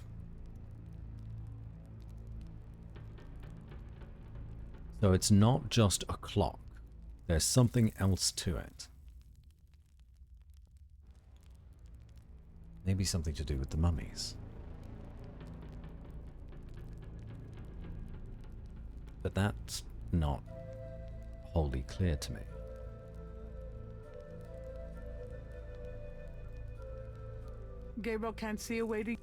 So it's not just a clock. There's something else to it. Maybe something to do with the mummies. But that's not wholly clear to me. Gabriel can't see a way to...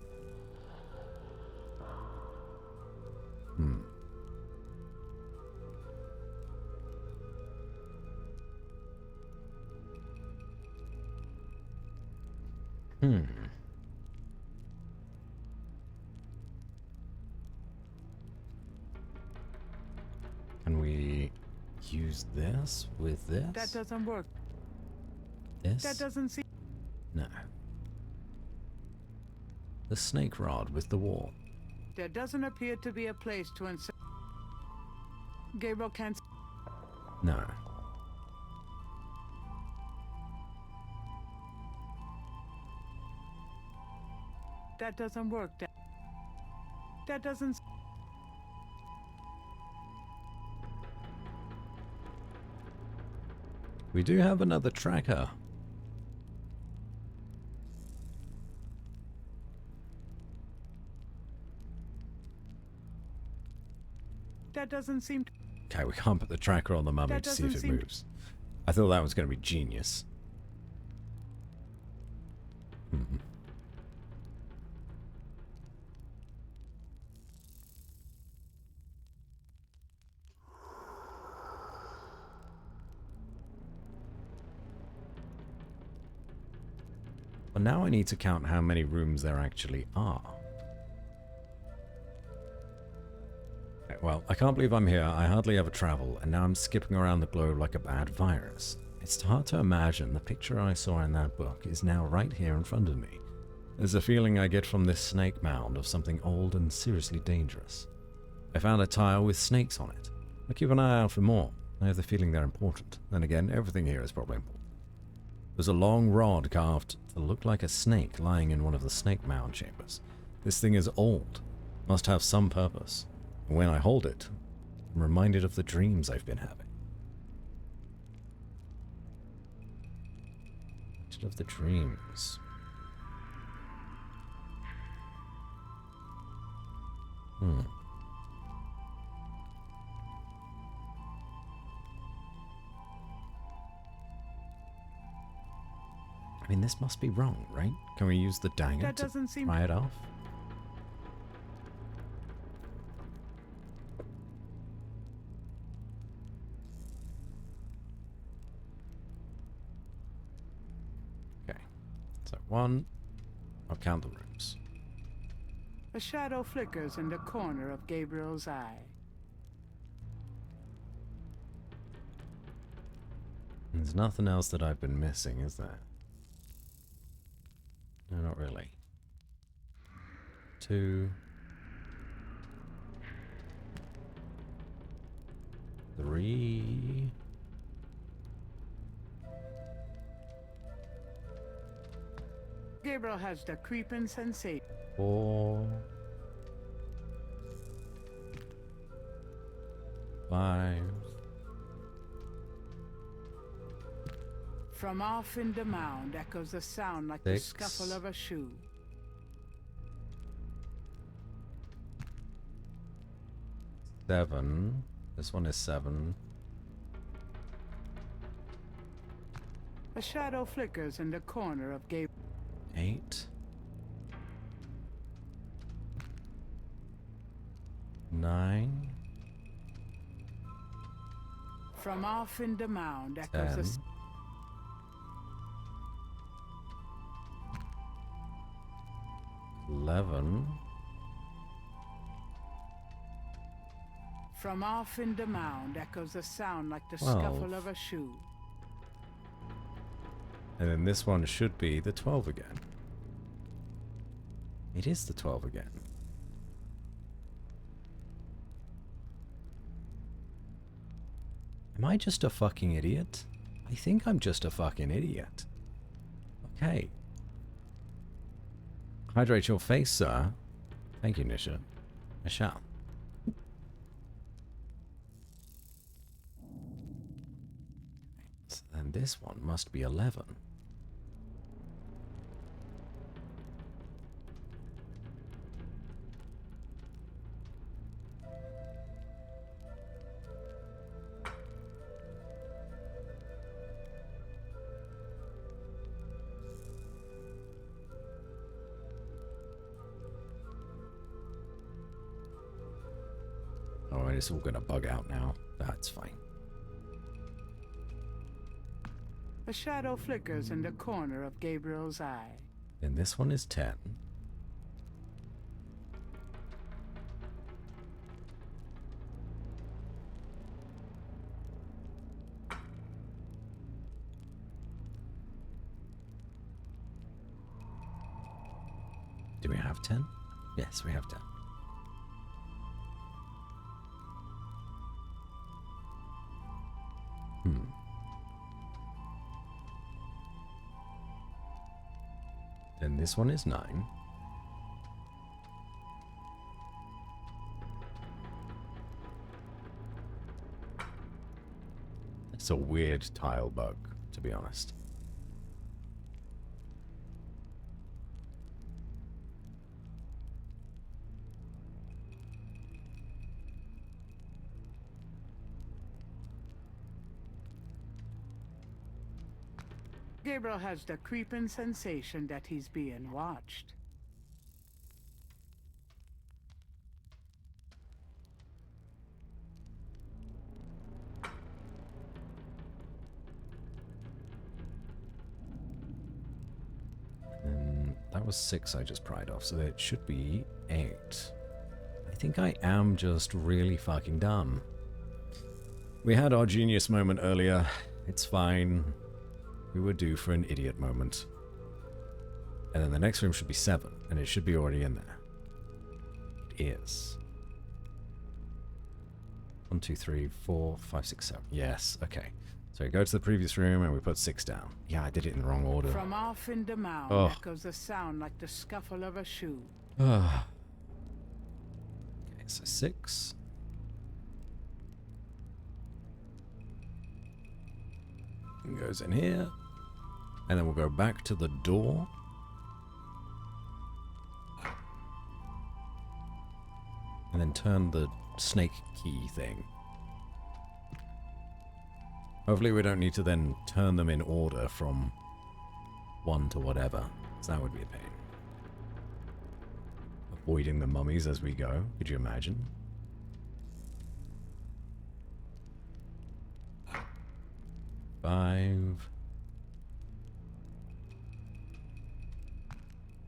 Can we use this with this? That doesn't work. This? That doesn't seem... No. The snake rod with the wall. There doesn't appear to be a place to insert... Gabriel can't... No. That doesn't work. That doesn't... We do have another tracker. That doesn't seem to... Okay, we can't put the tracker on the mummy That to see if it doesn't seem to- moves. I thought that was going to be genius. But now I need to count how many rooms there actually are. Okay, well, I can't believe I'm here. I hardly ever travel, and now I'm skipping around the globe like a bad virus. It's hard to imagine the picture I saw in that book is now right here in front of me. There's a feeling I get from this snake mound of something old and seriously dangerous. I found a tile with snakes on it, I'll keep an eye out for more. I have the feeling they're important. Then again, everything here is probably important. There's a long rod carved to look like a snake lying in one of the snake mound chambers. This thing is old. Must have some purpose. And when I hold it, I'm reminded of the dreams I've been having. Of the dreams. I mean, this must be wrong, right? Can we use the dagger to pry it off? So one, I'll count the rooms. A shadow flickers in the corner of Gabriel's eye. There's nothing else that I've been missing, is there? No, not really. 2, 3. Gabriel has the creeping sensation. 4, 5. From off in the mound echoes a sound like 6. the scuffle of a shoe. 7. This one is 7. A shadow flickers in the corner of Gabriel. 8. 9. From off in the mound echoes 10. a 11. From off in the mound echoes a sound like the 12. scuffle of a shoe. And then this one should be the 12 again. It is the 12 again. Am I just a fucking idiot? I think I'm just a fucking idiot. Okay. Hydrate your face, sir. Thank you, Nisha. I shall. And this one must be 11. Oh, it's all gonna bug out now. That's fine. A shadow flickers in the corner of Gabriel's eye. Then this one is 10. Do we have 10? Yes, we have 10. Then this one is 9. It's a weird tile bug, to be honest. Gabriel has the creeping sensation that he's being watched. That was 6 I just pried off, so it should be 8. I think I am just really fucking dumb. We had our genius moment earlier. It's fine. We were due for an idiot moment. And then the next room should be 7, and it should be already in there. It is. 1, 2, 3, 4, 5, 6, 7. Yes, okay. So we go to the previous room and we put 6 down. Yeah, I did it in the wrong order. From off in the mound echoes a sound like the scuffle of a shoe. Okay, so 6. It goes in here. And then we'll go back to the door. And then turn the snake key thing. Hopefully we don't need to then turn them in order from 1 to whatever. So that would be a pain. Avoiding the mummies as we go. Could you imagine? Five.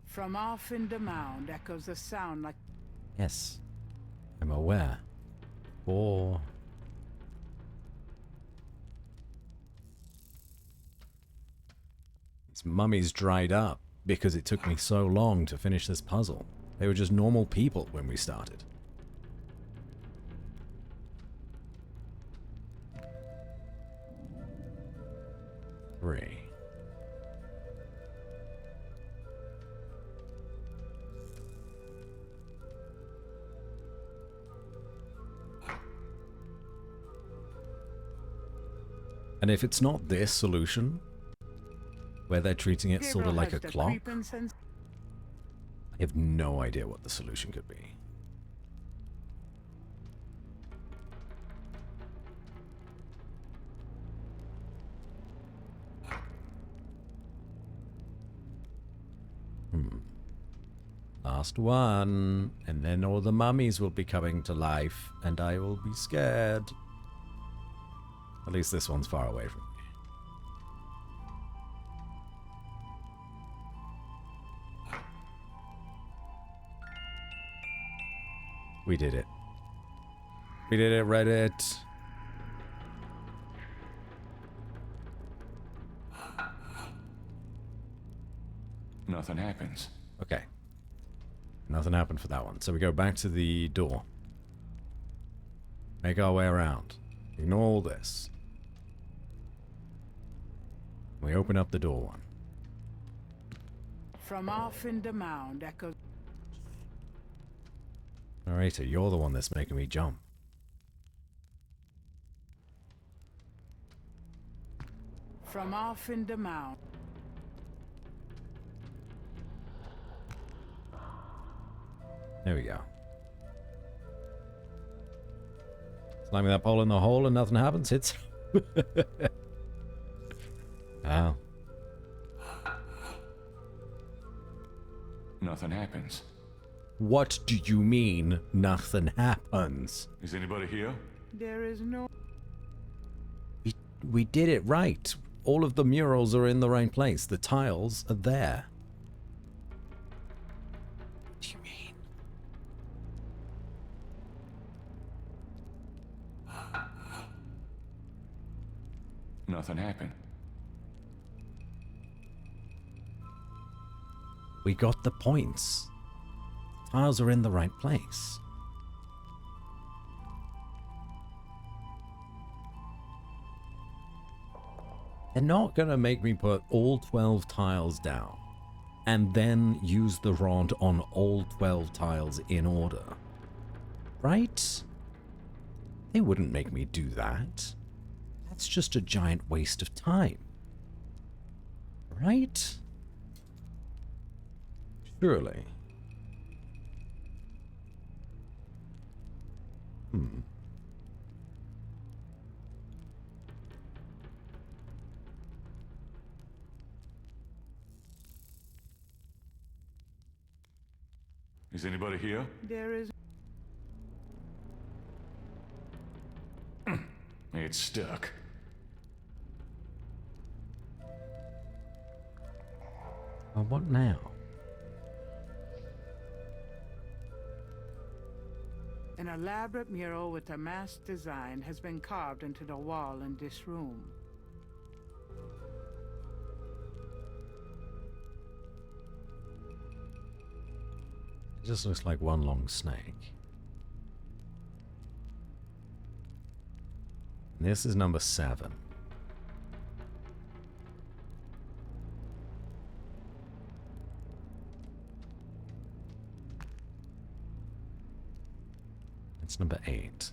From off in the mound echoes a sound like... Yes. I'm aware. 4. These mummies dried up because it took me so long to finish this puzzle. They were just normal people when we started. 3. And if it's not this solution, where they're treating it sort of like a clock, I have no idea what the solution could be. Last one, and then all the mummies will be coming to life, and I will be scared. At least this one's far away from me. We did it. We did it, Reddit. Nothing happens. Okay. Nothing happened for that one. So we go back to the door. Make our way around. Ignore all this. We open up the door one. From off in the mound echoes... Narrator, you're the one that's making me jump. From off in the mound. There we go. Slamming that pole in the hole and nothing happens. It's... Ow. Nothing happens. What do you mean, nothing happens? Is anybody here? There is no... We did it right. All of the murals are in the right place. The tiles are there. What do you mean? Nothing happened. We got the points. Tiles are in the right place. They're not gonna make me put all 12 tiles down and then use the rod on all 12 tiles in order. Right? They wouldn't make me do that. That's just a giant waste of time. Right? Surely. Is anybody here? There is... It's stuck. Well, what now? An elaborate mural with a masked design has been carved into the wall in this room. It just looks like one long snake. This is number 7. It's number 8.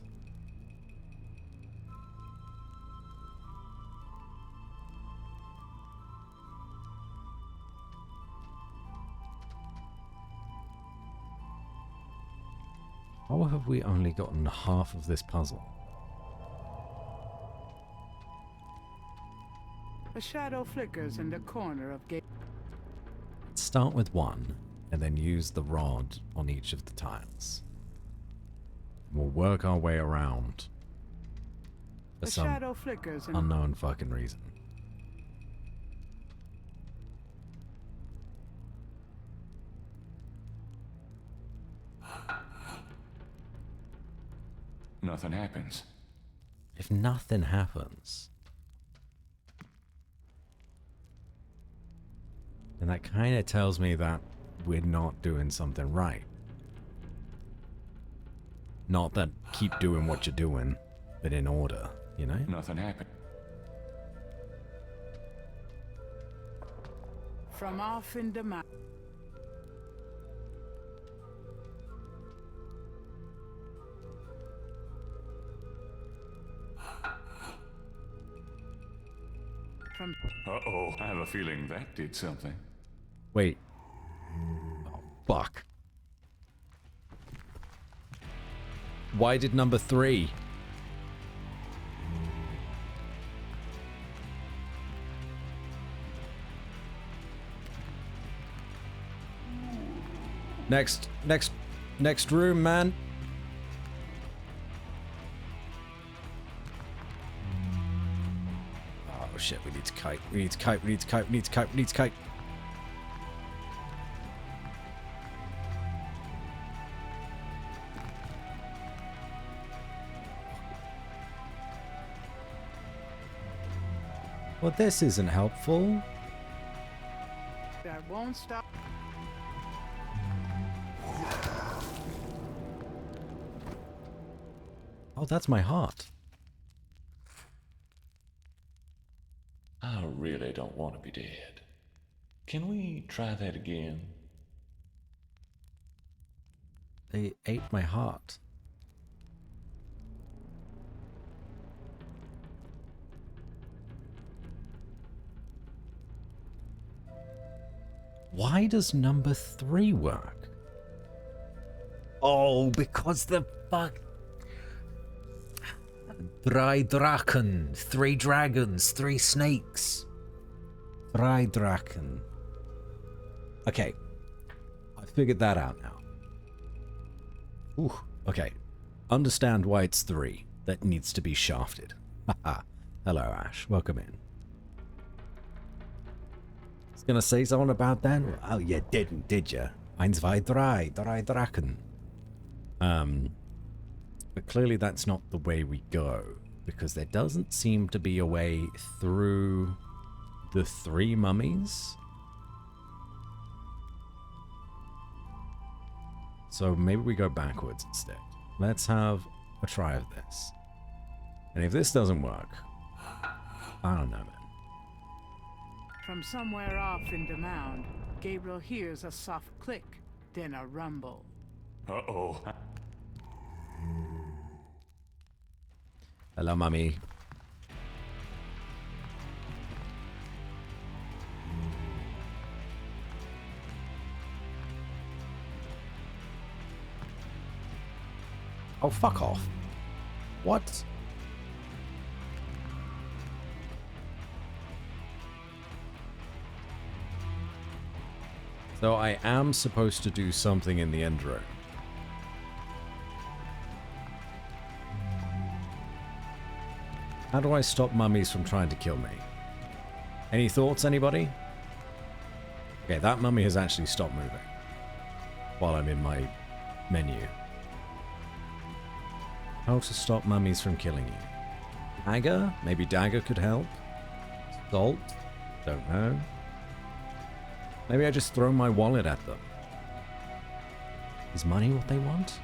How have we only gotten half of this puzzle? A shadow flickers in the corner of Gabriel. Let's start with 1, and then use the rod on each of the tiles. We'll work our way around for A some shadow flickers in unknown fucking reason. Nothing happens. If nothing happens, then that kind of tells me that we're not doing something right. Not that keep doing what you're doing, but in order, you know? Nothing happened. from off in the mountain. Uh-oh, I have a feeling that did something. Wait. Oh, fuck. Why did number 3? Next room, man. Oh shit, we need to kite. We need to kite. We need to kite. We need to kite. We need to kite. Well, this isn't helpful. That won't stop. Oh, that's my heart. I really don't want to be dead. Can we try that again? They ate my heart. Why does number 3 work? Oh, because the fuck... Drei Drachen, 3 dragons, 3 snakes. Drei Drachen. Okay. I figured that out now. Ooh, okay. Understand why it's 3 that needs to be shafted. Haha. Hello, Ash. Welcome in. I was gonna say something about that. Oh, you didn't, did you? 1, 2, 3, 3 Drachen. But clearly that's not the way we go, because there doesn't seem to be a way through the 3 mummies. So maybe we go backwards instead. Let's have a try of this. And if this doesn't work, I don't know, man. From somewhere off in the mound, Gabriel hears a soft click, then a rumble. Uh-oh. Hello, mummy. Oh, fuck off. What? So I am supposed to do something in the end room. How do I stop mummies from trying to kill me? Any thoughts, anybody? Okay, that mummy has actually stopped moving while I'm in my menu. How to stop mummies from killing you? Dagger? Maybe dagger could help? Salt? Don't know. Maybe I just throw my wallet at them. Is money what they want?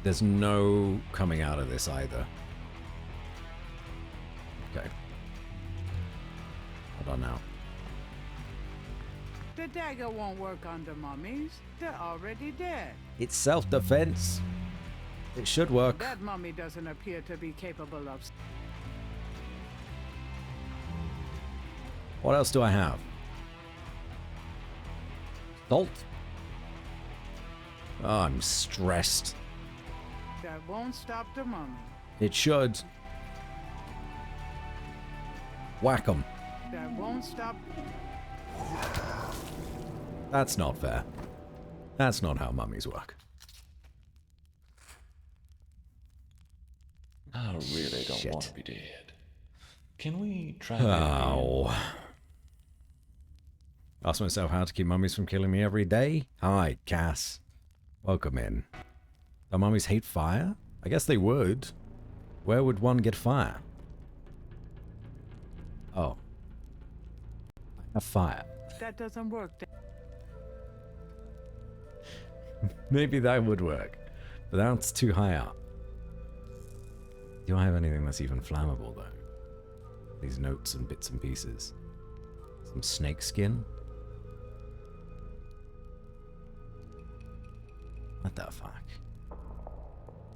There's no coming out of this either. Okay. Hold on now. The dagger won't work on the mummies. They're already dead. It's self-defense. It should work. That mummy doesn't appear to be capable of... What else do I have? Salt. Oh, I'm stressed. That won't stop the mummy. It should. Whack 'em. That won't stop... That's not fair. That's not how mummies work. I really don't want to be dead. Can we try Oh. Ask myself how to keep mummies from killing me every day? Hi, Cass. Welcome in. Do mummies hate fire? I guess they would. Where would one get fire? Oh. I have fire. That doesn't work. Maybe that would work. But that's too high up. Do I have anything that's even flammable, though? These notes and bits and pieces. Some snake skin? What the fuck?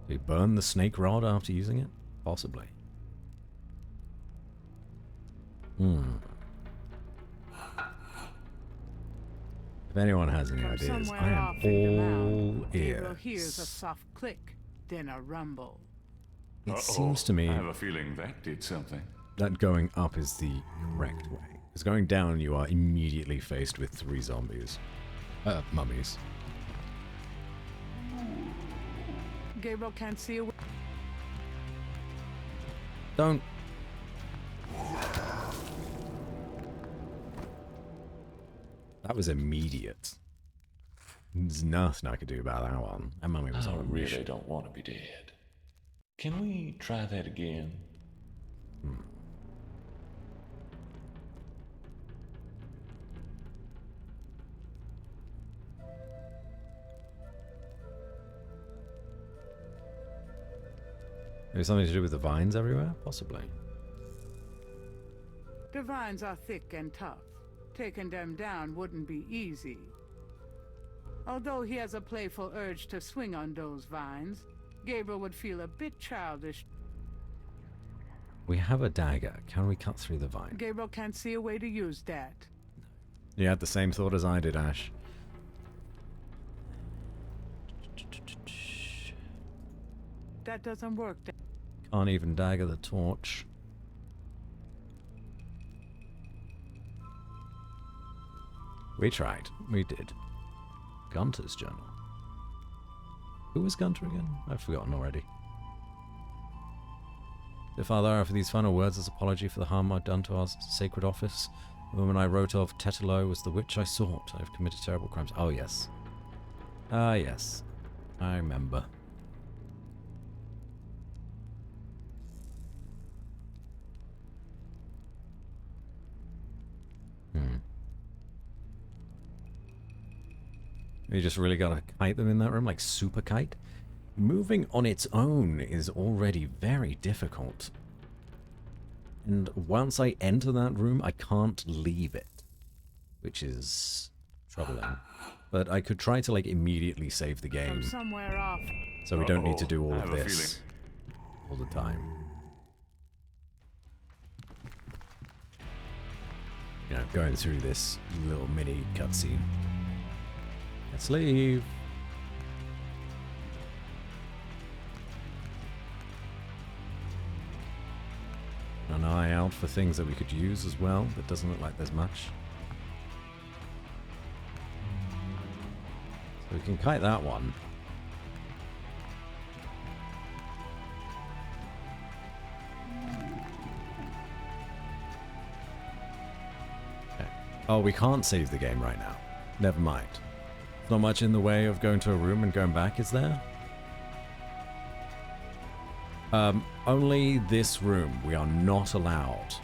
Do you burn the snake rod after using it? Possibly. If anyone has any ideas, I am all Gabriel hears a ears. soft click, then a rumble. It seems to me I have a feeling that did something. that going up is the correct way. Because going down, you are immediately faced with 3 zombies. Mummies. Gabriel can't see a... Don't. That was immediate. There's nothing I could do about that one. That mummy was I on a really mission. don't want to be dead. Can we try that again? Maybe something to do with the vines everywhere? Possibly. The vines are thick and tough. Taking them down wouldn't be easy. Although he has a playful urge to swing on those vines, Gabriel would feel a bit childish. We have a dagger. Can we cut through the vine? Gabriel can't see a way to use that. You had the same thought as I did, Ash. That doesn't work. Can't even dagger the torch. We tried. We did. Gunter's journal. Who was Gunter again? I've forgotten already. Dear Father, I offer these final words as apology for the harm I've done to our sacred office. The woman I wrote of, Tetelo, was the witch I sought. I have committed terrible crimes. Oh, yes. Ah, yes. I remember. You just really gotta kite them in that room, like super kite. Moving on its own is already very difficult. And once I enter that room, I can't leave it. Which is troubling. But I could try to like immediately save the game. Somewhere off. So we don't need to do all of this all the time. You know, going through this little mini cutscene. Let's leave. An eye out for things that we could use as well, but doesn't look like there's much. So we can kite that one. Okay. Oh, we can't save the game right now. Never mind. Not much in the way of going to a room and going back, is there? Only this room. We are not allowed.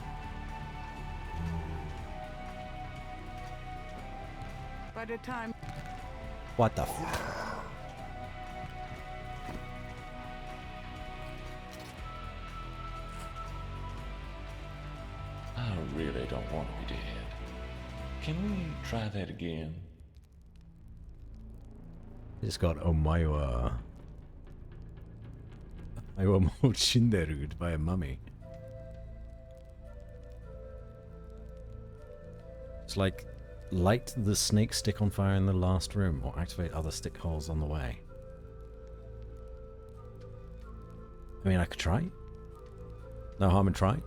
By the time... What the f... I really don't want to be dead. Can we try that again? Just got Omaewa Mochinderu'd by a mummy. It's like light the snake stick on fire in the last room or activate other stick holes on the way. I mean, I could try. No harm in trying.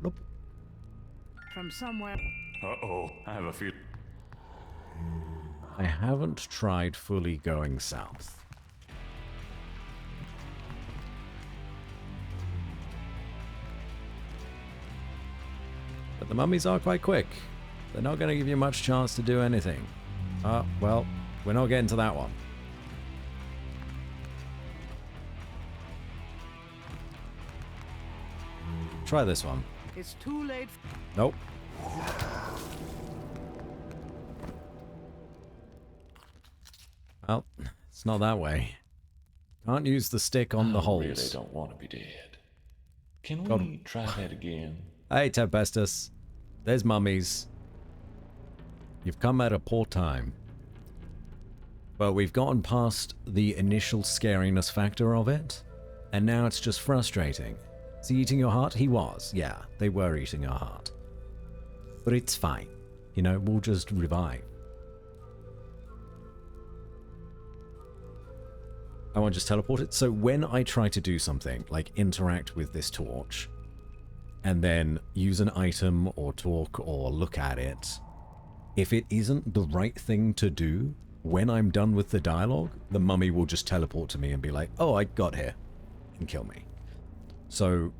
Nope. From somewhere. Uh-oh, I have a feeling. I haven't tried fully going south. But the mummies are quite quick. They're not going to give you much chance to do anything. Well, we're not getting to that one. Try this one. It's too late. Nope. Well, it's not that way. Can't use the stick on the holes. I really don't want to be dead. Can we try that again? Hey, Tempestus. There's mummies. You've come at a poor time. But we've gotten past the initial scariness factor of it, and now it's just frustrating. Is he eating your heart? He was. Yeah, they were eating your heart. But it's fine. You know, we'll just revive. I want to just teleport it. So when I try to do something, like interact with this torch, and then use an item or talk or look at it, if it isn't the right thing to do, when I'm done with the dialogue, the mummy will just teleport to me and be like, oh, I got here, and kill me. So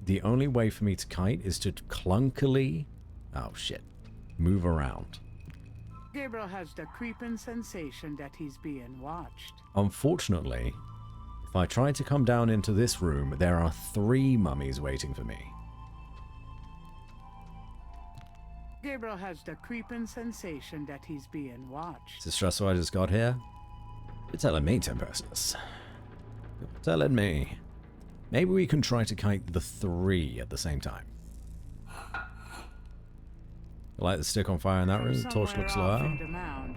the only way for me to kite is to clunkily, oh shit, move around. Gabriel has the creeping sensation that he's being watched. Unfortunately, if I try to come down into this room, there are 3 mummies waiting for me. Gabriel has the creeping sensation that he's being watched. Is it stressful I just got here? You're telling me, Tempestus. You're telling me. Maybe we can try to kite the 3 at the same time. Light the stick on fire in that room. The torch looks low.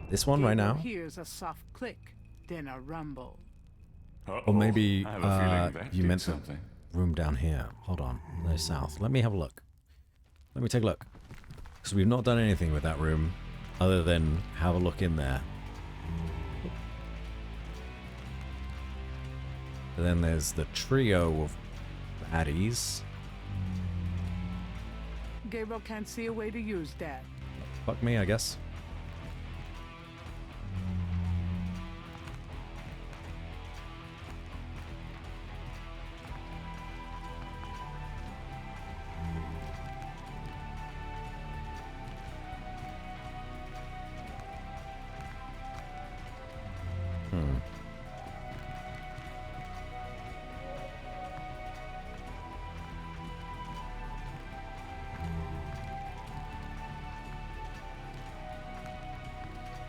This one right now. Here's a soft click, then a rumble. Or maybe you meant the something. room down here. Hold on. No, south. Let me have a look. Let me take a look. Because we've not done anything with that room other than have a look in there. And then there's the trio of baddies. Gabriel can't see a way to use that. Fuck me, I guess.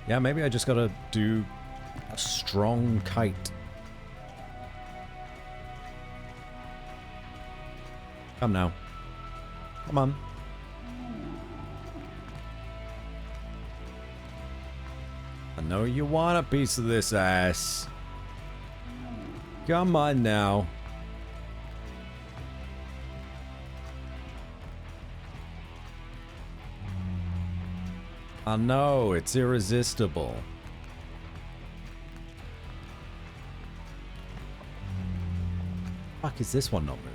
Yeah, maybe I just gotta do a strong kite. Come now. Come on. I know you want a piece of this ass. Come on now. I know, it's irresistible. Fuck, is this one not moving?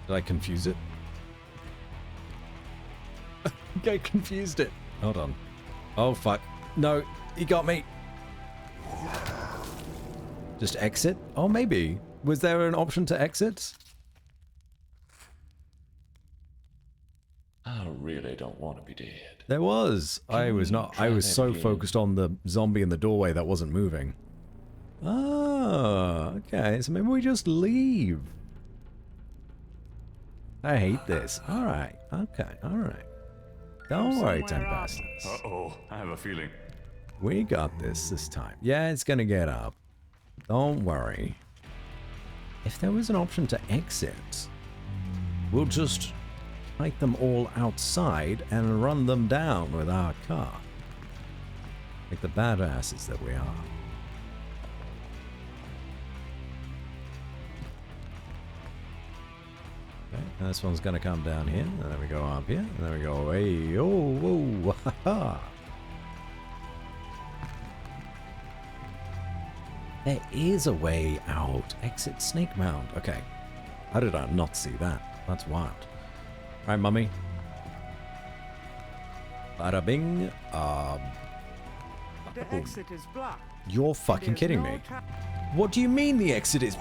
Did I confuse it? I confused it. Hold on. Oh, fuck. No, he got me. Just exit? Oh, maybe. Was there an option to exit? I really don't want to be dead. There was. I was not. I was so focused on the zombie in the doorway that wasn't moving. Ah, okay. So maybe we just leave. I hate this. Alright, okay, alright. Don't worry, Tempestus. Uh-oh, I have a feeling. We got this time. Yeah, it's gonna get up. Don't worry. If there was an option to exit, we'll just fight them all outside and run them down with our car. Like the badasses that we are. Okay, and this one's gonna come down here, and then we go up here, and then we go away. Oh, whoa, ha ha. There is a way out. Exit Snake Mound. Okay. How did I not see that? That's wild. Alright, mummy. Bada bing. The exit is blocked. You're fucking kidding me. What do you mean the exit is...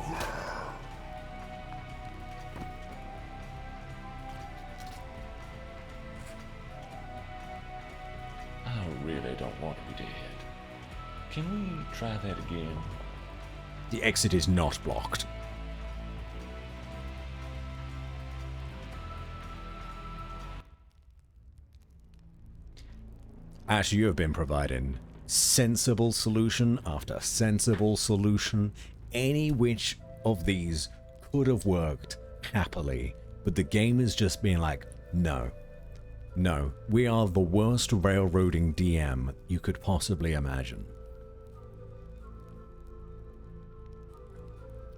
I really don't want to be dead. Can we try that again? The exit is not blocked. Ash, you have been providing sensible solution after sensible solution. Any which of these could have worked happily, but the game is just being like, no. No, we are the worst railroading DM you could possibly imagine.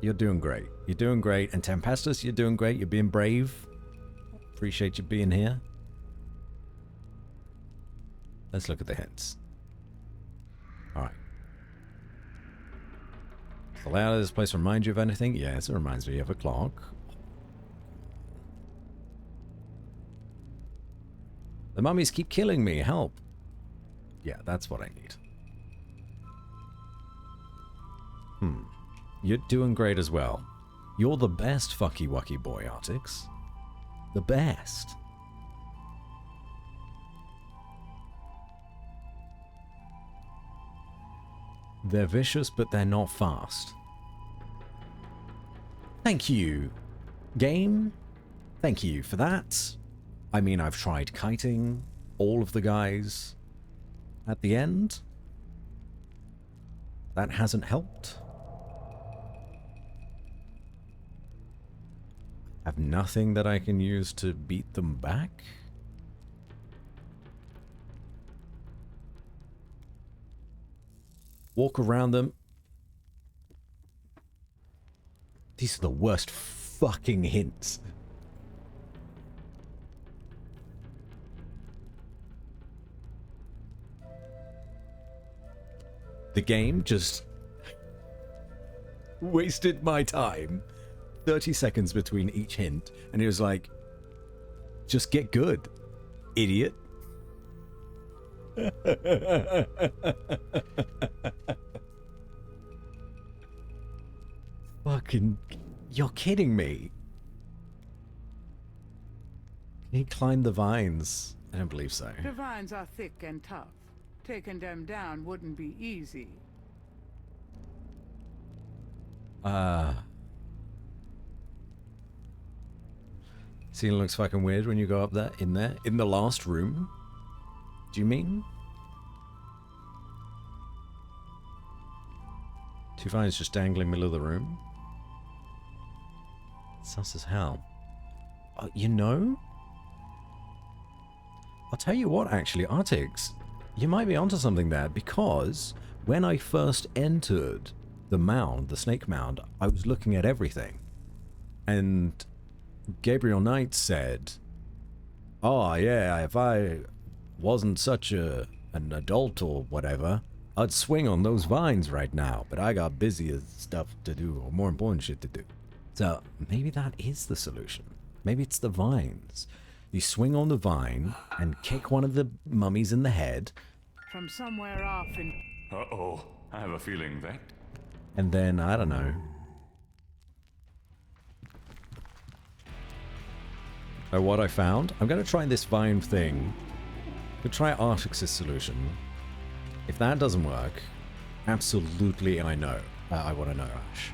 You're doing great. You're doing great. And Tempestus, you're doing great. You're being brave. Appreciate you being here. Let's look at the hints. Alright. Does the layout of this place remind you of anything? Yes, it reminds me of a clock. The mummies keep killing me. Help. Yeah, that's what I need. You're doing great as well. You're the best fucky wucky boy, Artix. The best. They're vicious, but they're not fast. Thank you, game. Thank you for that. I mean, I've tried kiting all of the guys at the end. That hasn't helped. I have nothing that I can use to beat them back. Walk around them. These are the worst fucking hints. The game just wasted my time. 30 seconds between each hint, and it was like, just get good, idiot. Fucking, you're kidding me. Can he climb the vines? I don't believe so. The vines are thick and tough. Taking them down wouldn't be easy. Ceiling looks fucking weird when you go up there, in the last room. Do you mean? Two vines just dangling middle of the room. Sus as hell. You know? I'll tell you what, actually, Artix, you might be onto something there, because when I first entered the mound, the snake mound, I was looking at everything. And Gabriel Knight said, oh yeah, if I wasn't such an adult or whatever, I'd swing on those vines right now, but I got busier stuff to do, or more important shit to do. So maybe that is the solution. Maybe it's the vines. You swing on the vine and kick one of the mummies in the head. From somewhere off in... Uh-oh, I have a feeling that... And then, I don't know. So what I found, I'm going to try this vine thing. I'm going to try Artix's solution. If that doesn't work, absolutely I know. I want to know, Ash.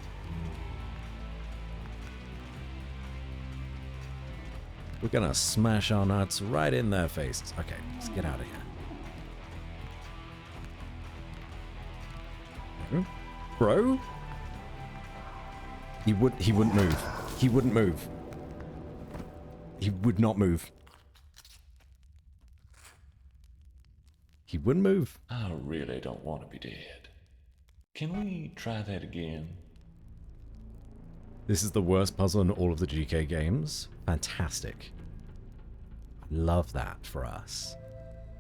We're gonna smash our nuts right in their faces. Okay, let's get out of here. Bro? He wouldn't move. He wouldn't move. He would not move. He wouldn't move. I really don't want to be dead. Can we try that again? This is the worst puzzle in all of the GK games. Fantastic. Love that for us.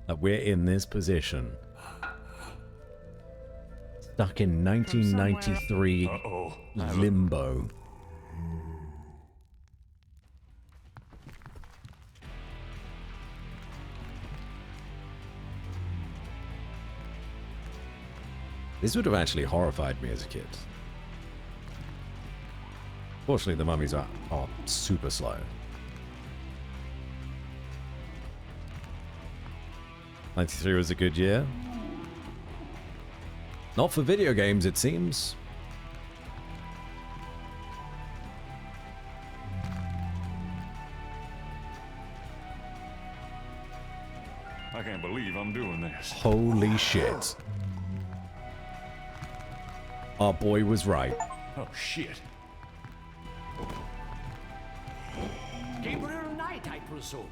That we're in this position. Stuck in 1993 limbo. This would have actually horrified me as a kid. Fortunately, the mummies are super slow. '93 was a good year. Not for video games, it seems. I can't believe I'm doing this. Holy shit. Our boy was right. Oh, shit. Gabriel Knight, I presume.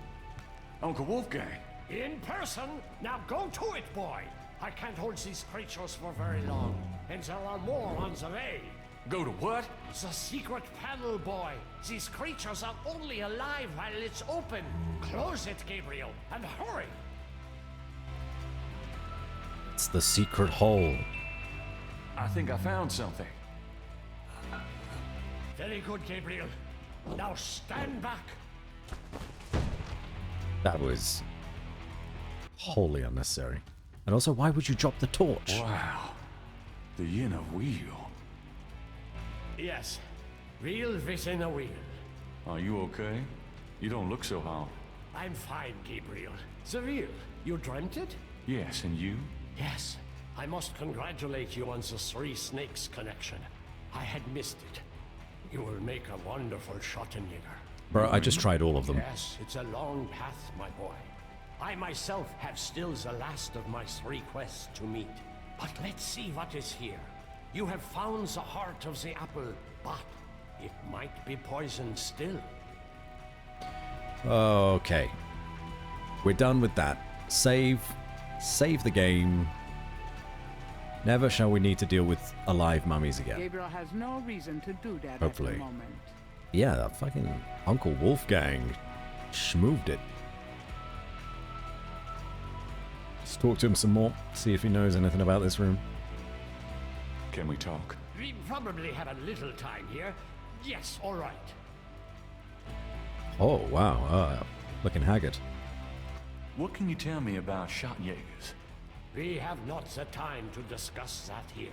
Uncle Wolfgang. In person? Now go to it, boy. I can't hold these creatures for very long, and there are more on the way. Go to what? The secret panel, boy. These creatures are only alive while it's open. Close it, Gabriel, and hurry. It's the secret hole. I think I found something. Very good, Gabriel. Now stand back. That was wholly unnecessary. And also, why would you drop the torch? Wow. The inner wheel. Yes, wheel within a wheel. Are you okay? You don't look so harm. I'm fine, Gabriel. The wheel. You dreamt it? Yes, and you? Yes. I must congratulate you on the Three Snakes connection. I had missed it. You will make a wonderful Schottenjäger. Bro, I just tried all of them. Yes, it's a long path, my boy. I myself have still the last of my 3 quests to meet. But let's see what is here. You have found the heart of the apple, but it might be poisoned still. Okay. We're done with that. Save the game. Never shall we need to deal with alive mummies again. Gabriel has no reason to do that Hopefully. at the moment. Yeah, that fucking Uncle Wolfgang schmooved it. Let's talk to him some more, see if he knows anything about this room. Can we talk? We probably have a little time here. Yes, all right. Oh, wow. Looking haggard. What can you tell me about Schottenjägers? We have not the time to discuss that here.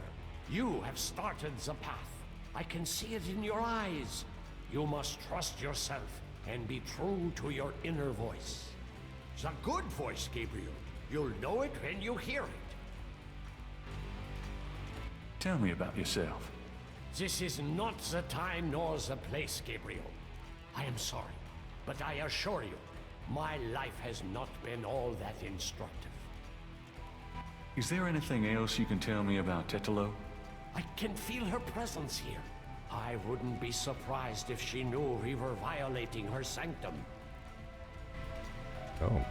You have started the path. I can see it in your eyes. You must trust yourself and be true to your inner voice. The good voice, Gabriel. You'll know it when you hear it. Tell me about yourself. This is not the time nor the place, Gabriel. I am sorry, but I assure you, my life has not been all that instructive. Is there anything else you can tell me about Tetelo? I can feel her presence here. I wouldn't be surprised if she knew we were violating her sanctum. Oh.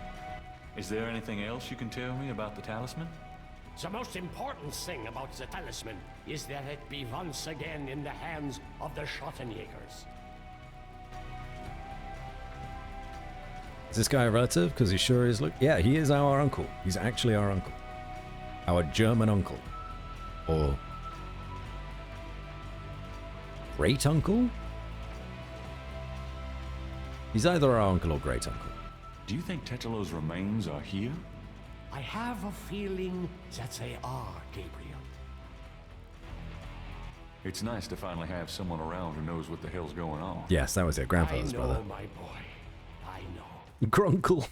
Is there anything else you can tell me about the talisman? The most important thing about the talisman is that it be once again in the hands of the Schottenjägers. Is this guy a relative? Because he sure is. Look, yeah, he is our uncle. He's actually our uncle. Our German uncle. Or great uncle? He's either our uncle or great uncle. Do you think Tetelo's remains are here? I have a feeling that they are, Gabriel. It's nice to finally have someone around who knows what the hell's going on. Yes, that was your grandfather's brother. I know, my boy. I know. Grunkle.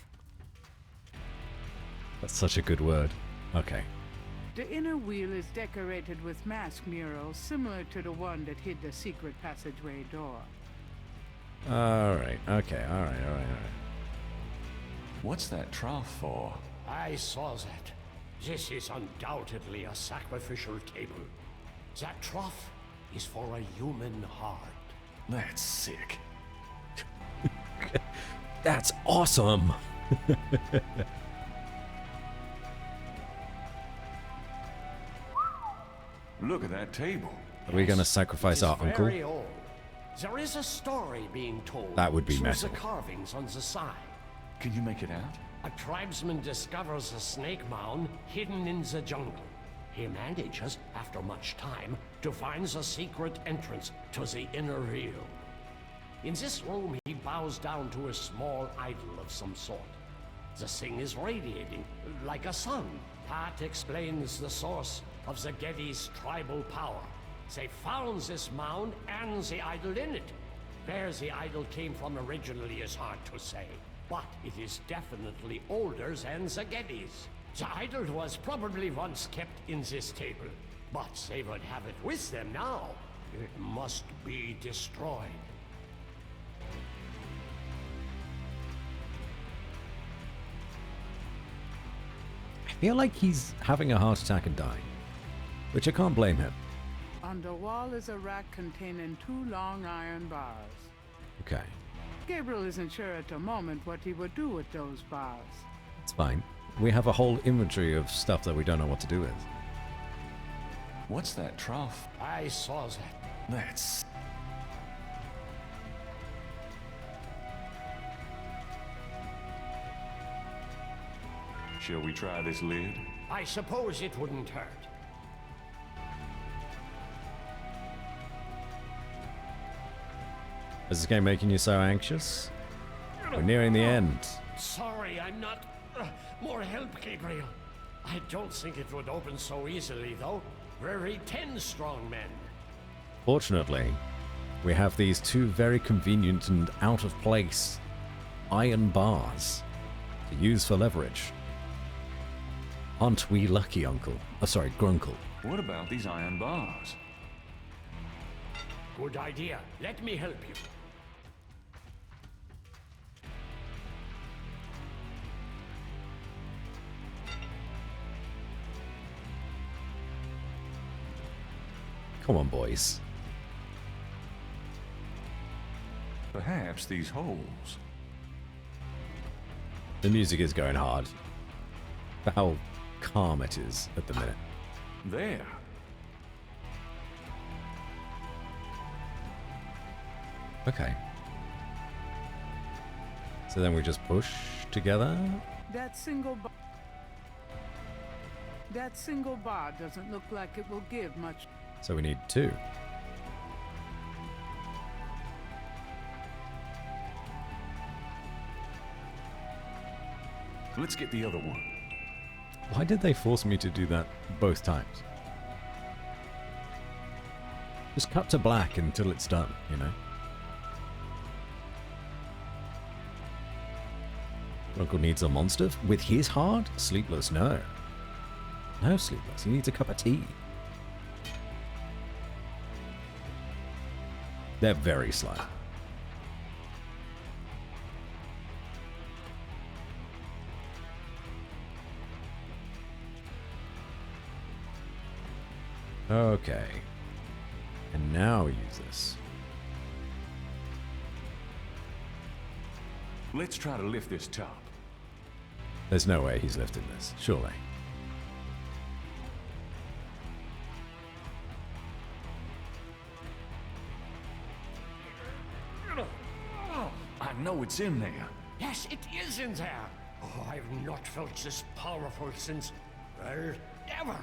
That's such a good word. Okay. The inner wheel is decorated with mask murals similar to the one that hid the secret passageway door. Alright, okay, alright. What's that trough for? I saw that. This is undoubtedly a sacrificial table. That trough is for a human heart. That's sick. That's awesome! Look at that table. Are we gonna sacrifice our uncle? Very old. There is a story being told. That would be through metal. the carvings on the side. Can you make it out? A tribesman discovers a snake mound hidden in the jungle. He manages, after much time, to find the secret entrance to the inner realm. In this room, he bows down to a small idol of some sort. The thing is radiating, like a sun. That explains the source of the Geddes' tribal power. They found this mound and the idol in it. Where the idol came from originally is hard to say, but it is definitely older than the Geddes'. The idol was probably once kept in this table, but they would have it with them now. It must be destroyed. I feel like he's having a heart attack and dying, which I can't blame him. On the wall is a rack containing 2 long iron bars. Okay, Gabriel isn't sure at the moment what he would do with those bars. it's fine. We have a whole inventory of stuff that we don't know what to do with. What's that trough? I saw that. That's... Shall we try this lid? I suppose it wouldn't hurt. Is this game making you so anxious? We're nearing the end. Sorry, I'm not... more help, Gabriel. I don't think it would open so easily, though. We're 10 strong men. Fortunately, we have these 2 very convenient and out-of-place iron bars to use for leverage. Aren't we lucky, Uncle? Oh, sorry, Grunkle. What about these iron bars? Good idea. Let me help you. Come on, boys. Perhaps these holes. The music is going hard. For how calm it is at the minute. There. Okay. So then we just push together? That single bar doesn't look like it will give much. So we need 2. Let's get the other one. Why did they force me to do that both times? Just cut to black until it's done, you know? Uncle needs a monster with his heart? Sleepless, no. No Sleepless, he needs a cup of tea. They're very slow. Okay. And now we use this. Let's try to lift this top. There's no way he's lifting this, surely. I know it's in there. Yes, it is in there. Oh, I've not felt this powerful since, well, ever.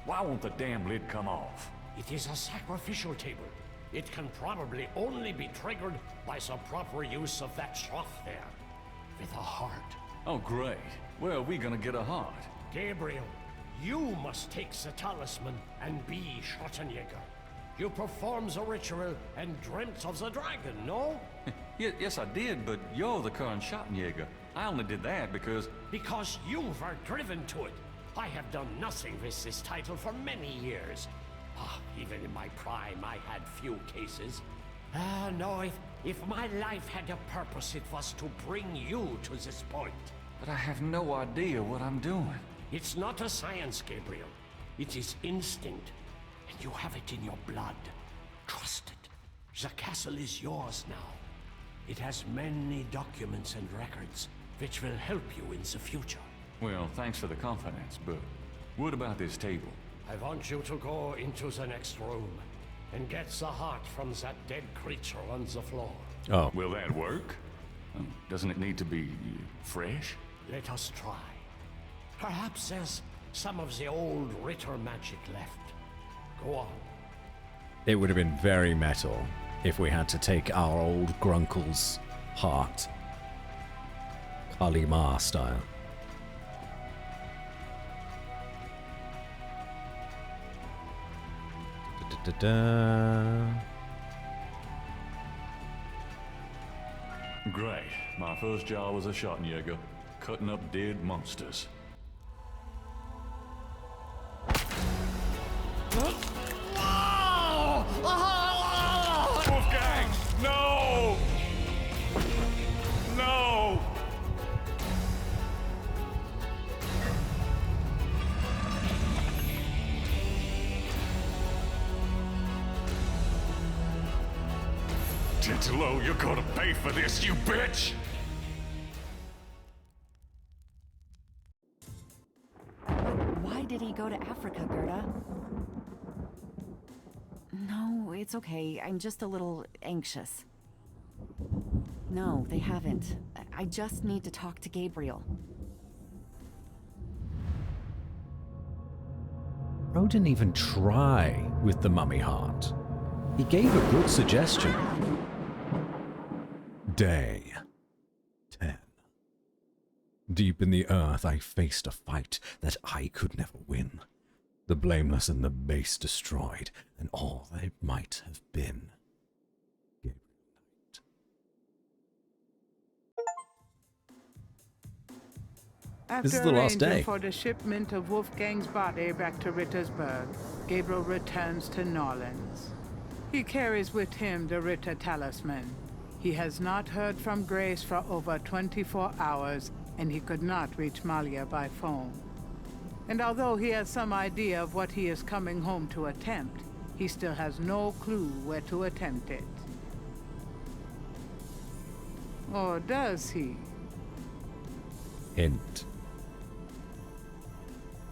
Why won't the damn lid come off? It is a sacrificial table. It can probably only be triggered by some proper use of that trough there. With a heart. Oh, great. Where are we gonna get a heart? Gabriel, you must take the talisman and be Schottenjäger. You performed the ritual and dreamt of the dragon, no? Yes, I did, but you're the current Schottenjäger. I only did that because... Because you were driven to it. I have done nothing with this title for many years. Even in my prime, I had few cases. No, If my life had a purpose, it was to bring you to this point. But I have no idea what I'm doing. It's not a science, Gabriel. It is instinct, and you have it in your blood. Trust it. The castle is yours now. It has many documents and records, which will help you in the future. Well, thanks for the confidence, but what about this table? I want you to go into the next room and get the heart from that dead creature on the floor. Oh. Will that work? Doesn't it need to be fresh? Let us try. Perhaps there's some of the old Ritter magic left. Go on. It would have been very metal if we had to take our old Grunkle's heart. Kali Ma style. Great. My first job was a Schottenjäger, cutting up dead monsters. Wolfgang! No! No! Titolo, you're gonna pay for this, you bitch! Why did he go to Africa, Gerda? No, it's okay. I'm just a little anxious. No, they haven't. I just need to talk to Gabriel. Bro didn't even try with the mummy heart. He gave a good suggestion. Day 10. Deep in the earth I faced a fight that I could never win. The blameless and the base destroyed, and all they might have been. Gabriel After This is the last arranging day. for the shipment of Wolfgang's body back to Rittersburg, Gabriel returns to Norlands. He carries with him the Ritter talisman. He has not heard from Grace for over 24 hours, and he could not reach Malia by phone. And although he has some idea of what he is coming home to attempt, he still has no clue where to attempt it. Or does he? Hint.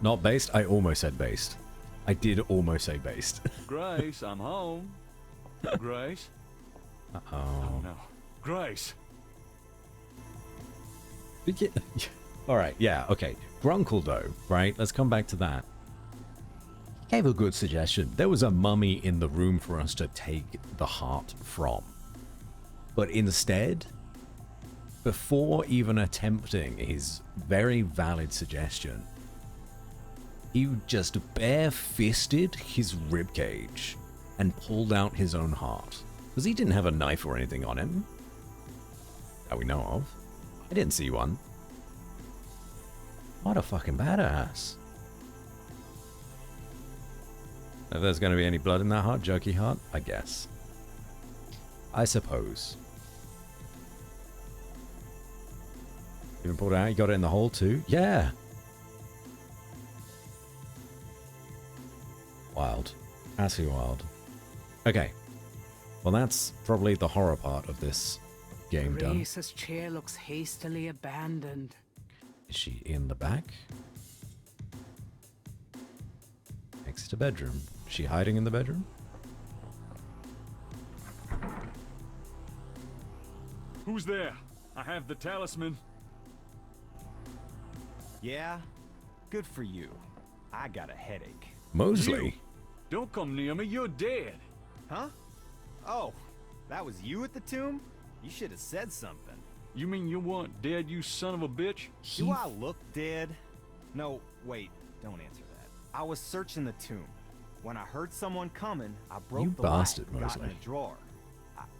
Not based? I almost said based. I did almost say based. Grace, I'm home. Grace? Uh-oh. Oh no. Grace! Alright, yeah, okay. Grunkle, though, right? Let's come back to that. He gave a good suggestion. There was a mummy in the room for us to take the heart from. But instead, before even attempting his very valid suggestion, he just bare-fisted his ribcage and pulled out his own heart. Because he didn't have a knife or anything on him. That we know of. I didn't see one. What a fucking badass. If there's going to be any blood in that heart, jerky heart, I guess. I suppose. Even pulled it out, you got it in the hole too? Yeah! Wild. Absolutely wild. Okay. Well, that's probably the horror part of this game done. Grace's chair looks hastily abandoned. Is she in the back? Next to bedroom. Is she hiding in the bedroom? Who's there? I have the talisman. Yeah? Good for you. I got a headache. Mosley? You. Don't come near me, you're dead. Huh? Oh, that was you at the tomb? You should have said something. You mean you weren't dead, you son of a bitch? Do I look dead? No, wait, don't answer that. I was searching the tomb. When I heard someone coming, I broke the bastard, light and got in Mosley. a drawer.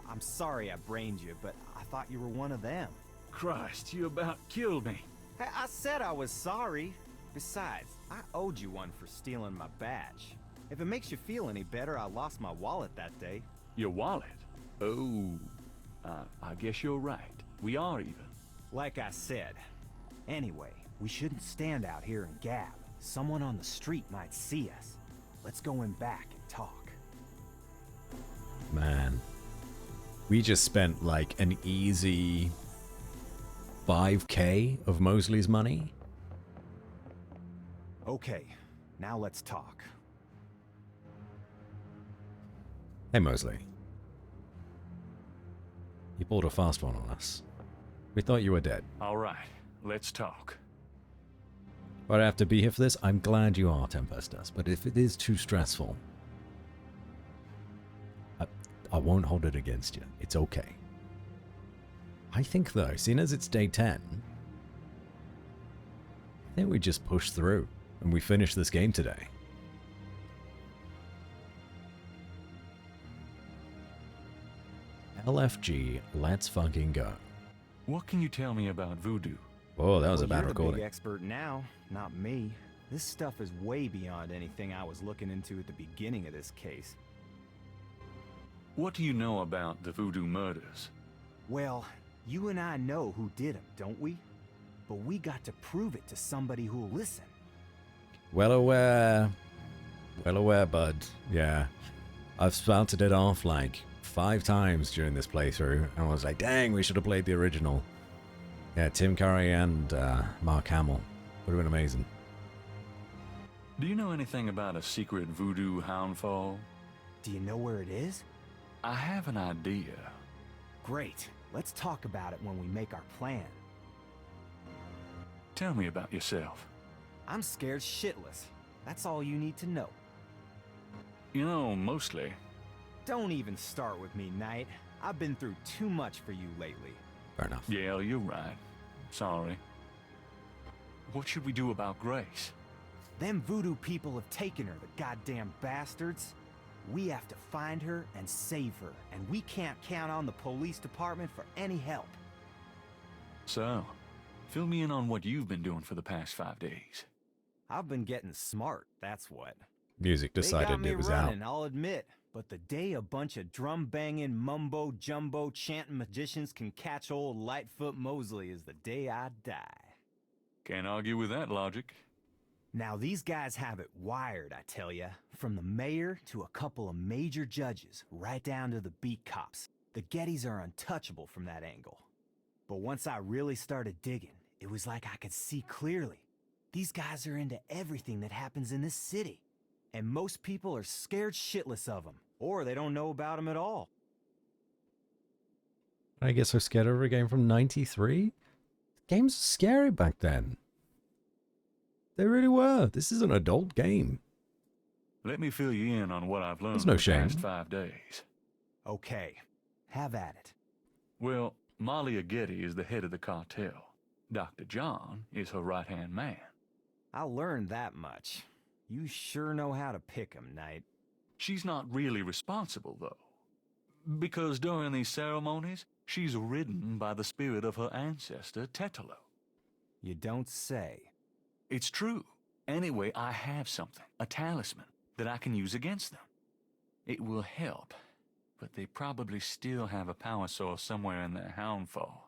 I'm sorry I brained you, but I thought you were one of them. Christ, you about killed me. Hey, I said I was sorry. Besides, I owed you one for stealing my badge. If it makes you feel any better, I lost my wallet that day. Your wallet? Oh. I guess you're right. We are even. Like I said. Anyway, we shouldn't stand out here and gab. Someone on the street might see us. Let's go in back and talk. Man. We just spent like an easy 5K of Mosley's money. Okay, now let's talk. Hey Mosley. You pulled a fast one on us. We thought you were dead. All right, let's talk. But I have to be here for this. I'm glad you are, Tempestus, but if it is too stressful, I won't hold it against you. It's okay. I think though, seeing as it's day 10, I think we just push through and we finish this game today. LFG, let's fucking go. What can you tell me about voodoo? Oh, that was a bad You're recording. the big expert now, not me. This stuff is way beyond anything I was looking into at the beginning of this case. What do you know about the voodoo murders? Well, you and I know who did them, don't we? But we got to prove it to somebody who'll listen. Well aware, bud. Yeah, I've spouted it off like 5 times during this playthrough, and I was like, dang, we should have played the original. Yeah, Tim Curry and Mark Hamill. Would have been amazing. Do you know anything about a secret voodoo houndfall? Do you know where it is? I have an idea. Great. Let's talk about it when we make our plan. Tell me about yourself. I'm scared shitless. That's all you need to know. You know, mostly. Don't even start with me, Knight. I've been through too much for you lately. Fair enough. Yeah, you're right. Sorry. What should we do about Grace? Them voodoo people have taken her, the goddamn bastards. We have to find her and save her, and we can't count on the police department for any help. So, fill me in on what you've been doing for the past 5 days. I've been getting smart, that's what. Music decided it was running, out. I'll admit, but the day a bunch of drum-banging, mumbo-jumbo chanting magicians can catch old Lightfoot Mosley is the day I die. Can't argue with that logic. Now these guys have it wired, I tell ya. From the mayor to a couple of major judges, right down to the beat cops. The Gettys are untouchable from that angle. But once I really started digging, it was like I could see clearly. These guys are into everything that happens in this city. And most people are scared shitless of them, or they don't know about them at all. I get so scared of a game from 93? Games were scary back then. They really were. This is an adult game. Let me fill you in on what I've learned There's no in the shame. past 5 days. Okay, have at it. Well, Malia Getty is the head of the cartel. Dr. John is her right-hand man. I learned that much. You sure know how to pick 'em, Knight. She's not really responsible, though. Because during these ceremonies, she's ridden by the spirit of her ancestor, Tetelo. You don't say. It's true. Anyway, I have something, a talisman, that I can use against them. It will help, but they probably still have a power source somewhere in their houndfall.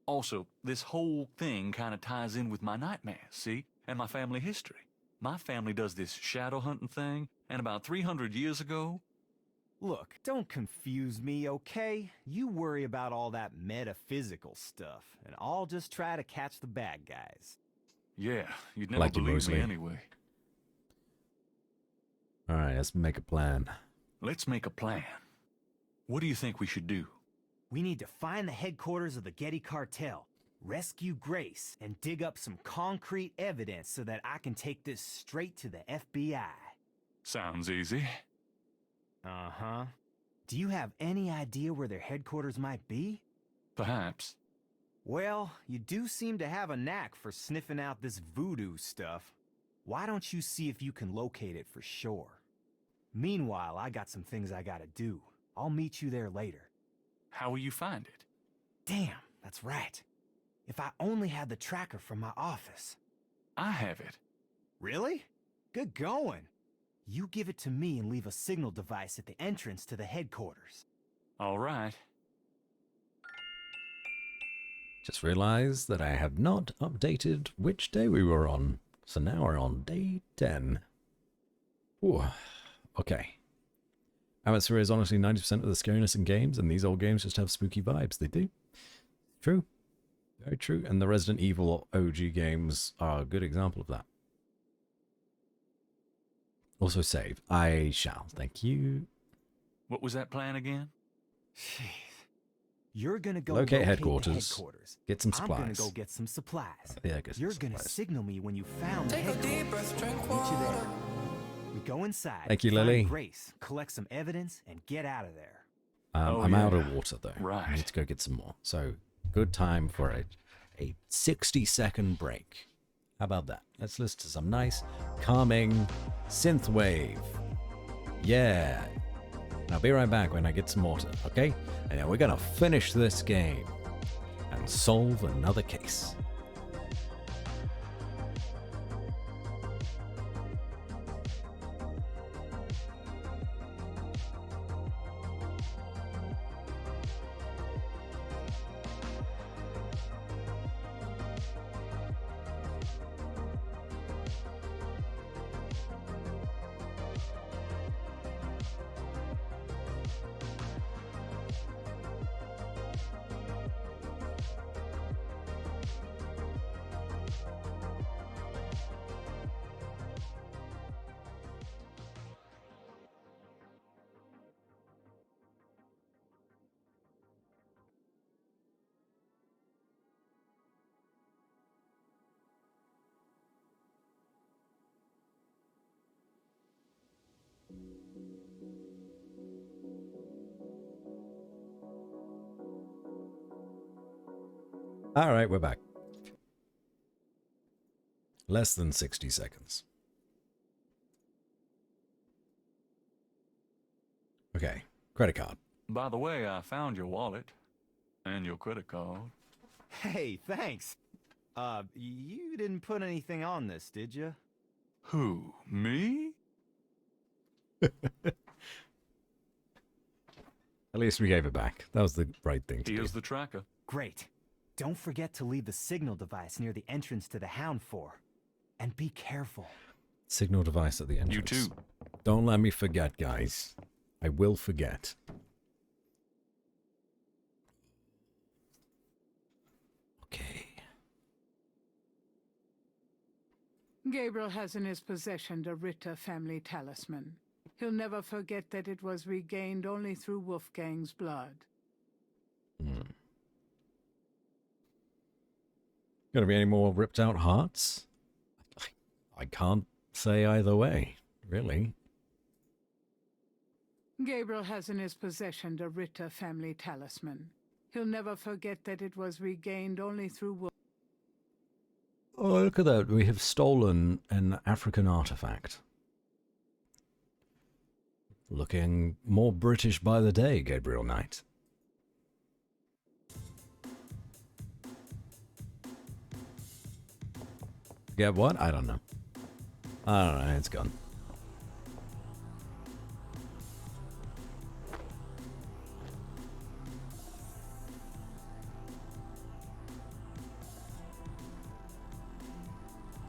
Also, this whole thing kind of ties in with my nightmares, see? And my family history. My family does this shadow hunting thing, and about 300 years ago... Look, don't confuse me, okay? You worry about all that metaphysical stuff, and I'll just try to catch the bad guys. Yeah, you'd never Like you, believe Mosley. me anyway. Alright, let's make a plan. Let's make a plan. What do you think we should do? We need to find the headquarters of the Getty cartel, rescue Grace, and dig up some concrete evidence so that I can take this straight to the FBI. Sounds easy. Uh-huh. Do you have any idea where their headquarters might be? Perhaps. Well, you do seem to have a knack for sniffing out this voodoo stuff. Why don't you see if you can locate it for sure? Meanwhile, I got some things I gotta do. I'll meet you there later. How will you find it? Damn, that's right. If I only had the tracker from my office. I have it. Really? Good going. You give it to me and leave a signal device at the entrance to the headquarters. All right. Just realized that I have not updated which day we were on. So now we're on day 10. Ooh, okay. Atmosphere is honestly 90% of the scariness in games, and these old games just have spooky vibes. They do. True. Very true. And the Resident Evil OG games are a good example of that. Also save. I shall. Thank you. What was that plan again? Jeez. You're gonna go Locate locate headquarters. the headquarters. Get some I'm gonna supplies. go get some supplies. Yeah, get some You're gonna supplies. signal me when you found the headquarters. Meet you there. We go inside. Thank you, find Lily. Grace, collect some evidence, and get out of there. I'm out of water, though. Right. I need to go get some more. So, good time for a 60-second break. How about that? Let's listen to some nice, calming synthwave. Yeah. And I'll be right back when I get some water, okay? And then we're going to finish this game and solve another case. All right, we're back. Less than 60 seconds. Okay, credit card. By the way, I found your wallet and your credit card. Hey, thanks. You didn't put anything on this, did you? Who? Me? At least we gave it back. That was the right thing to do. Here's the tracker. Great. Don't forget to leave the signal device near the entrance to the Hound Fort. And be careful. Signal device at the entrance. You too. Don't let me forget, guys. I will forget. Okay. Gabriel has in his possession the Ritter family talisman. He'll never forget that it was regained only through Wolfgang's blood. Gonna be any more ripped out hearts? I can't say either way, really. Gabriel has in his possession the Ritter family talisman. He'll never forget that it was regained only through Oh, look at that. We have stolen an African artifact. Looking more British by the day, Gabriel Knight. Get what? I don't know. I don't know. It's gone.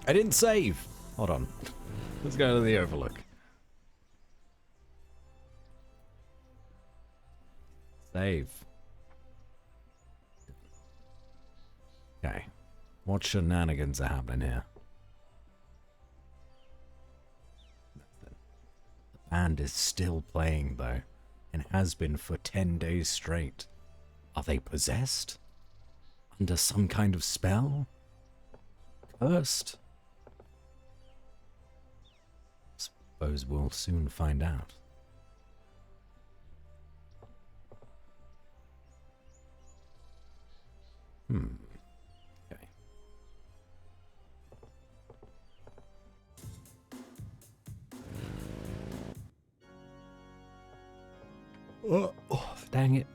I didn't save. Hold on. Let's go to the Overlook. Save. Okay. What shenanigans are happening here? The band is still playing, though, and has been for 10 days straight. Are they possessed? Under some kind of spell? Cursed? Suppose we'll soon find out. Okay. Oh, dang it.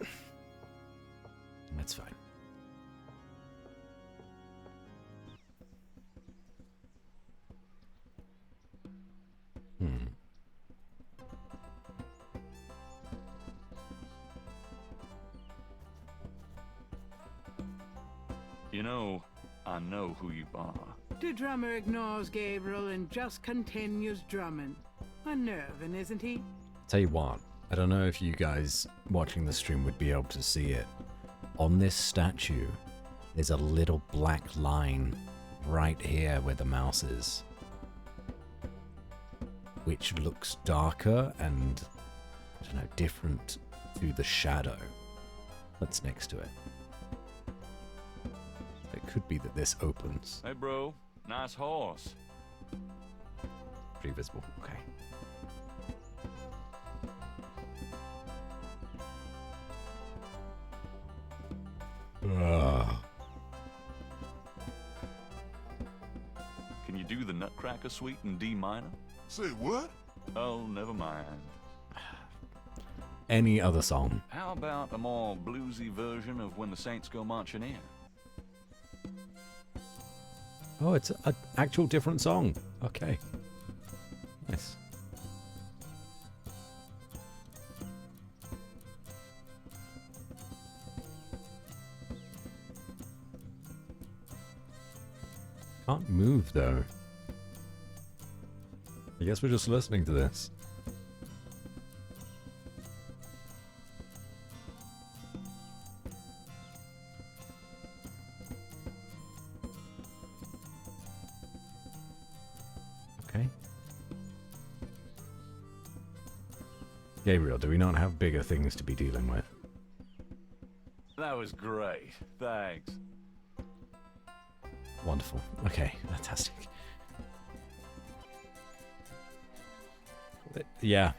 That's fine. You know, I know who you are. The drummer ignores Gabriel and just continues drumming. Unnerving, isn't he? Tell you what, I don't know if you guys watching the stream would be able to see it. On this statue, there's a little black line right here where the mouse is, which looks darker and, I don't know, different to the shadow that's next to it. It could be that this opens. Hey, bro. Nice horse. Pretty visible. Okay. Can you do the Nutcracker Suite in D minor? Say what? Oh, never mind. Any other song? How about a more bluesy version of When the Saints Go Marching In? Oh, it's an actual different song. Okay. Nice. Can't move though. I guess we're just listening to this. Okay. Gabriel, do we not have bigger things to be dealing with? That was great. Thanks. Wonderful. Okay, fantastic. Yeah.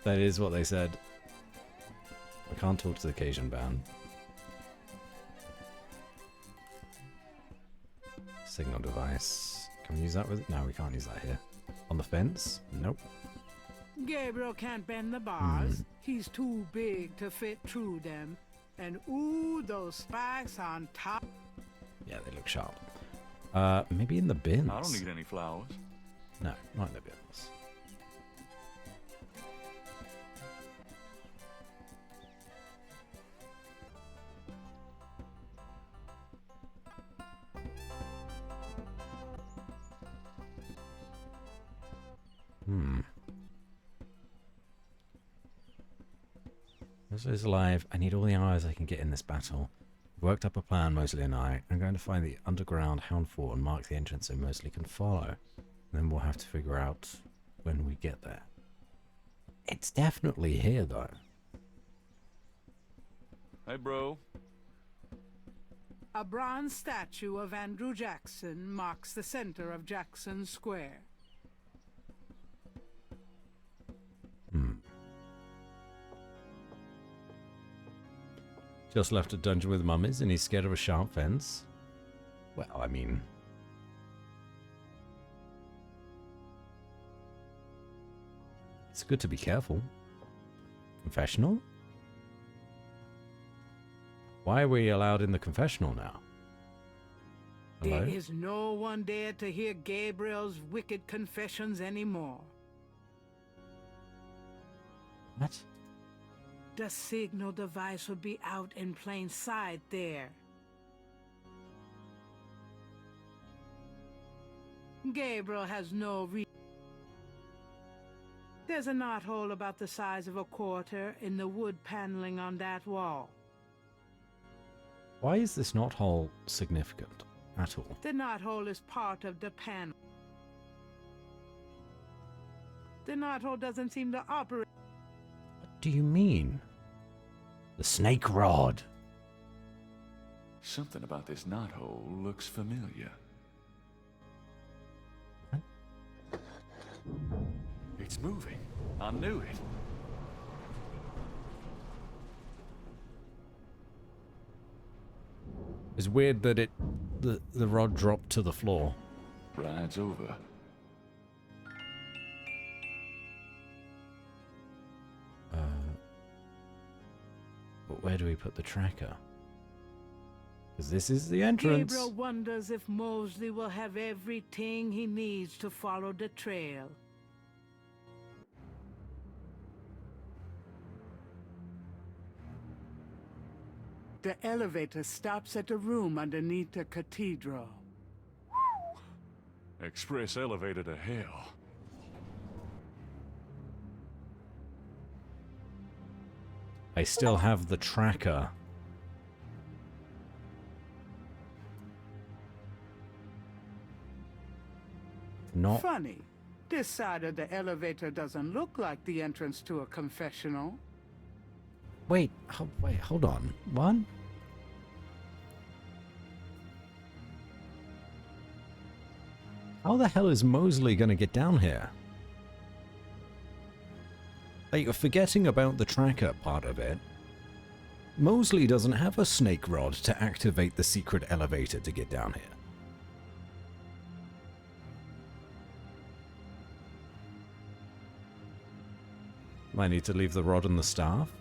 That is what they said. I can't talk to the Cajun band. Signal device. Can we use that with... No, we can't use that here. On the fence? Nope. Gabriel can't bend the bars. He's too big to fit through them. And ooh, those spikes on top. Yeah, they look sharp. Maybe in the bins. I don't need any flowers. No, not in the bins. Mosley is alive. I need all the hours I can get in this battle. Worked up a plan, Mosley and I. I'm going to find the underground Hound Fort and mark the entrance so Mosley can follow. Then we'll have to figure out when we get there. It's definitely here, though. Hey, bro. A bronze statue of Andrew Jackson marks the center of Jackson Square. Just left a dungeon with mummies and he's scared of a sharp fence. Well, I mean... it's good to be careful. Confessional? Why are we allowed in the confessional now? Hello? There is no one there to hear Gabriel's wicked confessions anymore. What? The signal device will be out in plain sight there. Gabriel has no reason. There's a knothole about the size of a quarter in the wood paneling on that wall. Why is this knothole significant at all? The knothole is part of the panel. The knothole doesn't seem to operate. What do you mean? The snake rod. Something about this knothole looks familiar. What? It's moving. I knew it. It's weird that the rod dropped to the floor. Ride's over. But where do we put the tracker? Because this is the entrance. Gabriel wonders if Mosley will have everything he needs to follow the trail. The elevator stops at a room underneath the cathedral. Express elevator to hell. I still have the tracker. Not Funny. This side of the elevator doesn't look like the entrance to a confessional. wait, hold on. What? How the hell is Mosley gonna get down here? Like, you're forgetting about the tracker part of it. Mosley doesn't have a snake rod to activate the secret elevator to get down here. I need to leave the rod and the staff?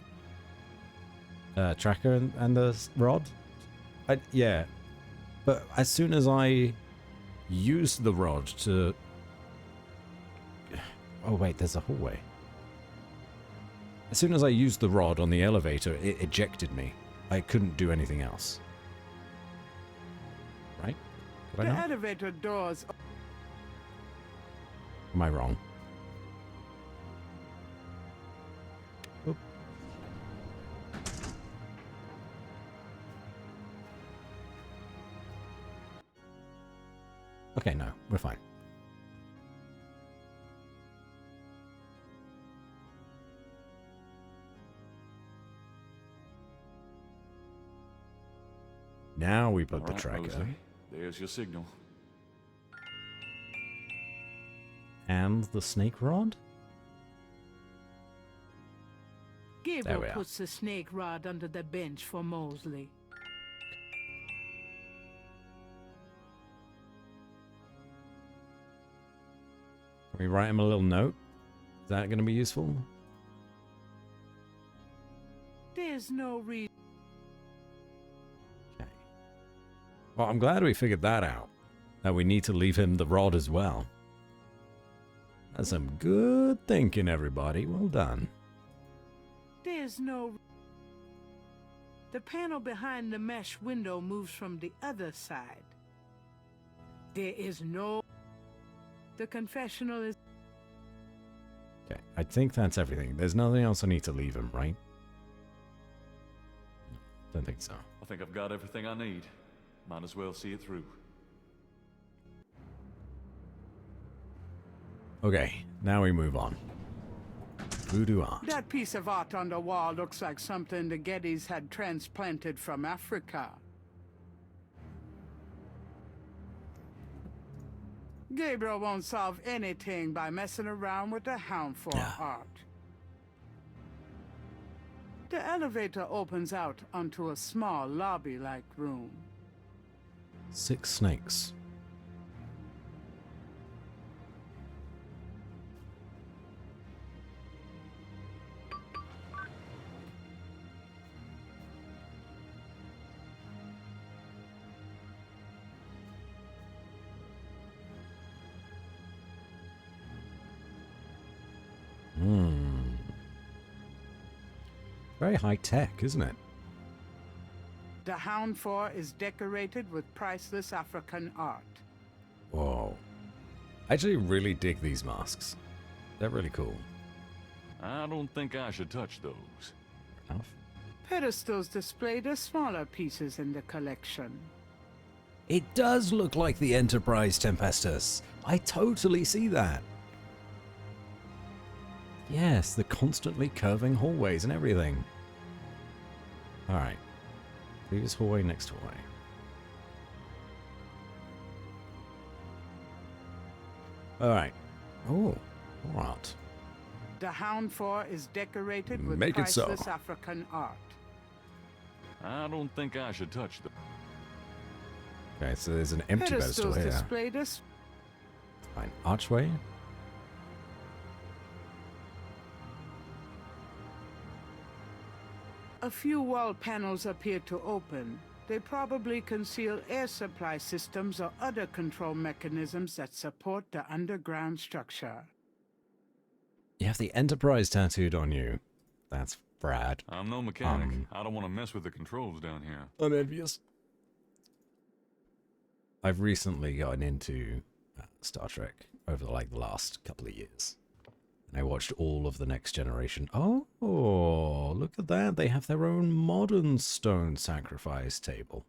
Tracker and the rod? Yeah. But as soon as I use the rod to... Oh wait, there's a hallway. As soon as I used the rod on the elevator, it ejected me. I couldn't do anything else. Right? Did I The not? elevator doors. Am I wrong? Oop. Okay, no, we're fine. Now we put All the right, tracker. Mosley, there's your signal. And the snake rod? Gabriel we are. puts the snake rod under the bench for Mosley. Can we write him a little note? Is that going to be useful? There's no reason. Well, I'm glad we figured that out. That we need to leave him the rod as well. That's some good thinking, everybody. Well done. There's no... The panel behind the mesh window moves from the other side. There is no... The confessional is... Okay, I think that's everything. There's nothing else I need to leave him, right? Don't think so. I think I've got everything I need. Might as well see it through. Okay, now we move on. Voodoo art. That piece of art on the wall looks like something the Gettys had transplanted from Africa. Gabriel won't solve anything by messing around with the Hound for art. The elevator opens out onto a small lobby-like room. 6 snakes. Very high tech, isn't it? The Hound 4 is decorated with priceless African art. Whoa. I actually really dig these masks. They're really cool. I don't think I should touch those. Enough. Pedestals display the smaller pieces in the collection. It does look like the Enterprise Tempestus. I totally see that. Yes, the constantly curving hallways and everything. Alright. Previous hallway, next hallway. Alright. Oh, alright. The Hound 4 is decorated with Make it so. priceless African art. I don't think I should touch them. Okay, so there's an empty pedestal Pedestals here. display this. Fine. Archway. A few wall panels appear to open. They probably conceal air supply systems or other control mechanisms that support the underground structure. You have the Enterprise tattooed on you. That's Brad. I'm no mechanic. I don't want to mess with the controls down here. I'm envious. I've recently gotten into Star Trek over the last couple of years. And I watched all of the Next Generation. Oh, look at that. They have their own modern stone sacrifice table.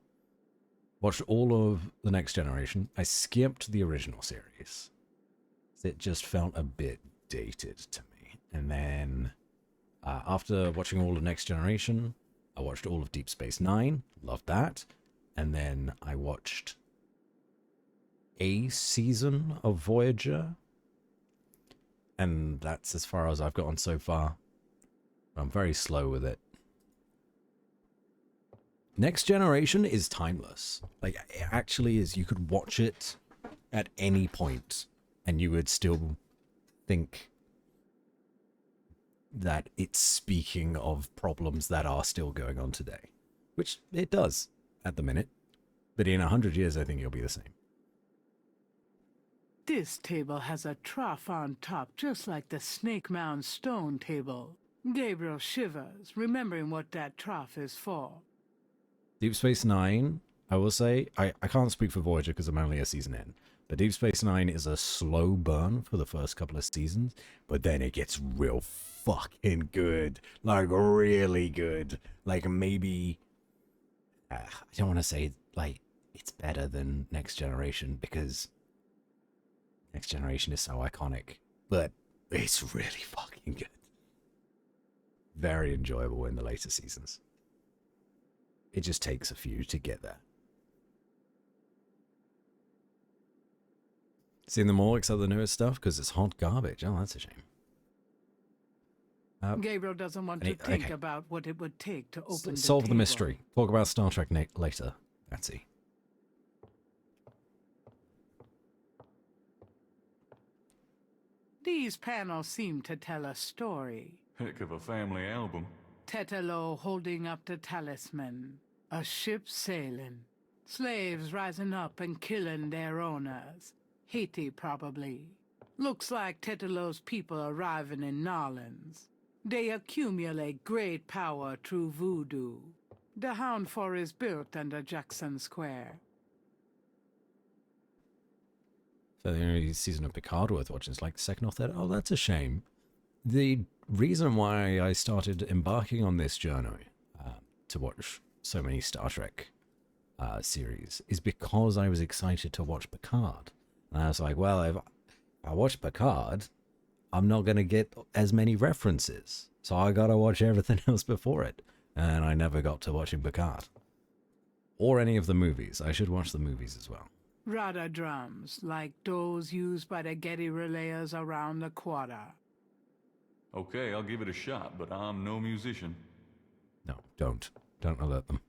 Watched all of the Next Generation. I skipped the original series. It just felt a bit dated to me. And then after watching all of Next Generation, I watched all of Deep Space Nine. Loved that. And then I watched a season of Voyager. And that's as far as I've gotten so far. I'm very slow with it. Next Generation is timeless. Like, it actually is. You could watch it at any point and you would still think that it's speaking of problems that are still going on today. Which it does at the minute. But in 100 years, I think it'll be the same. This table has a trough on top, just like the Snake Mound stone table. Gabriel shivers, remembering what that trough is for. Deep Space Nine, I will say, I can't speak for Voyager because I'm only a season in, but Deep Space Nine is a slow burn for the first couple of seasons, but then it gets real fucking good. Like, really good. Like, maybe, I don't want to say, like, it's better than Next Generation because Next Generation is so iconic, but it's really fucking good. Very enjoyable in the later seasons. It just takes a few to get there. Seen them all except the newest stuff because it's hot garbage. Oh, that's a shame. Gabriel doesn't want to think about what it would take to open solve the table. mystery. Talk about Star Trek later, Batsy. These panels seem to tell a story. Heck of a family album. Tetelo holding up the talisman. A ship sailing. Slaves rising up and killing their owners. Haiti, probably. Looks like Tetelo's people arriving in Nolans. They accumulate great power through voodoo. The Hound Fort is built under Jackson Square. So the only season of Picard worth watching is like the second or third. Oh, that's a shame. The reason why I started embarking on this journey to watch so many Star Trek series is because I was excited to watch Picard. And I was like, well, if I watch Picard, I'm not going to get as many references. So I got to watch everything else before it. And I never got to watching Picard. Or any of the movies. I should watch the movies as well. Rada drums, like those used by the Getty relayers around the quarter. Okay, I'll give it a shot, but I'm no musician. No, don't. Don't alert them.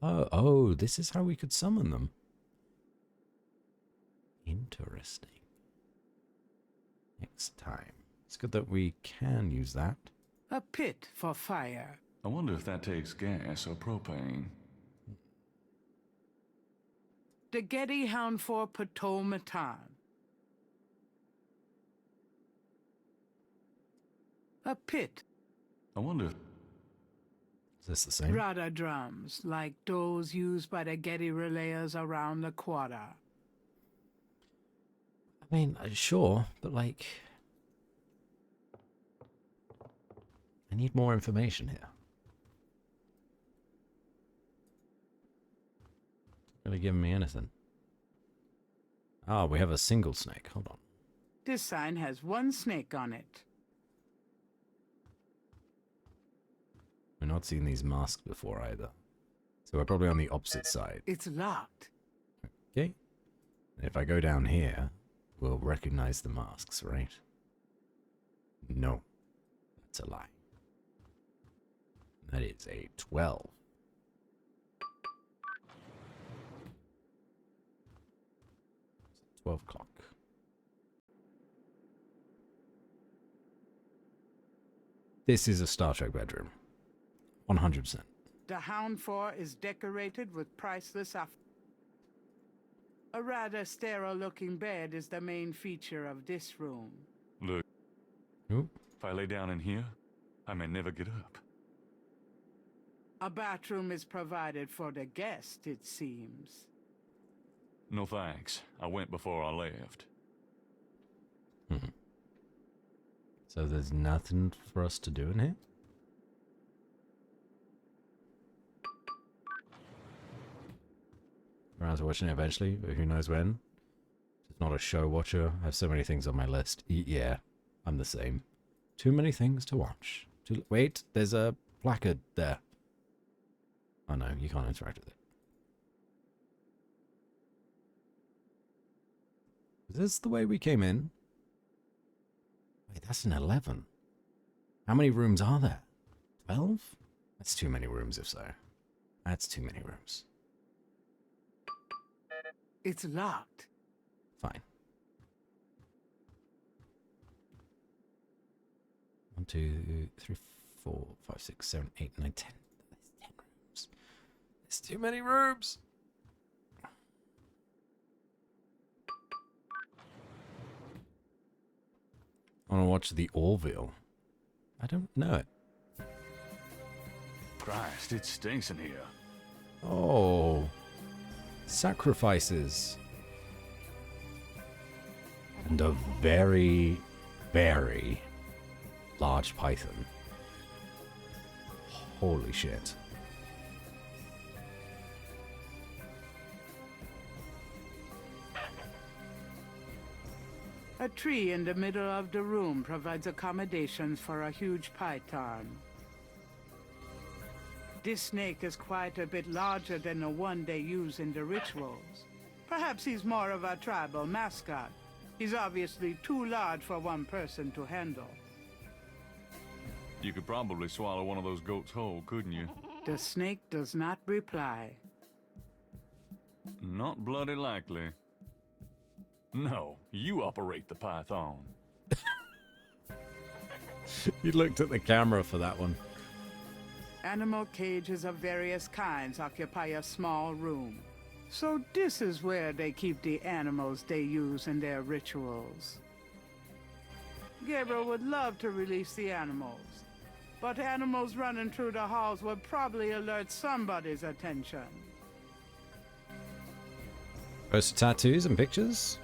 Oh, this is how we could summon them. Interesting. Next time. It's good that we can use that. A pit for fire. I wonder if that takes gas or propane. The Getty Hound for Potomaton. A pit. I wonder... Is this the same? Rada drums, like those used by the Getty relayers around the quarter. I mean, sure, but like... I need more information here. Really giving me anything. Ah, we have a single snake. Hold on. This sign has one snake on it. We're not seeing these masks before either. So we're probably on the opposite side. It's locked. Okay. If I go down here, we'll recognize the masks, right? No. That's a lie. That is a 12. It's 12 o'clock. This is a Star Trek bedroom. 100%. The Hound Fort is decorated with priceless A rather sterile-looking bed is the main feature of this room. Look. Oop. If I lay down in here, I may never get up. A bathroom is provided for the guest, it seems. No thanks. I went before I left. So there's nothing for us to do in here? Around to watching it eventually, but who knows when. Just not a show watcher. I have so many things on my list. Yeah, I'm the same. Too many things to watch. Wait, there's a placard there. Oh no, you can't interact with it. Is this the way we came in? Wait, that's an 11. How many rooms are there? 12? That's too many rooms if so. That's too many rooms. It's locked. Fine. 1, 2, 3, 4, 5, 6, 7, 8, 9, 10. There's 10 rooms. There's too many rooms. I want to watch the Orville. I don't know it. Christ, it stinks in here. Oh. Sacrifices. And a very, very large python. Holy shit. A tree in the middle of the room provides accommodations for a huge python. This snake is quite a bit larger than the one they use in the rituals. Perhaps he's more of a tribal mascot. He's obviously too large for one person to handle. You could probably swallow one of those goats whole, couldn't you? The snake does not reply. Not bloody likely. No, you operate the python. You looked at the camera for that one. Animal cages of various kinds occupy a small room. So this is where they keep the animals they use in their rituals. Gabriel would love to release the animals, but animals running through the halls would probably alert somebody's attention. Post of tattoos and pictures?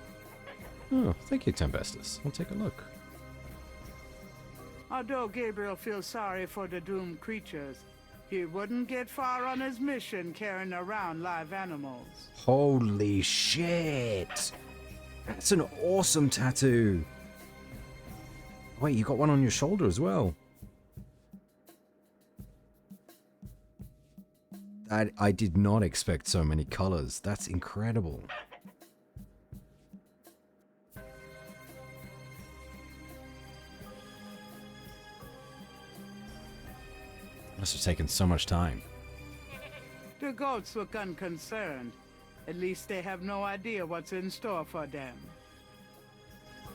Oh, thank you, Tempestus. I'll take a look. Although Gabriel feels sorry for the doomed creatures, he wouldn't get far on his mission carrying around live animals. Holy shit! That's an awesome tattoo! Wait, you got one on your shoulder as well. I did not expect so many colors. That's incredible. Must have taken so much time. The goats look unconcerned. At least they have no idea what's in store for them.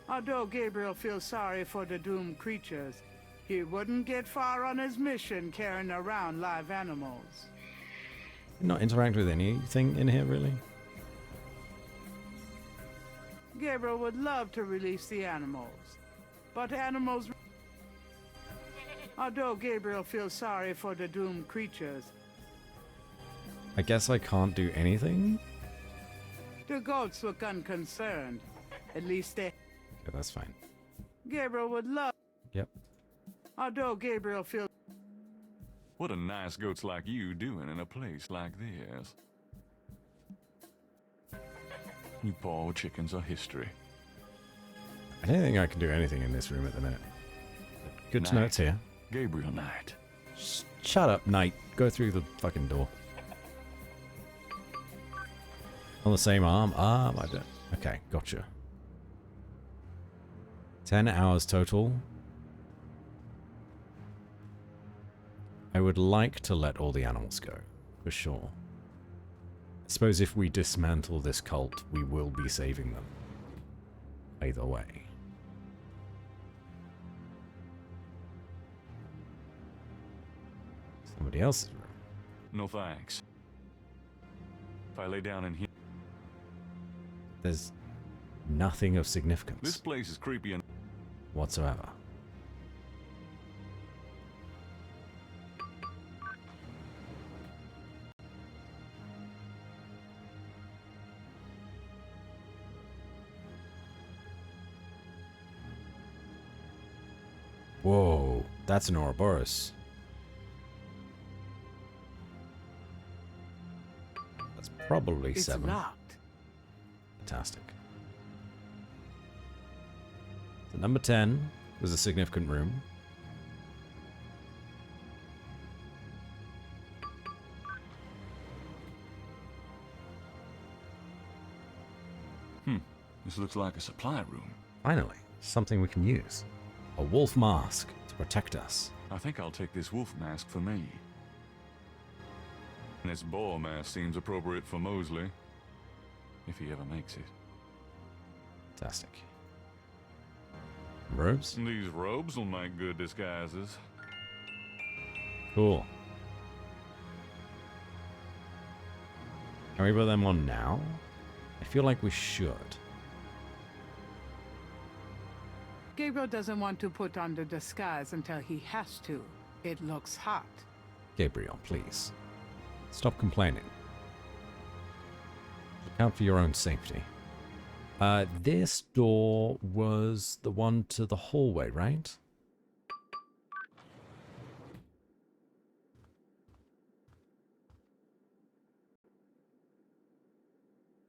Although Gabriel feels sorry for the doomed creatures, he wouldn't get far on his mission carrying around live animals. Not interact with anything in here, really? Gabriel would love to release the animals, but animals... Although Gabriel feels sorry for the doomed creatures, I guess I can't do anything? the goats look unconcerned. At least they... Yeah, that's fine. Gabriel would love... Yep. Although Gabriel feels... What a nice goats like you doing in a place like this? You poor chickens are history. I don't think I can do anything in this room at the minute. Good to know it's here. Gabriel Knight. Shut up, Knight. Go through the fucking door. On the same arm? I don't... Okay, gotcha. 10 hours total. I would like to let all the animals go, for sure. I suppose if we dismantle this cult, we will be saving them. Either way. Somebody else's room. No thanks. If I lay down in here... There's nothing of significance. This place is creepy and... Whatsoever. Whoa, that's an Ouroboros. That's probably It's 7. locked. Fantastic. So number 10 was a significant room. This looks like a supply room. Finally, something we can use. A wolf mask to protect us. I think I'll take this wolf mask for me. This boar mask seems appropriate for Mosley, if he ever makes it. Fantastic. Robes? These robes will make good disguises. Cool. Can we put them on now? I feel like we should. Gabriel doesn't want to put on the disguise until he has to. It looks hot. Gabriel, please. Stop complaining. Look out for your own safety. This door was the one to the hallway, right?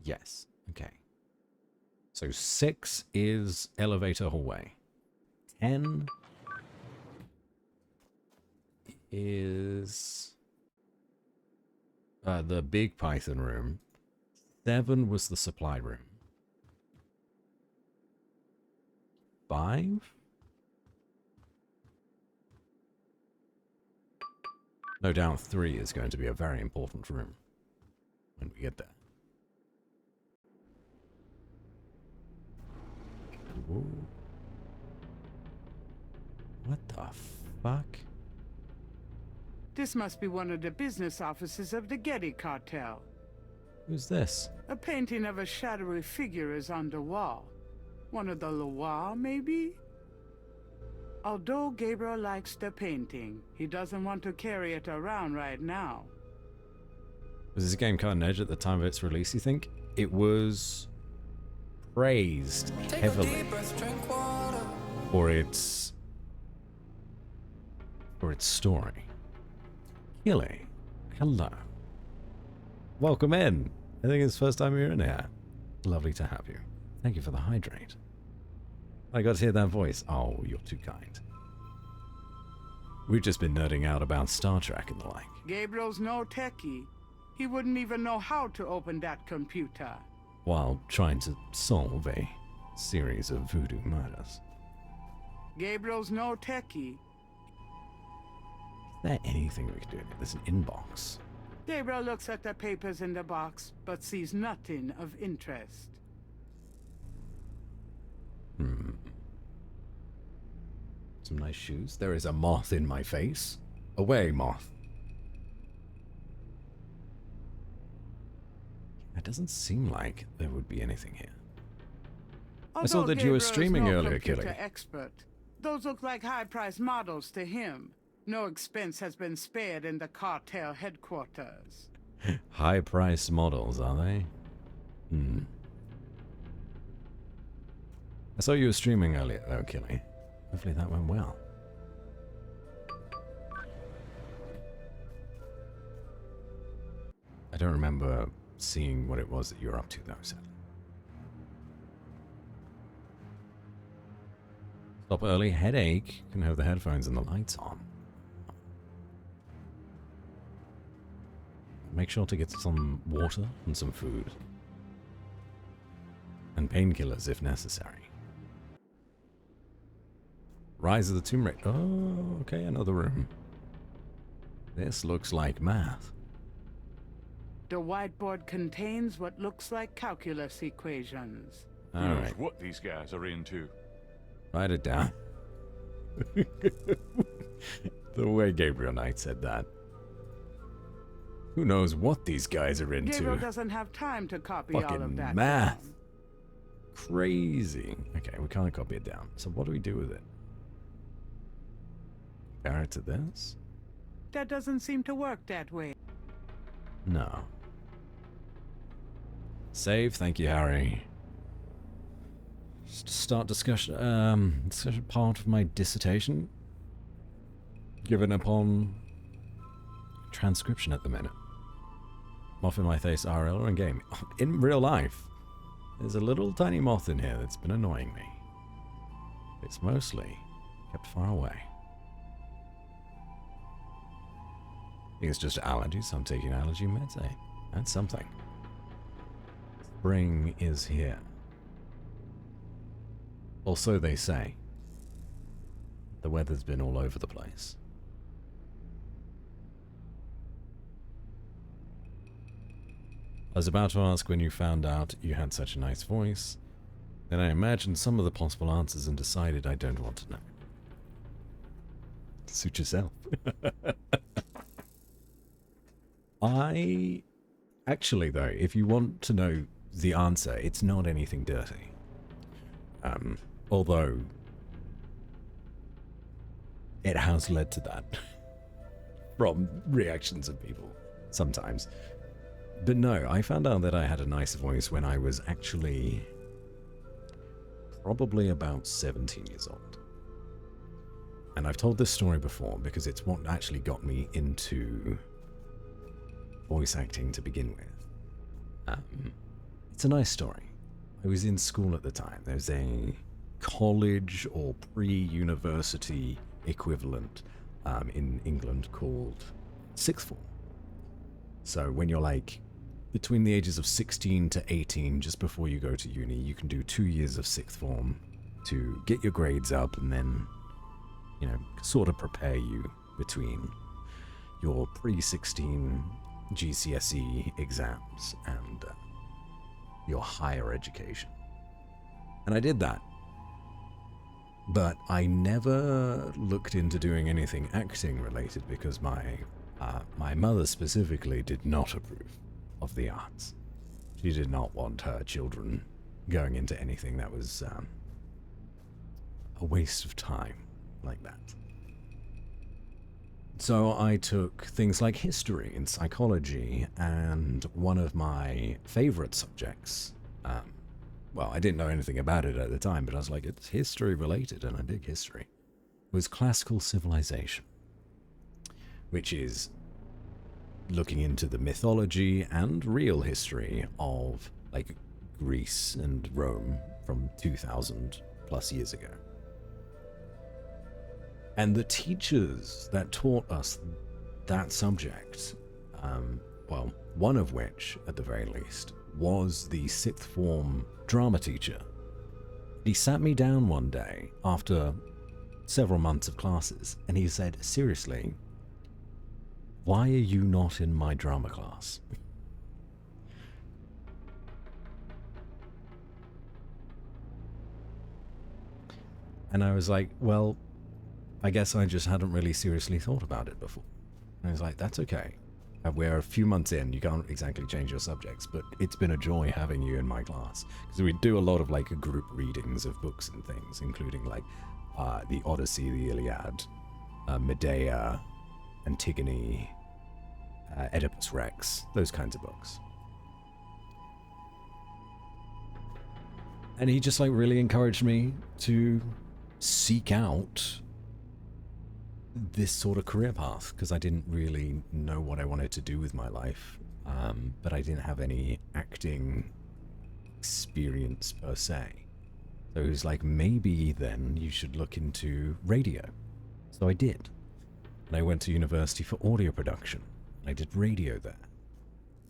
Yes. Okay. So 6 is elevator hallway. 10 is the big Python room. 7 was the supply room. 5? No doubt 3 is going to be a very important room when we get there. Ooh. What the fuck? This must be one of the business offices of the Getty cartel. Who's this? A painting of a shadowy figure is on the wall. One of the Loire, maybe? Although Gabriel likes the painting, he doesn't want to carry it around right now. Was this game cutting edge at the time of its release, you think? It was praised heavily for its story. Keely, hello. Welcome in. I think it's the first time you're in here. Lovely to have you. Thank you for the hydrate. I got to hear that voice. Oh, you're too kind. We've just been nerding out about Star Trek and the like. Gabriel's no techie. He wouldn't even know how to open that computer. While trying to solve a series of voodoo murders. Gabriel's no techie. Is there anything we can do? There's an inbox. Gabriel looks at the papers in the box, but sees nothing of interest. Some nice shoes. There is a moth in my face. Away, moth. It doesn't seem like there would be anything here. I saw that you were streaming earlier, Killy. Expert. Those look like high-priced models to him. No expense has been spared in the cartel headquarters. High-priced models, are they? I saw you were streaming earlier, though, Killy. Hopefully that went well. I don't remember seeing what it was that you were up to, though, sadly. Stop early, headache. Can have the headphones and the lights on. Make sure to get some water and some food. And painkillers if necessary. Rise of the Tomb Raider. Oh, okay, another room. This looks like math. The whiteboard contains what looks like calculus equations. All Who knows right. what these guys are into? Write it down. The way Gabriel Knight said that. Who knows what these guys are into? Gabriel doesn't have time to copy all of Fucking that. math. down. Crazy. Okay, we can't copy it down. So what do we do with it? Compare it to this? That doesn't seem to work that way. No. Save, thank you, Harry. Start discussion. Discussion part of my dissertation. given upon transcription at the minute. Moth in my face, RL and game. In real life, there's a little tiny moth in here that's been annoying me. It's mostly kept far away. I think it's just allergies. I'm taking allergy meds. Hey, that's something. Spring is here. Also, they say. The weather's been all over the place. I was about to ask when you found out you had such a nice voice. Then I imagined some of the possible answers and decided I don't want to know. Suit yourself. Actually, though, if you want to know the answer, it's not anything dirty. Although it has led to that from reactions of people sometimes. But no, I found out that I had a nice voice when I was actually probably about 17 years old. And I've told this story before because it's what actually got me into voice acting to begin with. It's a nice story. I was in school at the time. There's a college or pre-university equivalent in England called sixth form. So when you're like between the ages of 16 to 18, just before you go to uni, you can do 2 years of sixth form to get your grades up and then, you know, sort of prepare you between your pre-16 GCSE exams and your higher education. And I did that. But I never looked into doing anything acting related because my mother specifically did not approve of the arts. She did not want her children going into anything that was a waste of time like that. So I took things like history and psychology, and one of my favorite subjects, well, I didn't know anything about it at the time, but I was like, it's history related, and I dig history, was classical civilization, which is looking into the mythology and real history of, like, Greece and Rome from 2,000 plus years ago. And the teachers that taught us that subject, well, one of which, at the very least, was the sixth form drama teacher. He sat me down one day after several months of classes, and he said, seriously, why are you not in my drama class? And I was like, well, I guess I just hadn't really seriously thought about it before. And I was like, that's okay. We're a few months in, you can't exactly change your subjects, but it's been a joy having you in my class. Because we do a lot of, like, group readings of books and things, including, like, the Odyssey, the Iliad, Medea, Antigone, Oedipus Rex, those kinds of books. And he just, like, really encouraged me to seek out this sort of career path, because I didn't really know what I wanted to do with my life, but I didn't have any acting experience per se. So he was like, maybe then you should look into radio. So I did. And I went to university for audio production. I did radio there.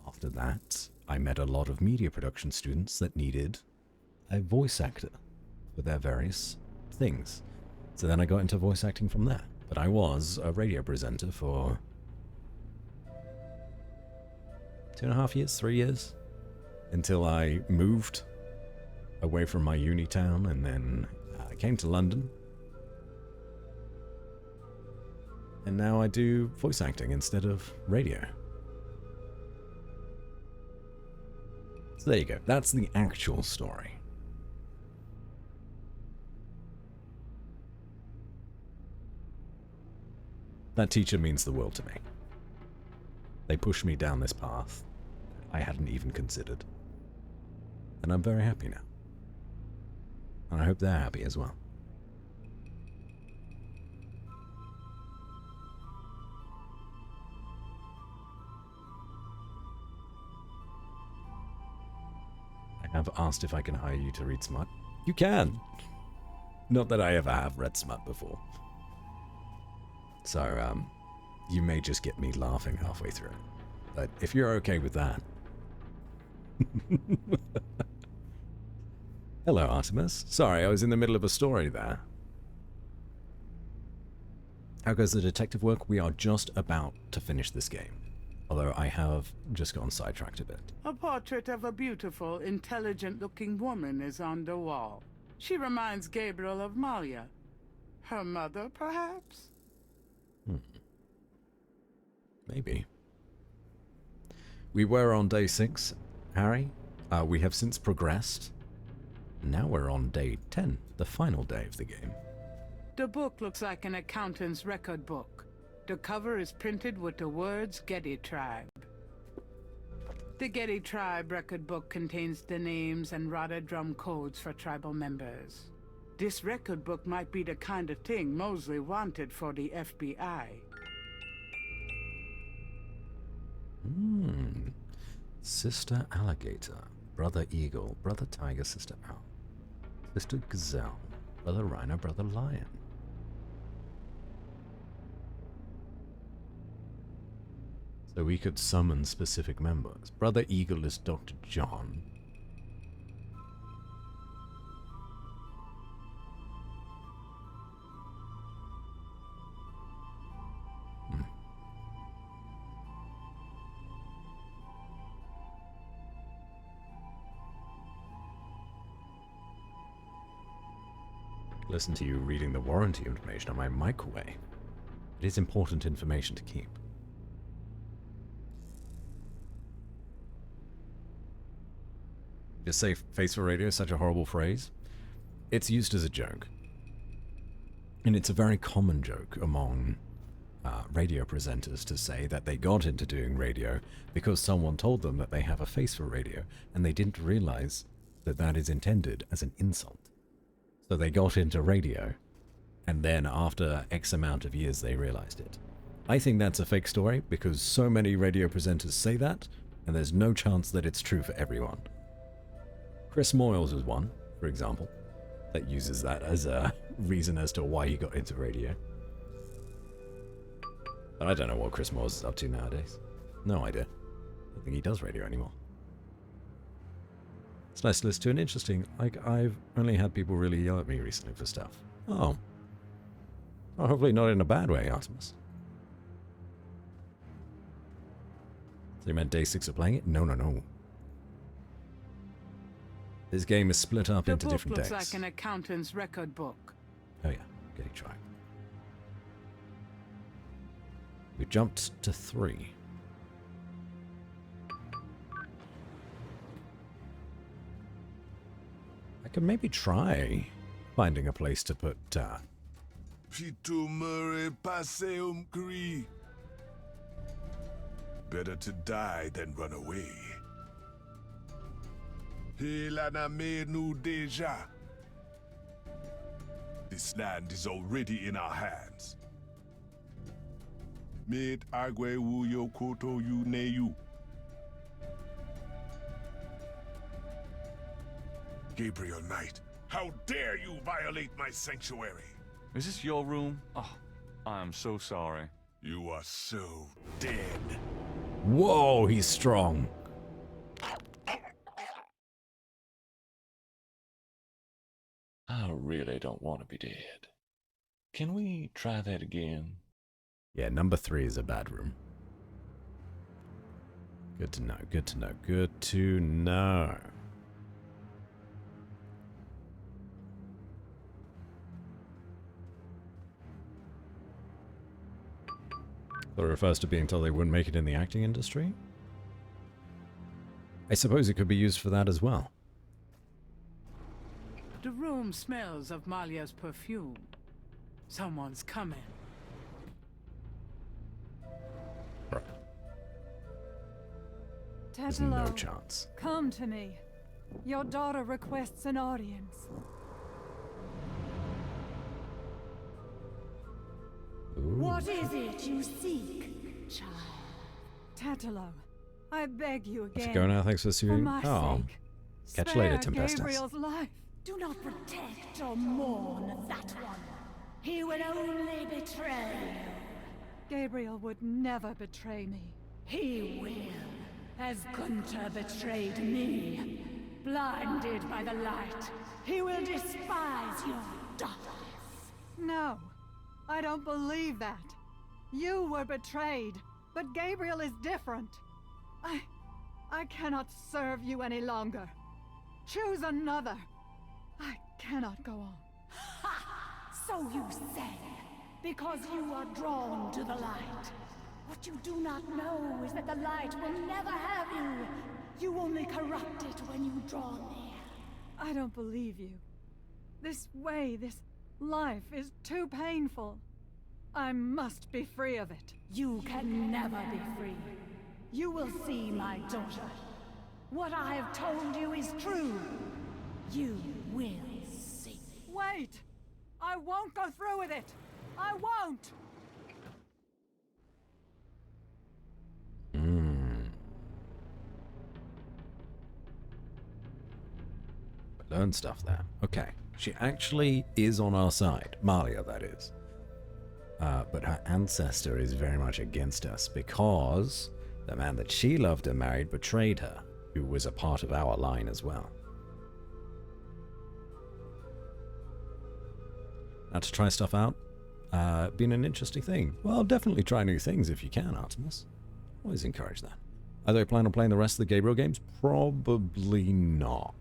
After that, I met a lot of media production students that needed a voice actor for their various things. So then I got into voice acting from there. But I was a radio presenter for 2.5 years, 3 years, until I moved away from my uni town, and then I came to London. And now I do voice acting instead of radio. So there you go. That's the actual story. That teacher means the world to me. They pushed me down this path I hadn't even considered. And I'm very happy now. And I hope they're happy as well. I have asked if I can hire you to read smut. You can! Not that I ever have read smut before. So, you may just get me laughing halfway through. But if you're okay with that... Hello, Artemis. Sorry, I was in the middle of a story there. How goes the detective work? We are just about to finish this game. Although I have just gone sidetracked a bit. A portrait of a beautiful, intelligent-looking woman is on the wall. She reminds Gabriel of Malia. Her mother, perhaps? Maybe. We were on day 6, Harry. We have since progressed. Now we're on day 10, the final day of the game. The book looks like an accountant's record book. The cover is printed with the words Getty Tribe. The Getty Tribe record book contains the names and rotted drum codes for tribal members. This record book might be the kind of thing Mosley wanted for the FBI. Sister Alligator, Brother Eagle, Brother Tiger, Sister Owl, Sister Gazelle, Brother Rhino, Brother Lion. So we could summon specific members. Brother Eagle is Dr. John. Listen to you reading the warranty information on my microwave. It is important information to keep. Just say face for radio is such a horrible phrase. It's used as a joke. And it's a very common joke among radio presenters to say that they got into doing radio because someone told them that they have a face for radio and they didn't realize that that is intended as an insult. So they got into radio, and then after X amount of years they realized it. I think that's a fake story because so many radio presenters say that, and there's no chance that it's true for everyone. Chris Moyles is one, for example, that uses that as a reason as to why he got into radio. But I don't know what Chris Moyles is up to nowadays. No idea. I don't think he does radio anymore. It's nice to listen to and interesting. Like, I've only had people really yell at me recently for stuff. Oh. Well, hopefully not in a bad way, Artemis. So you meant day 6 of playing it? No, no, no. This game is split up into different days. The book looks like an accountant's record book. Oh yeah, Getty Tribe. We jumped to 3. I could maybe try finding a place to put, Better to die than run away. This land is already in our hands. Gabriel Knight, how dare you violate my sanctuary? Is this your room? Oh, I'm so sorry. You are so dead. Whoa, he's strong. I really don't want to be dead. Can we try that again? Yeah, number 3 is a bad room. Good to know, good to know, good to know. That refers to being told they wouldn't make it in the acting industry? I suppose it could be used for that as well. The room smells of Malia's perfume. Someone's coming. Right. There's Tetelo, no chance. come to me. Your daughter requests an audience. Ooh. What is it you seek, child? Tetelo, I beg you again. Let's go now, thanks for For suing. my Oh. sake, Catch you later, Spare Tempestus. Gabriel's life. Do not protect or mourn that one. He will only betray you. Gabriel would never betray me. He will, as Gunther betrayed me. Blinded by the light, he will despise your darkness. No, I don't believe that. You were betrayed, but Gabriel is different. I cannot serve you any longer. Choose another. I cannot go on. Ha! So you say, because you are drawn to the light. What you do not know is that the light will never have you. You only corrupt it when you draw near. I don't believe you. This way, this life is too painful. I must be free of it. You can never be free. You will see, my daughter. What I have told you is true. You will see. Wait! I won't go through with it! I won't! Learn stuff there. Okay. She actually is on our side. Malia, that is. But her ancestor is very much against us because the man that she loved and married betrayed her, who was a part of our line as well. Now, to try stuff out, been an interesting thing. Well, definitely try new things if you can, Artemis. Always encourage that. Either I plan on playing the rest of the Gabriel games? Probably not.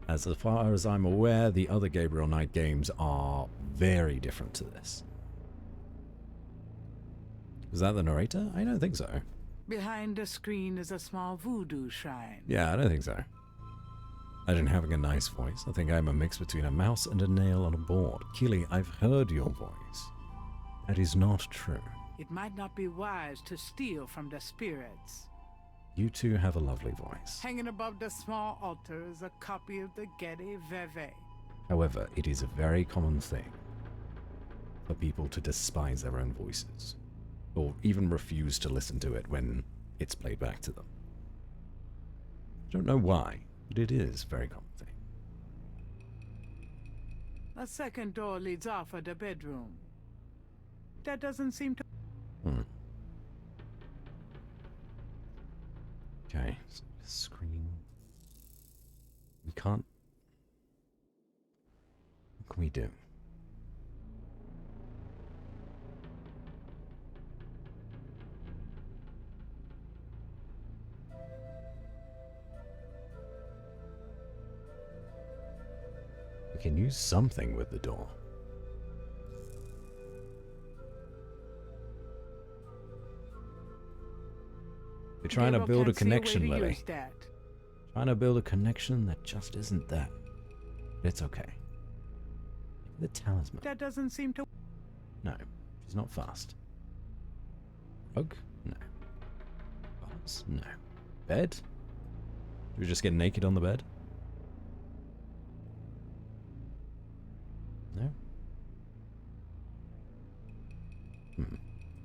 As far as I'm aware, the other Gabriel Knight games are very different to this. Is that the narrator? I don't think so. Behind the screen is a small voodoo shrine. Yeah, I don't think so. Imagine having a nice voice. I think I'm a mix between a mouse and a nail on a board. Keely, I've heard your voice. That is not true. It might not be wise to steal from the spirits. You two have a lovely voice. Hanging above the small altar is a copy of the Getty Veve. However, it is a very common thing for people to despise their own voices, or even refuse to listen to it when it's played back to them. I don't know why, but it is a very common thing. A second door leads off of the bedroom. That doesn't seem to... Okay, so screen. We can't... What can we do? We can use something with the door. We're trying to build a connection, Lily. Trying to build a connection that just isn't there. But it's okay. The talisman. That doesn't seem to... No, she's not fast. Rug? No. Vase? No. Bed? Do we just get naked on the bed? No?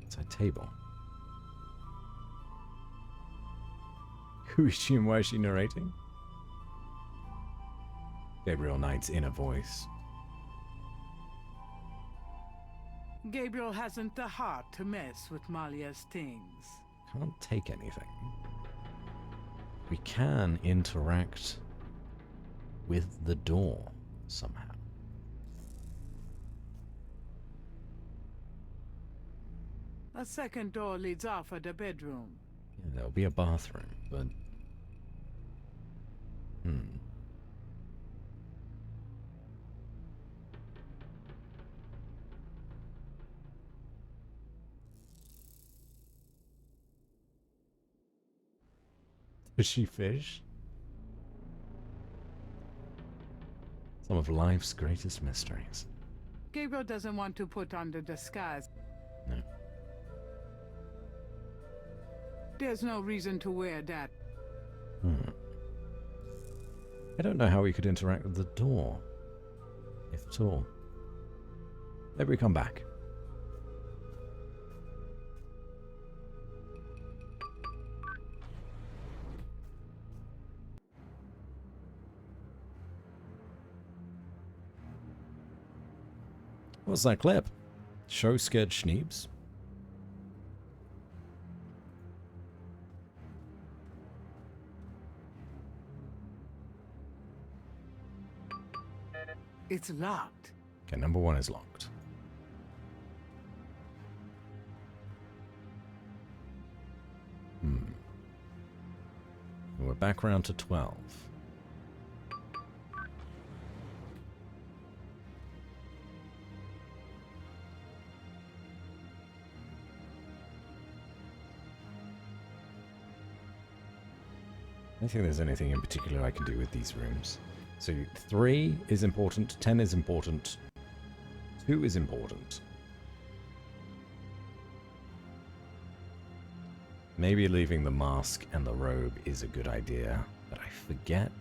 It's a table. Who is she and why is she narrating? Gabriel Knight's inner voice. Gabriel hasn't the heart to mess with Malia's things. Can't take anything. We can interact with the door somehow. A second door leads off of the bedroom. Yeah, there'll be a bathroom, but... Does she fish? Some of life's greatest mysteries. Gabriel doesn't want to put on the disguise. No. There's no reason to wear that. I don't know how we could interact with the door, if at all. Maybe we come back. What's that clip? Show scared schneebs? It's locked. Okay, number 1 is locked. We're back round to 12. I don't think there's anything in particular I can do with these rooms. So 3 is important, 10 is important, 2 is important. Maybe leaving the mask and the robe is a good idea, but I forget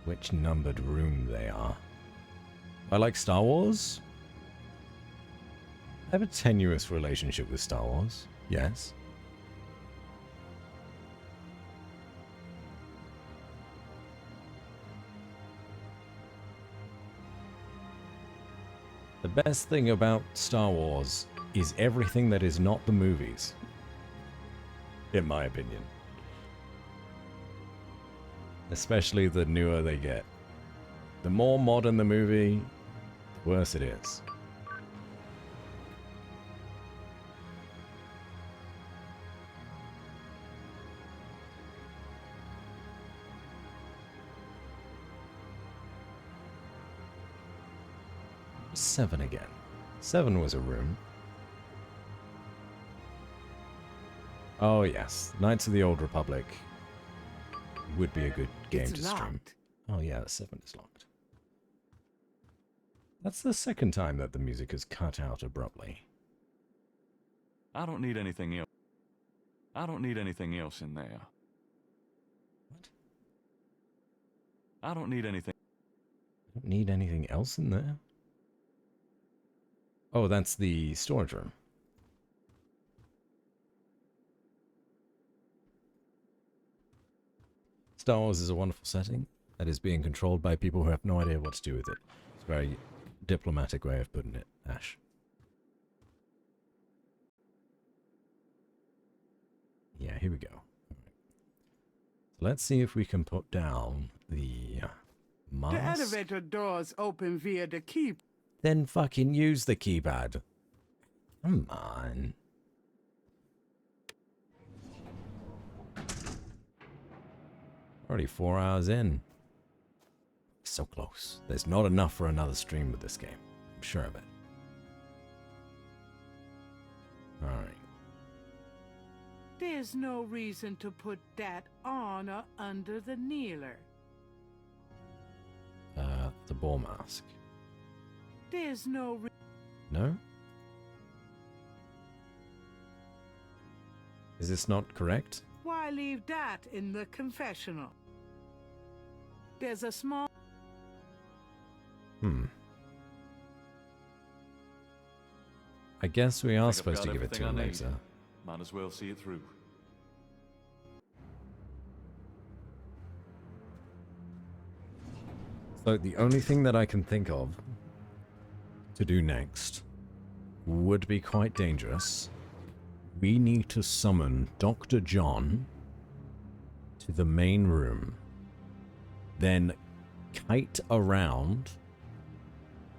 which numbered room they are. I like Star Wars. I have a tenuous relationship with Star Wars, yes. The best thing about Star Wars is everything that is not the movies. In my opinion. Especially the newer they get. The more modern the movie, the worse it is. Seven again. 7 was a room. Oh yes, Knights of the Old Republic would be a good game to stream. Oh yeah, 7 is locked. That's the second time that the music has cut out abruptly. I don't need anything else. I don't need anything else in there. What? I don't need anything. I don't need anything else in there? Oh, that's the storage room. Star Wars is a wonderful setting that is being controlled by people who have no idea what to do with it. It's a very diplomatic way of putting it, Ash. Yeah, here we go. Right. So let's see if we can put down the mask. The elevator doors open via the key. Then fucking use the keypad. Come on. Already 4 hours in. So close. There's not enough for another stream with this game. I'm sure of it. Alright. There's no reason to put that on or under the kneeler. The ball mask. There's no No? Is this not correct? Why leave that in the confessional? There's a small... I guess we are supposed to give it to him I need. later. Might as well see it through. So the only thing that I can think of to do next would be quite dangerous. We need to summon Dr. John to the main room, then kite around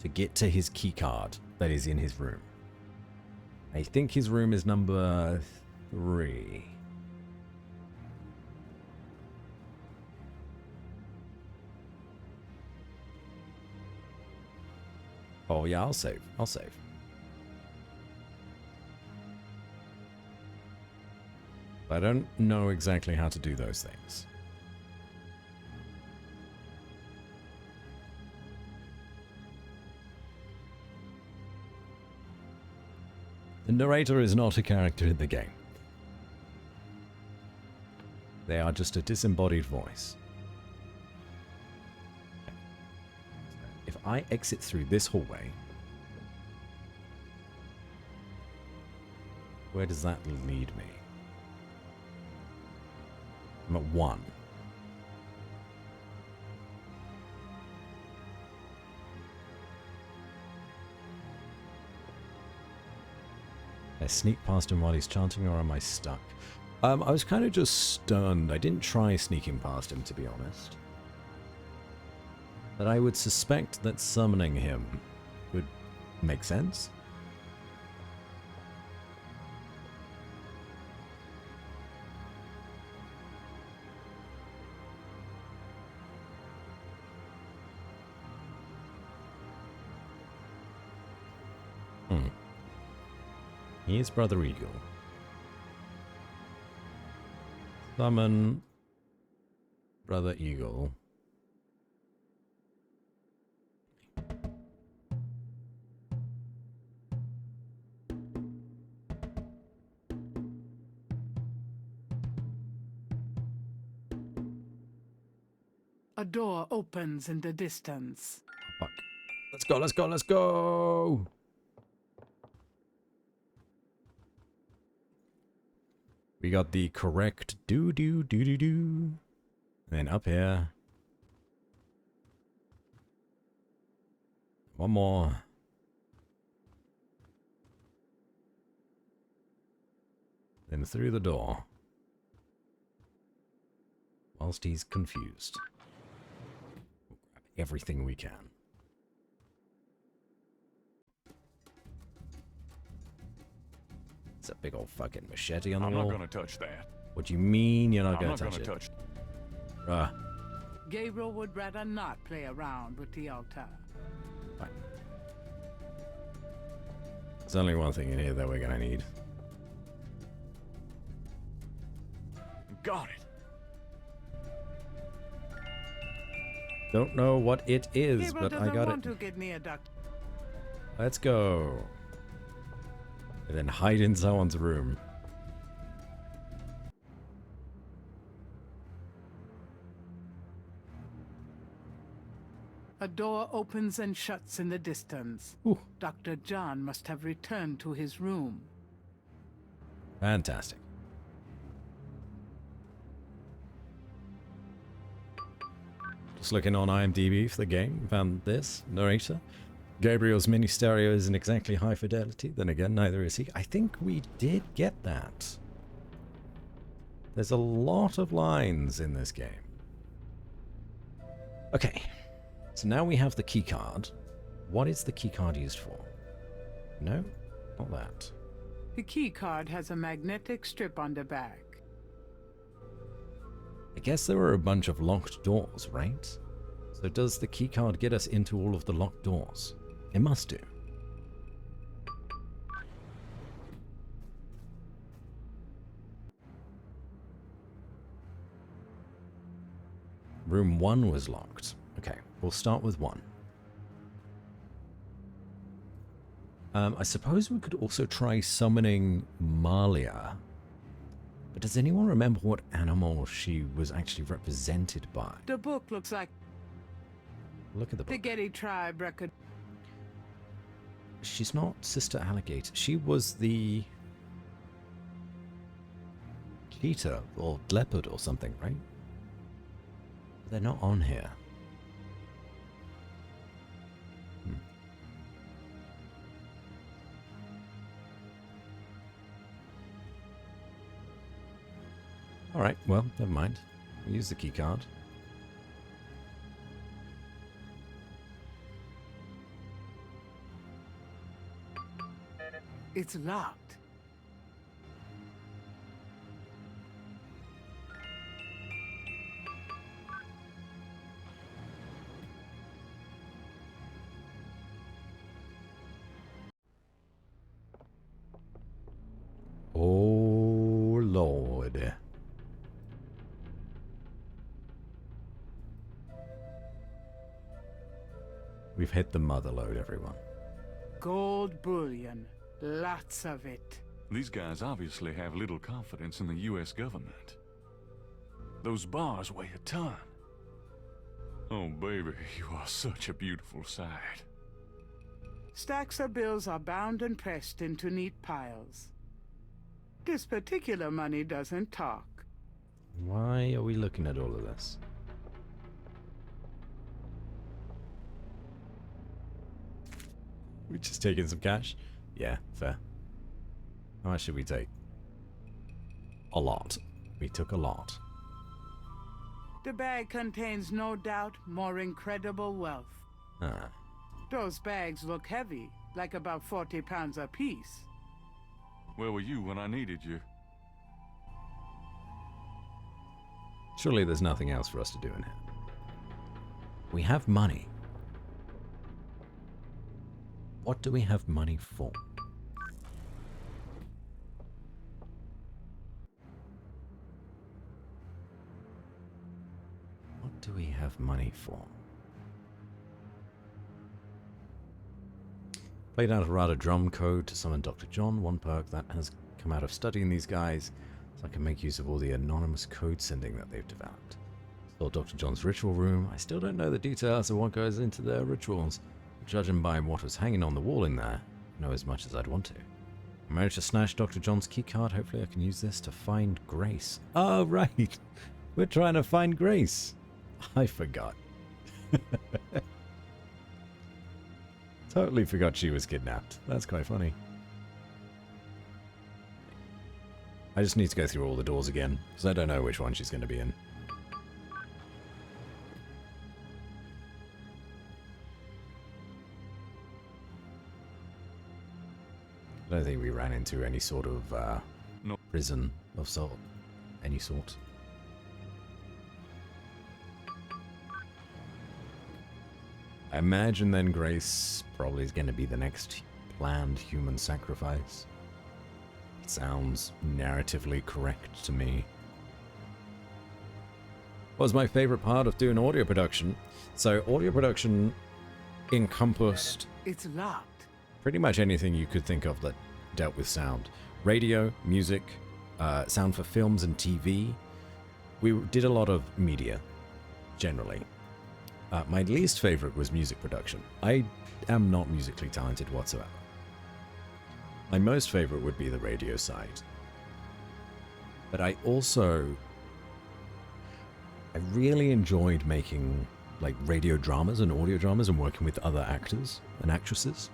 to get to his keycard that is in his room. I think his room is number 3. Oh yeah, I'll save. I'll save. I don't know exactly how to do those things. The narrator is not a character in the game. They are just a disembodied voice. If I exit through this hallway, where does that lead me? I'm at 1. I sneak past him while he's chanting, or am I stuck? I was kind of just stunned. I didn't try sneaking past him, to be honest. But I would suspect that summoning him would make sense. Here's Brother Eagle. Summon Brother Eagle. A door opens in the distance. Fuck. Let's go, let's go, let's go! We got the correct do-do-do-do-do. Then up here. One more. Then through the door. Whilst he's confused. We'll grab everything we can. It's a big old fucking machete on the wall. I'm not gonna touch that. What do you mean you're not gonna touch it? Bruh. Gabriel would rather not play around with the altar. Fine. There's only one thing in here that we're gonna need. Got it. Don't know what it is, Gabriel but I got want it. to get near Dr. Let's go. And then hide in someone's room. A door opens and shuts in the distance. Ooh. Dr. John must have returned to his room. Fantastic. Just looking on IMDb for the game, found this narrator. Gabriel's mini stereo isn't exactly high fidelity, then again, neither is he. I think we did get that. There's a lot of lines in this game. Okay, so now we have the keycard. What is the keycard used for? No, not that. The key card has a magnetic strip on the back. I guess there were a bunch of locked doors, right? So does the keycard get us into all of the locked doors? It must do. Room 1 was locked. Okay, we'll start with 1. I suppose we could also try summoning Malia. But does anyone remember what animal she was actually represented by? The book looks like Look at the the book. Getty tribe record. She's not Sister Alligator. She was the cheetah or leopard or something, right? They're not on here. Alright, well, never mind. We'll use the key card. It's locked. Oh, Lord. We've hit the mother lode, everyone. Gold bullion. Lots of it. These guys obviously have little confidence in the U.S. government. Those bars weigh a ton. Oh, baby, you are such a beautiful sight. Stacks of bills are bound and pressed into neat piles. This particular money doesn't talk. Why are we looking at all of this? We just taking some cash? Yeah, fair. How much should we take? A lot. We took a lot. The bag contains no doubt more incredible wealth. Ah. Those bags look heavy, like about 40 pounds apiece. Where were you when I needed you? Surely there's nothing else for us to do in here. We have money. What do we have money for? What do we have money for? Played out a rather drum code to summon Dr. John, one perk that has come out of studying these guys, so I can make use of all the anonymous code sending that they've developed. Saw Dr. John's ritual room. I still don't know the details of what goes into their rituals. Judging by what was hanging on the wall in there, I know as much as I'd want to. I managed to snatch Dr. John's keycard. Hopefully I can use this to find Grace. Oh, right. We're trying to find Grace. I forgot. Totally forgot she was kidnapped. That's quite funny. I just need to go through all the doors again, because I don't know which one she's going to be in. I don't think we ran into any sort of prison of any sort. I imagine then Grace probably is going to be the next planned human sacrifice. It sounds narratively correct to me. What was my favorite part of doing audio production? So audio production encompassed... It's locked. Pretty much anything you could think of that dealt with sound. Radio, music, sound for films and TV. We did a lot of media, generally. My least favorite was music production. I am not musically talented whatsoever. My most favorite would be the radio side. But I really enjoyed making like radio dramas and audio dramas and working with other actors and actresses.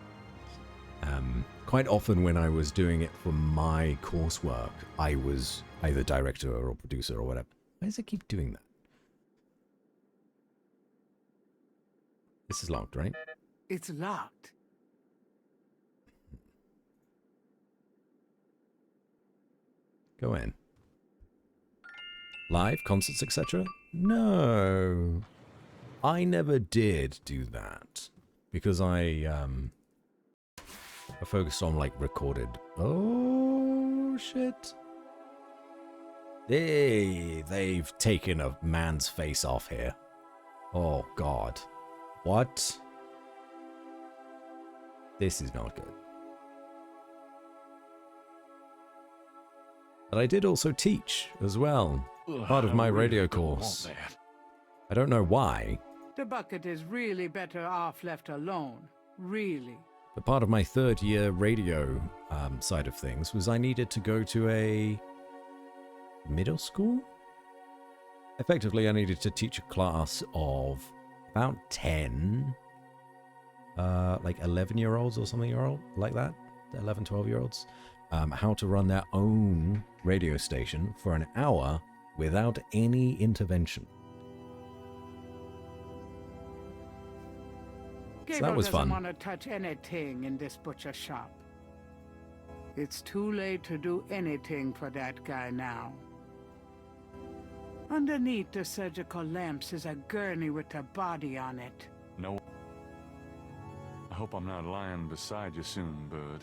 Quite often when I was doing it for my coursework, I was either director or producer or whatever. Why does it keep doing that? This is locked, right? It's locked. Go in. Live concerts, etc.? No. I never did do that. Because I focused on, like, recorded... Oh, shit. They've taken a man's face off here. Oh, God. What? This is not good. But I did also teach, as well. Part of my radio course. I don't know why. The bucket is really better off left alone. Really. But part of my third year radio side of things was I needed to go to a middle school? Effectively, I needed to teach a class of about 10, like 11-year-olds or something like that, 11, 12-year-olds, how to run their own radio station for an hour without any intervention. Gabriel so that was fun. Doesn't want to touch anything in this butcher shop. It's too late to do anything for that guy now. Underneath the surgical lamps is a gurney with a body on it. No. I hope I'm not lying beside you soon, bud.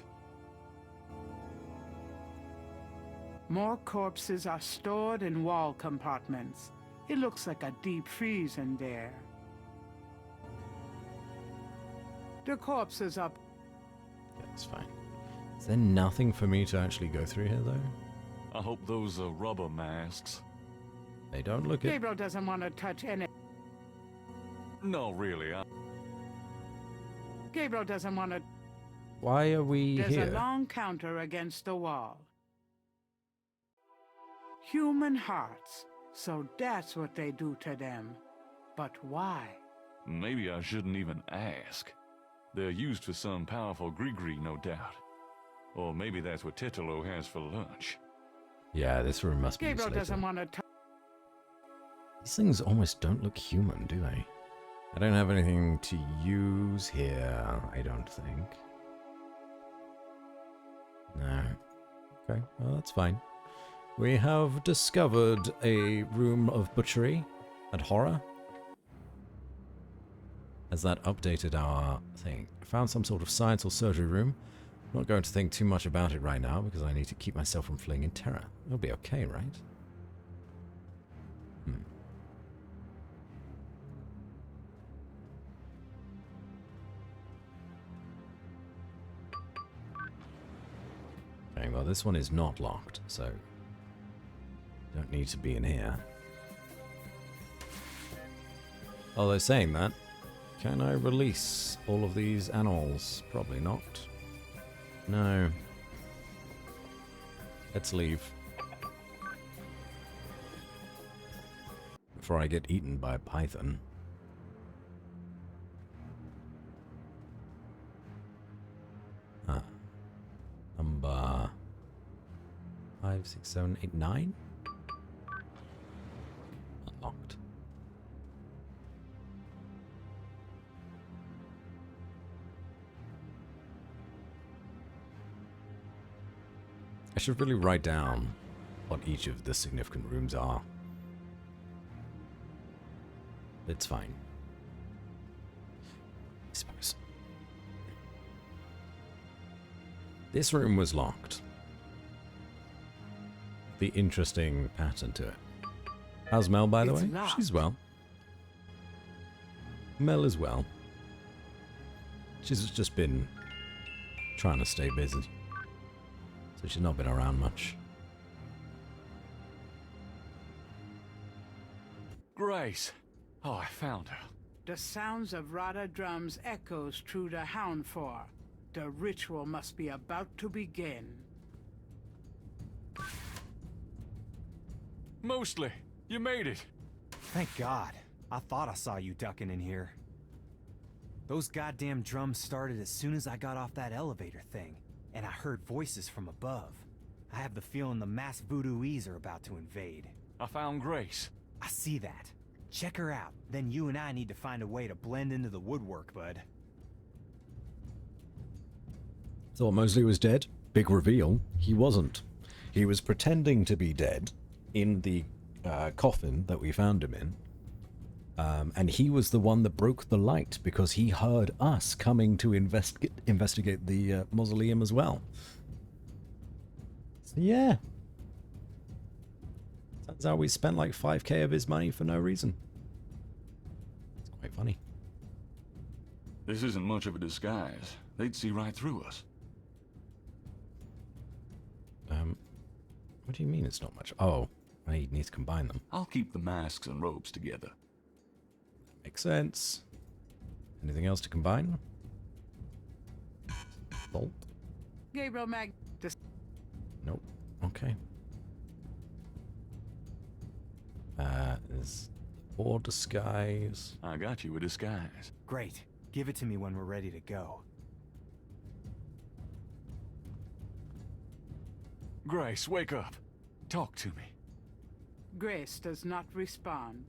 More corpses are stored in wall compartments. It looks like a deep freeze in there. The corpses are... Yeah, that's fine. Is there nothing for me to actually go through here, though? I hope those are rubber masks. They don't look it. Gabriel doesn't want to touch any... No, really. Gabriel doesn't want to... Why are we There's here? There's a long counter against the wall. Human hearts. So that's what they do to them. But why? Maybe I shouldn't even ask. They're used for some powerful gree-gree, no doubt. Or maybe that's what Titolo has for lunch. Yeah, this room must be Gabriel used later. doesn't want to talk. These things almost don't look human, do they? I don't have anything to use here, I don't think. No. Okay, well, that's fine. We have discovered a room of butchery and horror. Has that updated our thing? Found some sort of science or surgery room. Not going to think too much about it right now because I need to keep myself from fleeing in terror. It'll be okay, right? Okay, well this one is not locked, so don't need to be in here. Although saying that, can I release all of these animals? Probably not. No. Let's leave. Before I get eaten by a python. Number 5, 6, 7, 8, 9? Unlocked. I should really write down what each of the significant rooms are. It's fine. I suppose. This room was locked. The interesting pattern to it. How's Mel, by the way? Locked. She's well. Mel is well. She's just been trying to stay busy. So she's not been around much. Grace! Oh, I found her. The sounds of Rada drums echoes through the Houndfor. The ritual must be about to begin. Mostly, you made it. Thank God. I thought I saw you ducking in here. Those goddamn drums started as soon as I got off that elevator thing, and I heard voices from above. I have the feeling the masked voodooese are about to invade. I found Grace. I see that. Check her out. Then you and I need to find a way to blend into the woodwork, bud. Thought Mosley was dead. Big reveal. He wasn't. He was pretending to be dead in the coffin that we found him in. And he was the one that broke the light because he heard us coming to investigate the mausoleum as well. So yeah. Turns out we spent like 5k of his money for no reason. It's quite funny. This isn't much of a disguise. They'd see right through us. What do you mean it's not much? Oh, I need to combine them. I'll keep the masks and robes together. Makes sense. Anything else to combine? Bolt? Gabriel Nope. Okay. Is or disguise. I got you a disguise. Great. Give it to me when we're ready to go. Grace, wake up. Talk to me. Grace does not respond.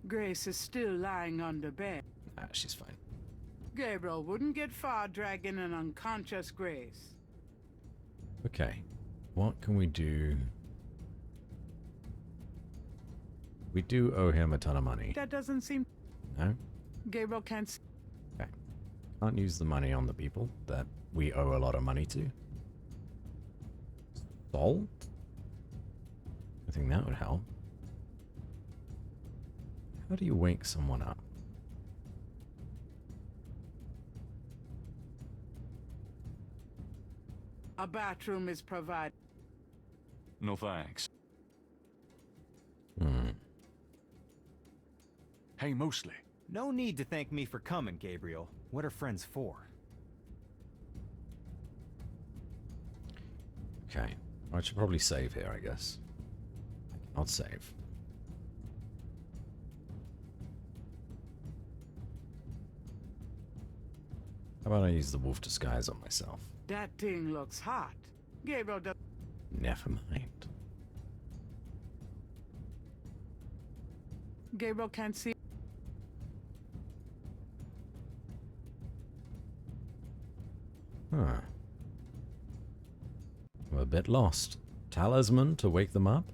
Grace is still lying on the bed. She's fine. Gabriel wouldn't get far dragging an unconscious Grace. Okay. What can we do? We do owe him a ton of money. That doesn't seem... No? Gabriel can't... Okay. Can't use the money on the people that we owe a lot of money to. Salt? I think that would help. How do you wake someone up? A bathroom is provided. No thanks. Hey, Mosley. No need to thank me for coming, Gabriel. What are friends for? Okay. I should probably save here, I guess. I cannot save. How about I use the wolf disguise on myself? That thing looks hot. Gabriel does. Never mind. Gabriel can't see. Huh. I'm a bit lost. Talisman to wake them up?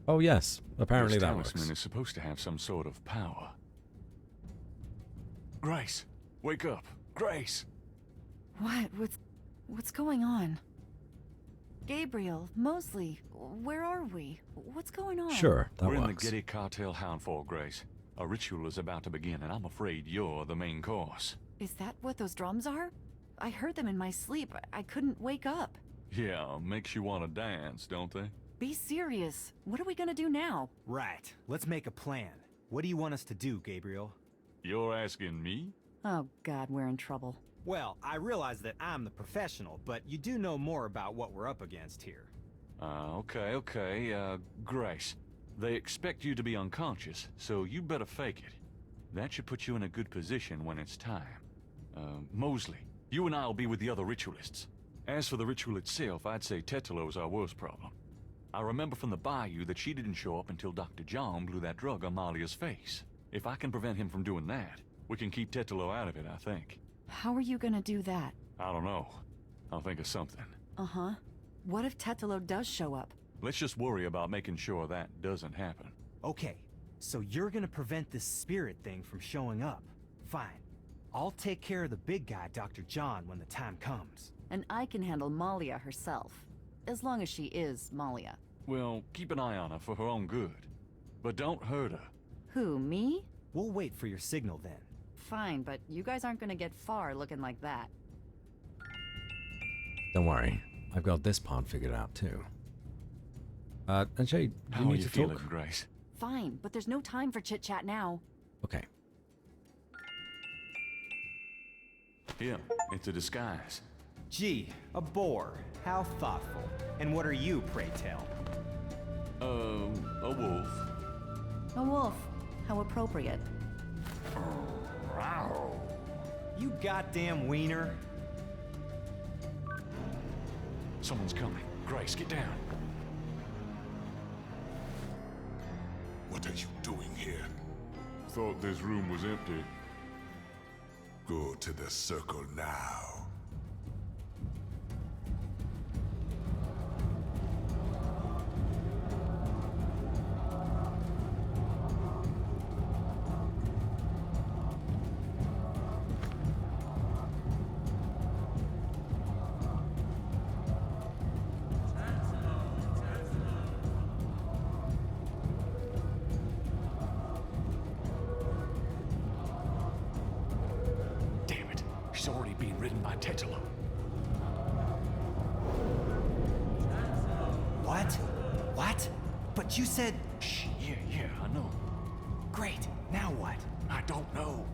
Oh yes, apparently this that talisman works. is supposed to have some sort of power. Grace, wake up. Grace! What? What's going on? Gabriel, Mosley, where are we? What's going on? Sure, that We're in the works. Getty Cartel Houndfall, Grace. A ritual is about to begin, and I'm afraid you're the main course. Is that what those drums are? I heard them in my sleep. I couldn't wake up. Yeah, makes you want to dance, don't they? Be serious. What are we gonna do now? Right. Let's make a plan. What do you want us to do, Gabriel? You're asking me? Oh God, we're in trouble. Well, I realize that I'm the professional, but you do know more about what we're up against here. Okay. Grace, they expect you to be unconscious, so you better fake it. That should put you in a good position when it's time. Mosley, you and I'll be with the other ritualists. As for the ritual itself, I'd say Tetalo's our worst problem. I remember from the bayou that she didn't show up until Dr. John blew that drug on Malia's face. If I can prevent him from doing that, we can keep Tetalo out of it, I think. How are you gonna do that? I don't know. I'll think of something. Uh-huh. What if Tetalo does show up? Let's just worry about making sure that doesn't happen. Okay, so you're gonna prevent this spirit thing from showing up. Fine. I'll take care of the big guy, Dr. John, when the time comes. And I can handle Malia herself. As long as she is Malia. Well, keep an eye on her for her own good. But don't hurt her. Who, me? We'll wait for your signal then. Fine, but you guys aren't gonna get far looking like that. Don't worry, I've got this part figured out too. Ajay, do How you are need you to feeling, talk? Grace? Fine, but there's no time for chit-chat now. Okay. Here, it's a disguise. Gee, a boar. How thoughtful. And what are you, pray tell? A wolf. A wolf. How appropriate. You goddamn wiener. Someone's coming. Grace, get down. What are you doing here? Thought this room was empty. Go to the circle now. Damn it. She's already being ridden by Tetalo. What? What? But you said... Shh, yeah, I know. Great. Now what? I don't know.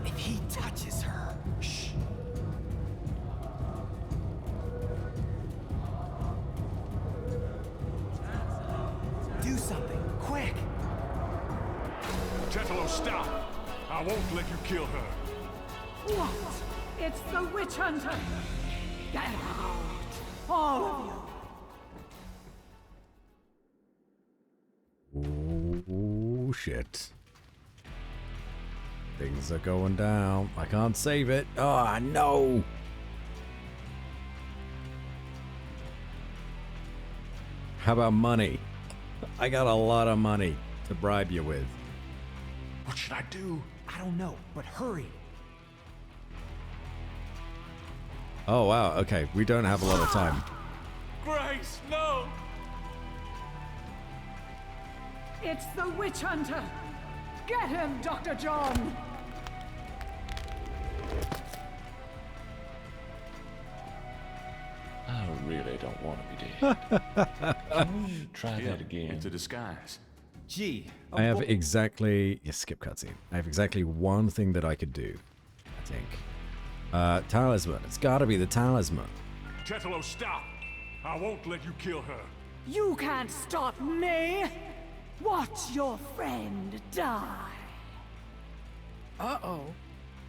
If he touches her... Shh. Do something, quick! Tetalo, stop! I won't let you kill her. What? It's the witch hunter! Get out! All of you! Oh shit. Things are going down. I can't save it. Oh no! How about money? I got a lot of money to bribe you with. What should I do? I don't know, but hurry. Oh wow, okay, we don't have a lot of time. Grace, no! It's the witch hunter! Get him, Dr. John! I really don't want to be dead. Can we try Yeah, that again? it's a disguise. Gee. I have exactly... Yes, skip cutscene. I have exactly one thing that I could do, I think. Talisman. It's gotta be the talisman. Tetalo, stop! I won't let you kill her. You can't stop me! Watch your friend die! Uh-oh.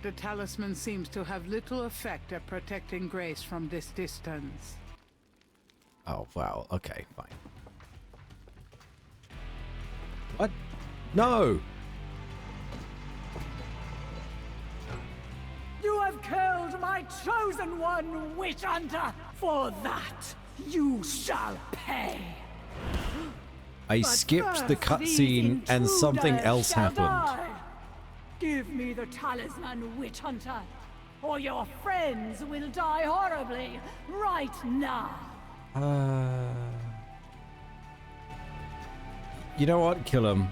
The talisman seems to have little effect at protecting Grace from this distance. Oh, wow. Okay, fine. What? No! You have killed my chosen one, Witch Hunter! For that, you shall pay! I But skipped the first, cutscene these and something intruders else shall happened. die. Give me the talisman, Witch Hunter, or your friends will die horribly right now. You know what? Kill him.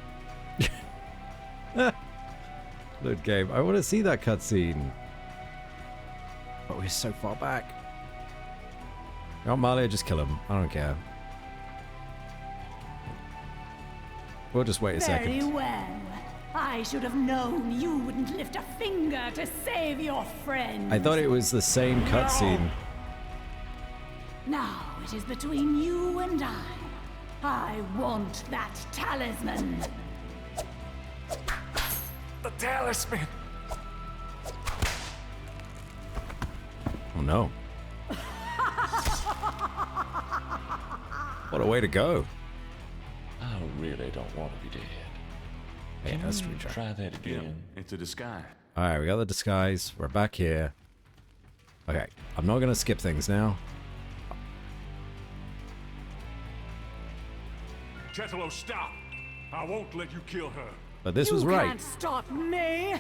Good game. I want to see that cutscene. But we're so far back. You know what, Malia? Just kill him. I don't care. We'll just wait a Very second. well. I should have known you wouldn't lift a finger to save your friend. I thought it was the same cutscene. Now it is between you and I. I want that talisman. The talisman! Oh no. What a way to go. I really don't want to be dead. Yeah, Can that's we true. try that again? It's a disguise. Alright, we got the disguise. We're back here. Okay, I'm not going to skip things now. Chetalo, stop! I won't let you kill her. But this was right. You can't stop me.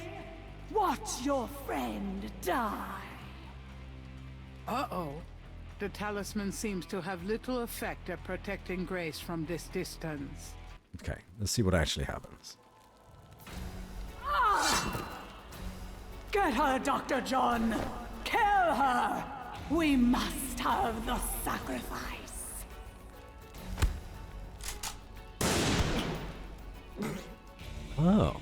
Watch your friend die. Uh-oh. The talisman seems to have little effect at protecting Grace from this distance. Okay, let's see what actually happens. Get her, Dr. John! Kill her! We must have the sacrifice! Oh.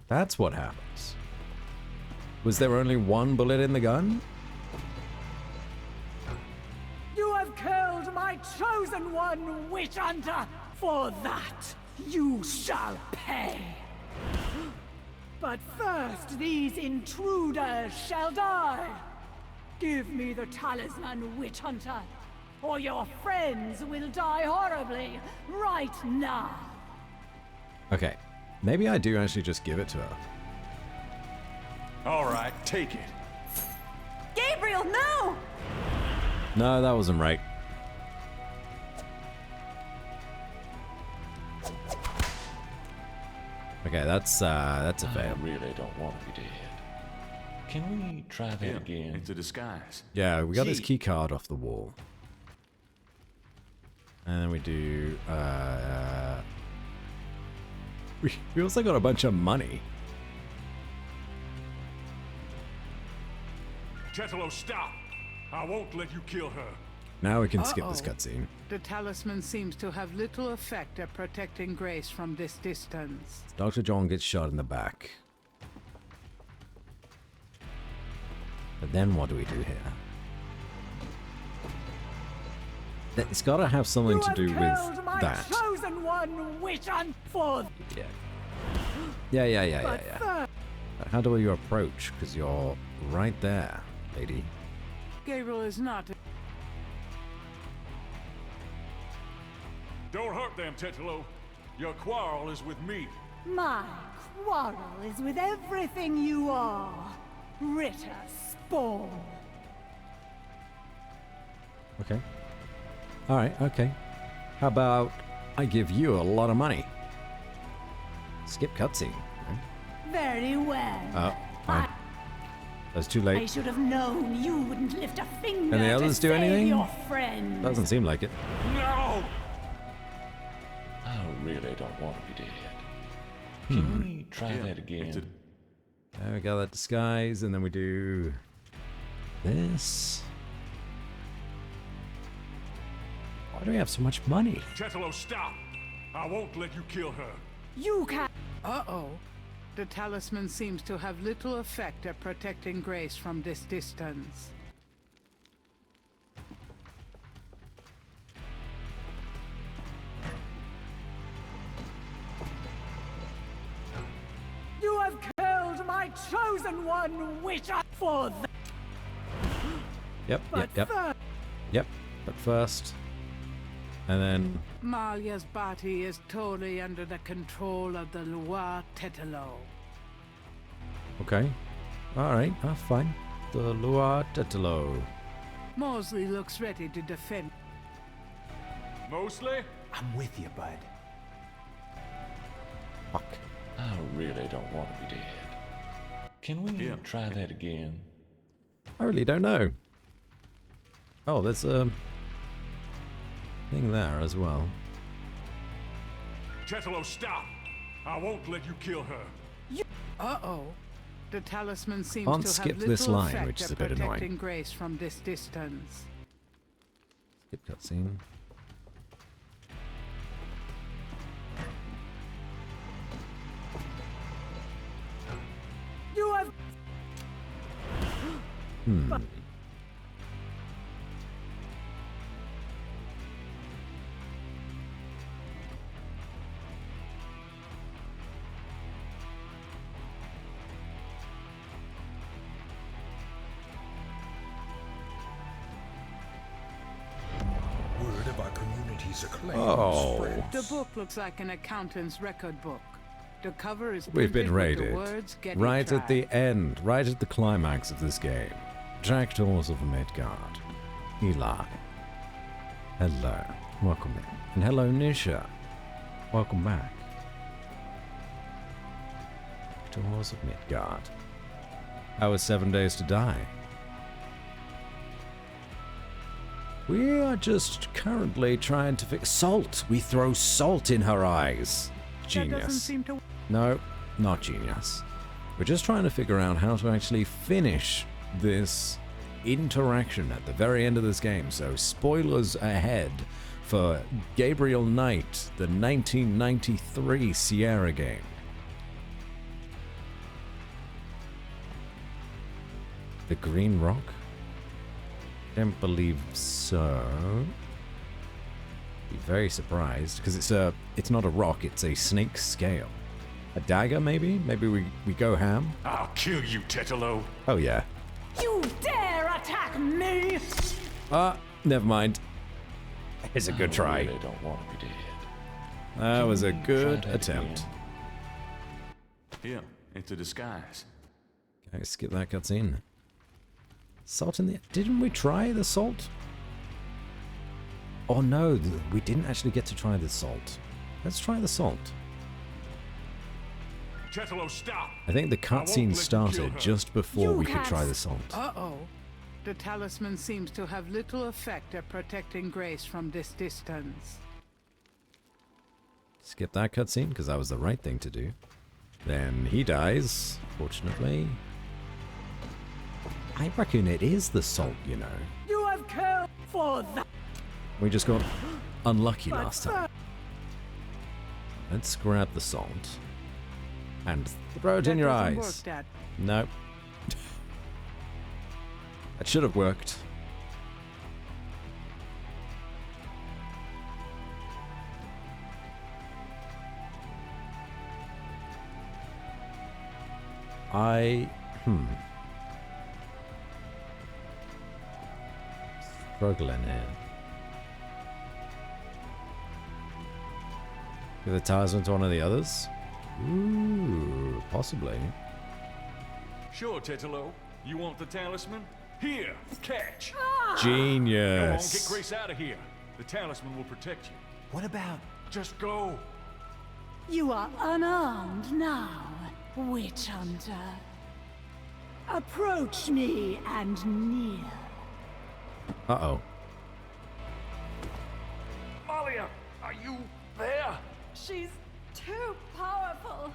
That's what happens. Was there only one bullet in the gun? You have killed my chosen one, Witch Hunter! For that, you shall pay! But first, these intruders shall die! Give me the talisman, Witch Hunter, or your friends will die horribly right now! Okay, maybe I do actually just give it to her. All right, take it. Gabriel, no! No, that wasn't right. Okay, that's a fail. I really don't want to be dead. Can we try that again? It's a disguise. Yeah, we got his key card off the wall. And then we do we also got a bunch of money. Chetalo, stop! I won't let you kill her. Now we can skip this cutscene. The talisman seems to have little effect at protecting Grace from this distance. Dr. John gets shot in the back. But then what do we do here? It's got to have something to do with that. Chosen one, Witch Hunter! For Yeah. But how do you approach? Because you're right there, lady. Gabriel is not. Don't hurt them, Chetalo. Your quarrel is with me. My quarrel is with everything you are, Ritter Spawn. Okay. Alright, okay. How about I give you a lot of money? Skip cutscene. Very well. Oh, fine. That's too I late. should have known you wouldn't lift a finger And the others to do save anything? your friend. Doesn't seem like it. No! I really don't want to be dead. Can we try that again? There we go, that disguise, and then we do this. Why do we have so much money? Chetalo, stop! I won't let you kill her. You can. Uh-oh. The talisman seems to have little effect at protecting Grace from this distance. chosen one, which I for the Yep. Yep. But first, and then Malia's body is totally under the control of the Loire Tetelo. okay, all right, fine. The Loire Tetelo. Mosley looks ready to defend. Mostly? I'm with you, bud. Fuck. I really don't want to be dead. Can we try that again? I really don't know. Oh, there's a thing there as well. Tetelo, stop! I won't let you kill her. Uh-oh. The talisman seems Can't to skip have this little line, effect which is at a bit annoying. protecting Grace from this distance. Skip cutscene. You have Word of our community's acclaim Oh. spreads. The book looks like an accountant's record book. The cover is We've been printed with the raided. words, "Get it Right at the tried." end, right at the climax of this game. Jackdaws of Midgard. Eli. Hello. Welcome in. And hello, Nisha. Welcome back. Jackdaws of Midgard. Our 7 days to die. We are just currently trying to fix salt. We throw salt in her eyes. That Genius. doesn't seem to. No, not genius. We're just trying to figure out how to actually finish this interaction at the very end of this game. So spoilers ahead for Gabriel Knight, the 1993 Sierra game. The Green Rock? Don't believe so. Be very surprised because it's not a rock, it's a snake scale. A dagger, maybe? Maybe we go ham? I'll kill you, Tetelo. Oh yeah. You dare attack me! Never mind. It's a good try. I really don't want to be dead. That was a Can we good try that attempt. Yeah, it's a disguise. Okay, skip that cutscene. Salt in the... Didn't we try the salt? Oh no, we didn't actually get to try the salt. Let's try the salt. Tetelo, stop! I think the I won't cutscene let you started kill her. just before we could try the salt. Uh-oh. The talisman seems to have little effect at protecting Grace from this distance. Skip that cutscene, because that was the right thing to do. Then he dies, fortunately. I reckon it is the salt, you know. You have killed for that. We just got unlucky last time. Let's grab the salt. And throw it in your That doesn't eyes. work, Dad. Nope. That should have worked. Struggling here. Give the talisman to one of the others? Ooh, possibly. Sure, Tetelo. You want the talisman? Here, catch. Genius. Go on, get Grace out of here. The talisman will protect you. What about... Just go. You are unarmed now, witch hunter. Approach me and kneel. Uh-oh. Malia, are you there? She's too powerful.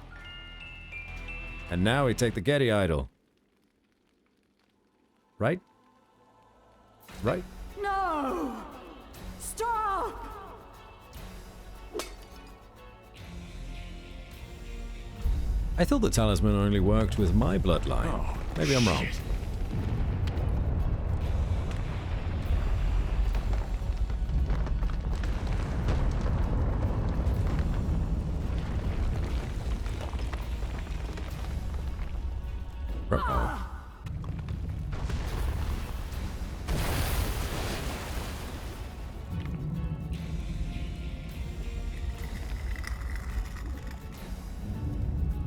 And now we take the Getty idol. Right? Right? No! Stop! I thought the talisman only worked with my bloodline. Oh, Maybe I'm wrong. shit. Uh-oh.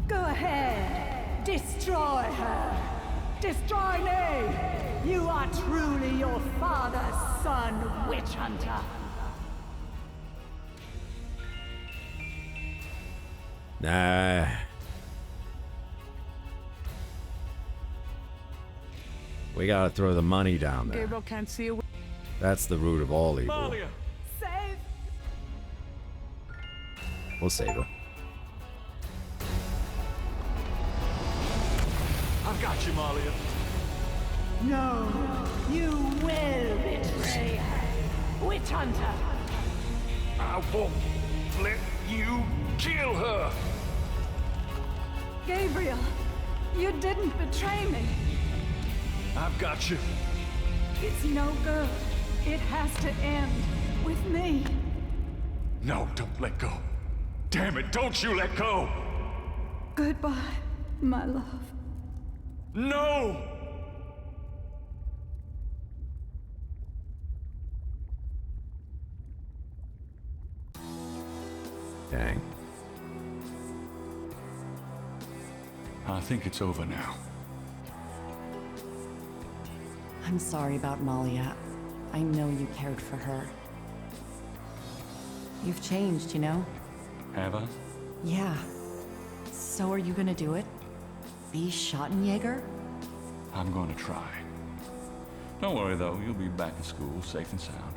Go ahead. Destroy her. Destroy me. You are truly your father's son, witch hunter. Nah. We gotta throw the money down there. Gabriel can't see a way. That's the root of all evil. Malia. Save. We'll save her. I've got you, Malia. No, you will betray her, witch hunter. I won't let you kill her. Gabriel, you didn't betray me. I've got you. It's no good. It has to end with me. No, don't let go. Damn it, don't you let go. Goodbye, my love. No! Dang. I think it's over now. I'm sorry about Malia. I know you cared for her. You've changed, you know? Have I? Yeah. So are you gonna do it? Be Schottenjäger? I'm going to try. Don't worry, though. You'll be back in school, safe and sound.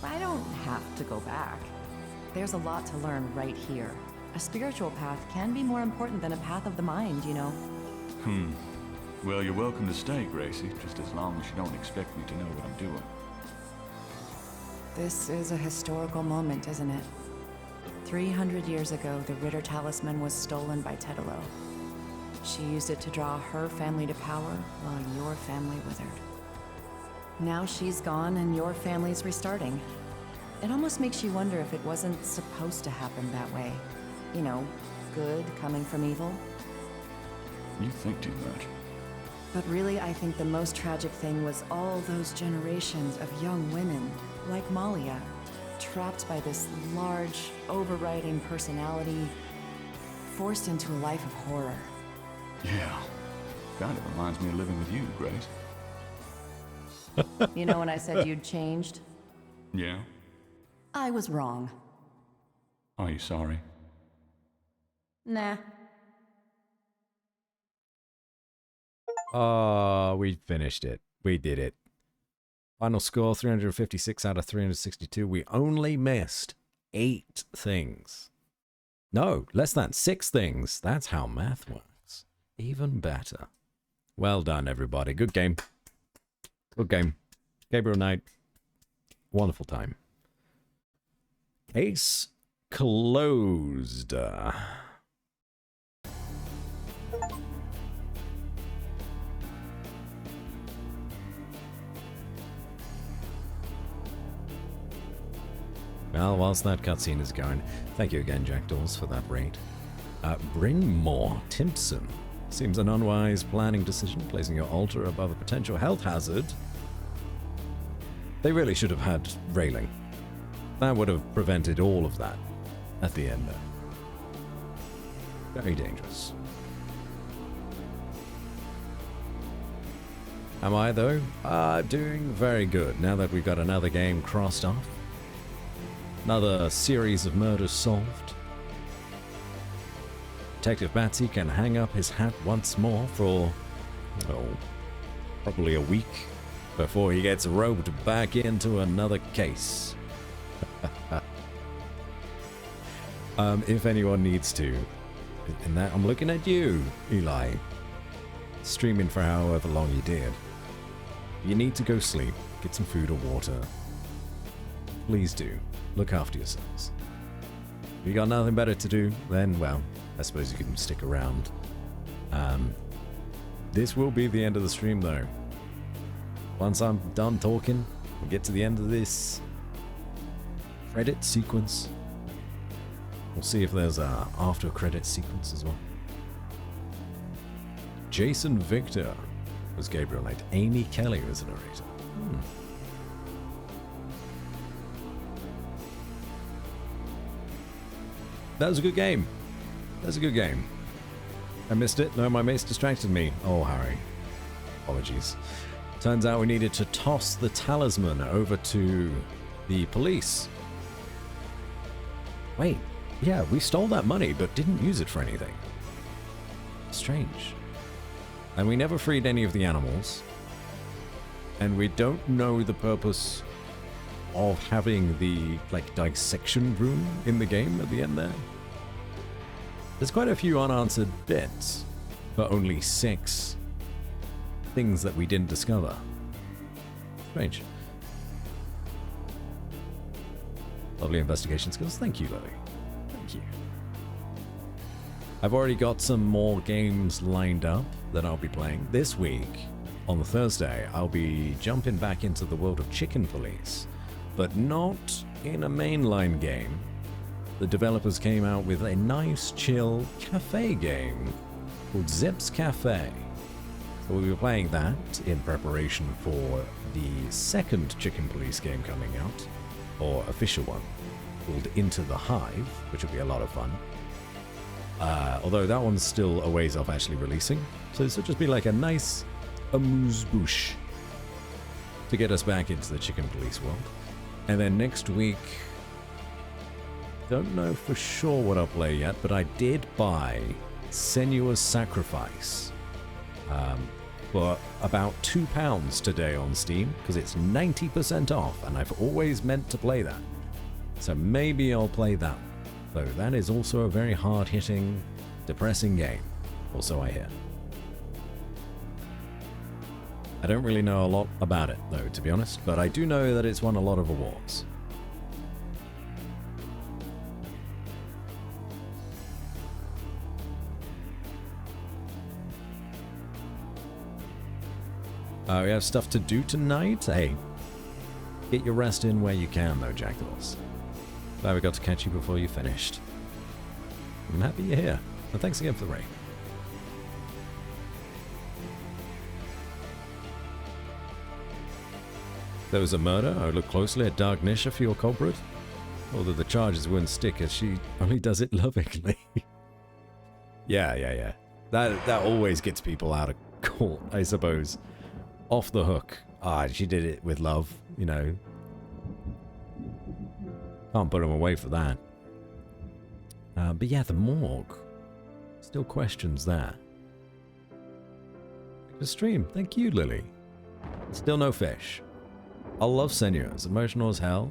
I don't have to go back. There's a lot to learn right here. A spiritual path can be more important than a path of the mind, you know? Well, you're welcome to stay, Gracie, just as long as you don't expect me to know what I'm doing. This is a historical moment, isn't it? 300 years ago, the Ritter talisman was stolen by Tetelo. She used it to draw her family to power while your family withered. Now she's gone and your family's restarting. It almost makes you wonder if it wasn't supposed to happen that way. You know, good coming from evil. You think too much. But really, I think the most tragic thing was all those generations of young women, like Malia, trapped by this large, overriding personality, forced into a life of horror. Yeah. Kind of reminds me of living with you, Grace. You know when I said you'd changed? Yeah? I was wrong. Are you sorry? Nah. Oh, we finished it. We did it. Final score, 356 out of 362. We only missed 8 things. No, less than 6 things. That's how math works. Even better. Well done, everybody. Good game. Good game. Gabriel Knight. Wonderful time. Case closed. Well, whilst that cutscene is going, thank you again, Jackdaws, for that raid. Bryn Moore Timpson. Seems an unwise planning decision, placing your altar above a potential health hazard. They really should have had railing. That would have prevented all of that at the end there. Very dangerous. Am I, though? Doing very good, now that we've got another game crossed off. Another series of murders solved. Detective Batsy can hang up his hat once more for, oh, probably a week before he gets roped back into another case. If anyone needs to, and that I'm looking at you, Eli, streaming for however long you did. You need to go sleep, get some food or water. Please do. Look after yourselves. If you got nothing better to do, then, well, I suppose you can stick around. This will be the end of the stream, though. Once I'm done talking, we'll get to the end of this credit sequence. We'll see if there's a after credit sequence as well. Jason Victor was Gabriel Knight. Amy Kelly was the narrator. That was a good game. That's a good game. I missed it. No, my mates distracted me. Oh, Harry. Apologies. Turns out we needed to toss the talisman over to the police. Wait. Yeah, we stole that money, but didn't use it for anything. Strange. And we never freed any of the animals. And we don't know the purpose of having the, like, dissection room in the game at the end there. There's quite a few unanswered bits, but only 6 things that we didn't discover. Strange. Lovely investigation skills. Thank you, Lily. Thank you. I've already got some more games lined up that I'll be playing. This week, on the Thursday, I'll be jumping back into the world of Chicken Police, but not in a mainline game. The developers came out with a nice, chill cafe game called Zip's Cafe. So we'll be playing that in preparation for the second Chicken Police game coming out, or official one, called Into the Hive, which will be a lot of fun. Although that one's still a ways off actually releasing, so this will just be like a nice amuse-bouche to get us back into the Chicken Police world. And then next week, don't know for sure what I'll play yet, but I did buy Senua's Sacrifice for about £2 today on Steam, because it's 90% off, and I've always meant to play that. So maybe I'll play that. Though that is also a very hard-hitting, depressing game. Also, I hear. I don't really know a lot about it, though, to be honest, but I do know that it's won a lot of awards. We have stuff to do tonight. Hey, get your rest in where you can, though, Jackdaws. Glad we got to catch you before you finished. I'm happy you're here, and thanks again for the raid. There was a murder. I would look closely at Dark Nisha for your culprit. Although the charges wouldn't stick, as she only does it lovingly. Yeah. That always gets people out of court, I suppose. Off the hook. She did it with love, you know. Can't put them away for that. But yeah, the morgue. Still questions there. The stream. Thank you, Lily. Still no fish. I love Senua. It's emotional as hell.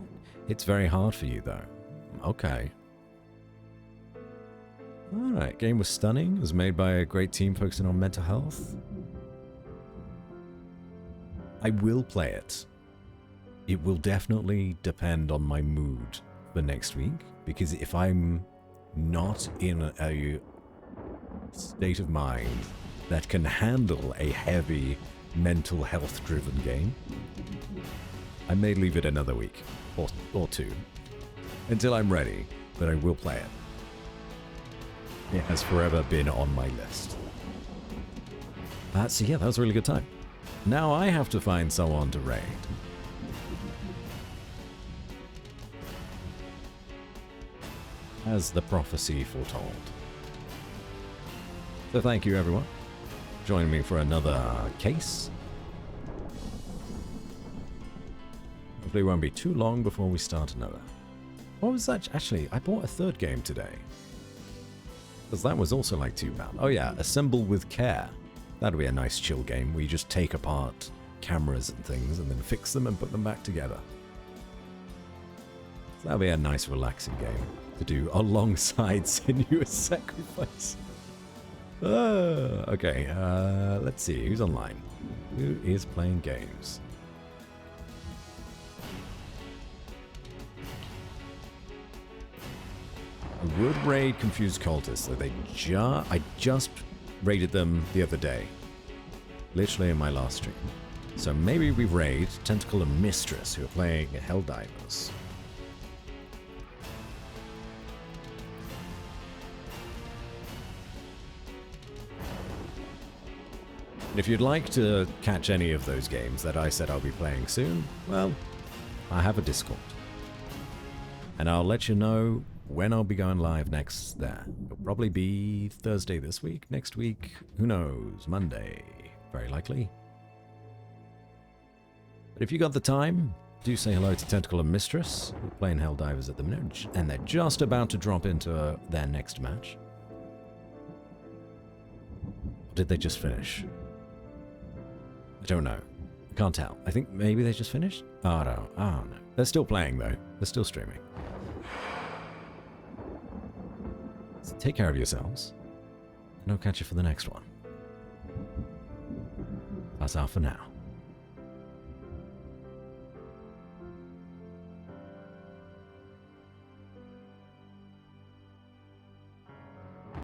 It's very hard for you, though. Okay. Alright, game was stunning. It was made by a great team focusing on mental health. I will play it. It will definitely depend on my mood for next week, because if I'm not in a state of mind that can handle a heavy mental health driven game, I may leave it another week or two until I'm ready, but I will play it. It has forever been on my list. So yeah, that was a really good time. Now I have to find someone to raid. As the prophecy foretold. So thank you everyone for joining me for another case. Hopefully it won't be too long before we start another. What was that? Actually, I bought a third game today. Because that was also like £2. Oh yeah, Assemble with Care. That'll be a nice chill game where you just take apart cameras and things and then fix them and put them back together. So that'll be a nice relaxing game to do alongside Senua's Sacrifice. Okay, let's see, who's online? Who is playing games? I would raid Confused Cultists, so I just raided them the other day. Literally in my last stream. So maybe we raid Tentacle and Mistress, who are playing Helldivers. If you'd like to catch any of those games that I said I'll be playing soon, well, I have a Discord. And I'll let you know when I'll be going live next there. It'll probably be Thursday this week, next week, who knows, Monday, very likely. But if you got the time, do say hello to Tentacle and Mistress, who are playing Helldivers at the minute, and they're just about to drop into their next match. Or did they just finish? I don't know. I can't tell. I think maybe they just finished? Oh no. Oh no. They're still playing though. They're still streaming. So take care of yourselves. And I'll catch you for the next one. That's all for now.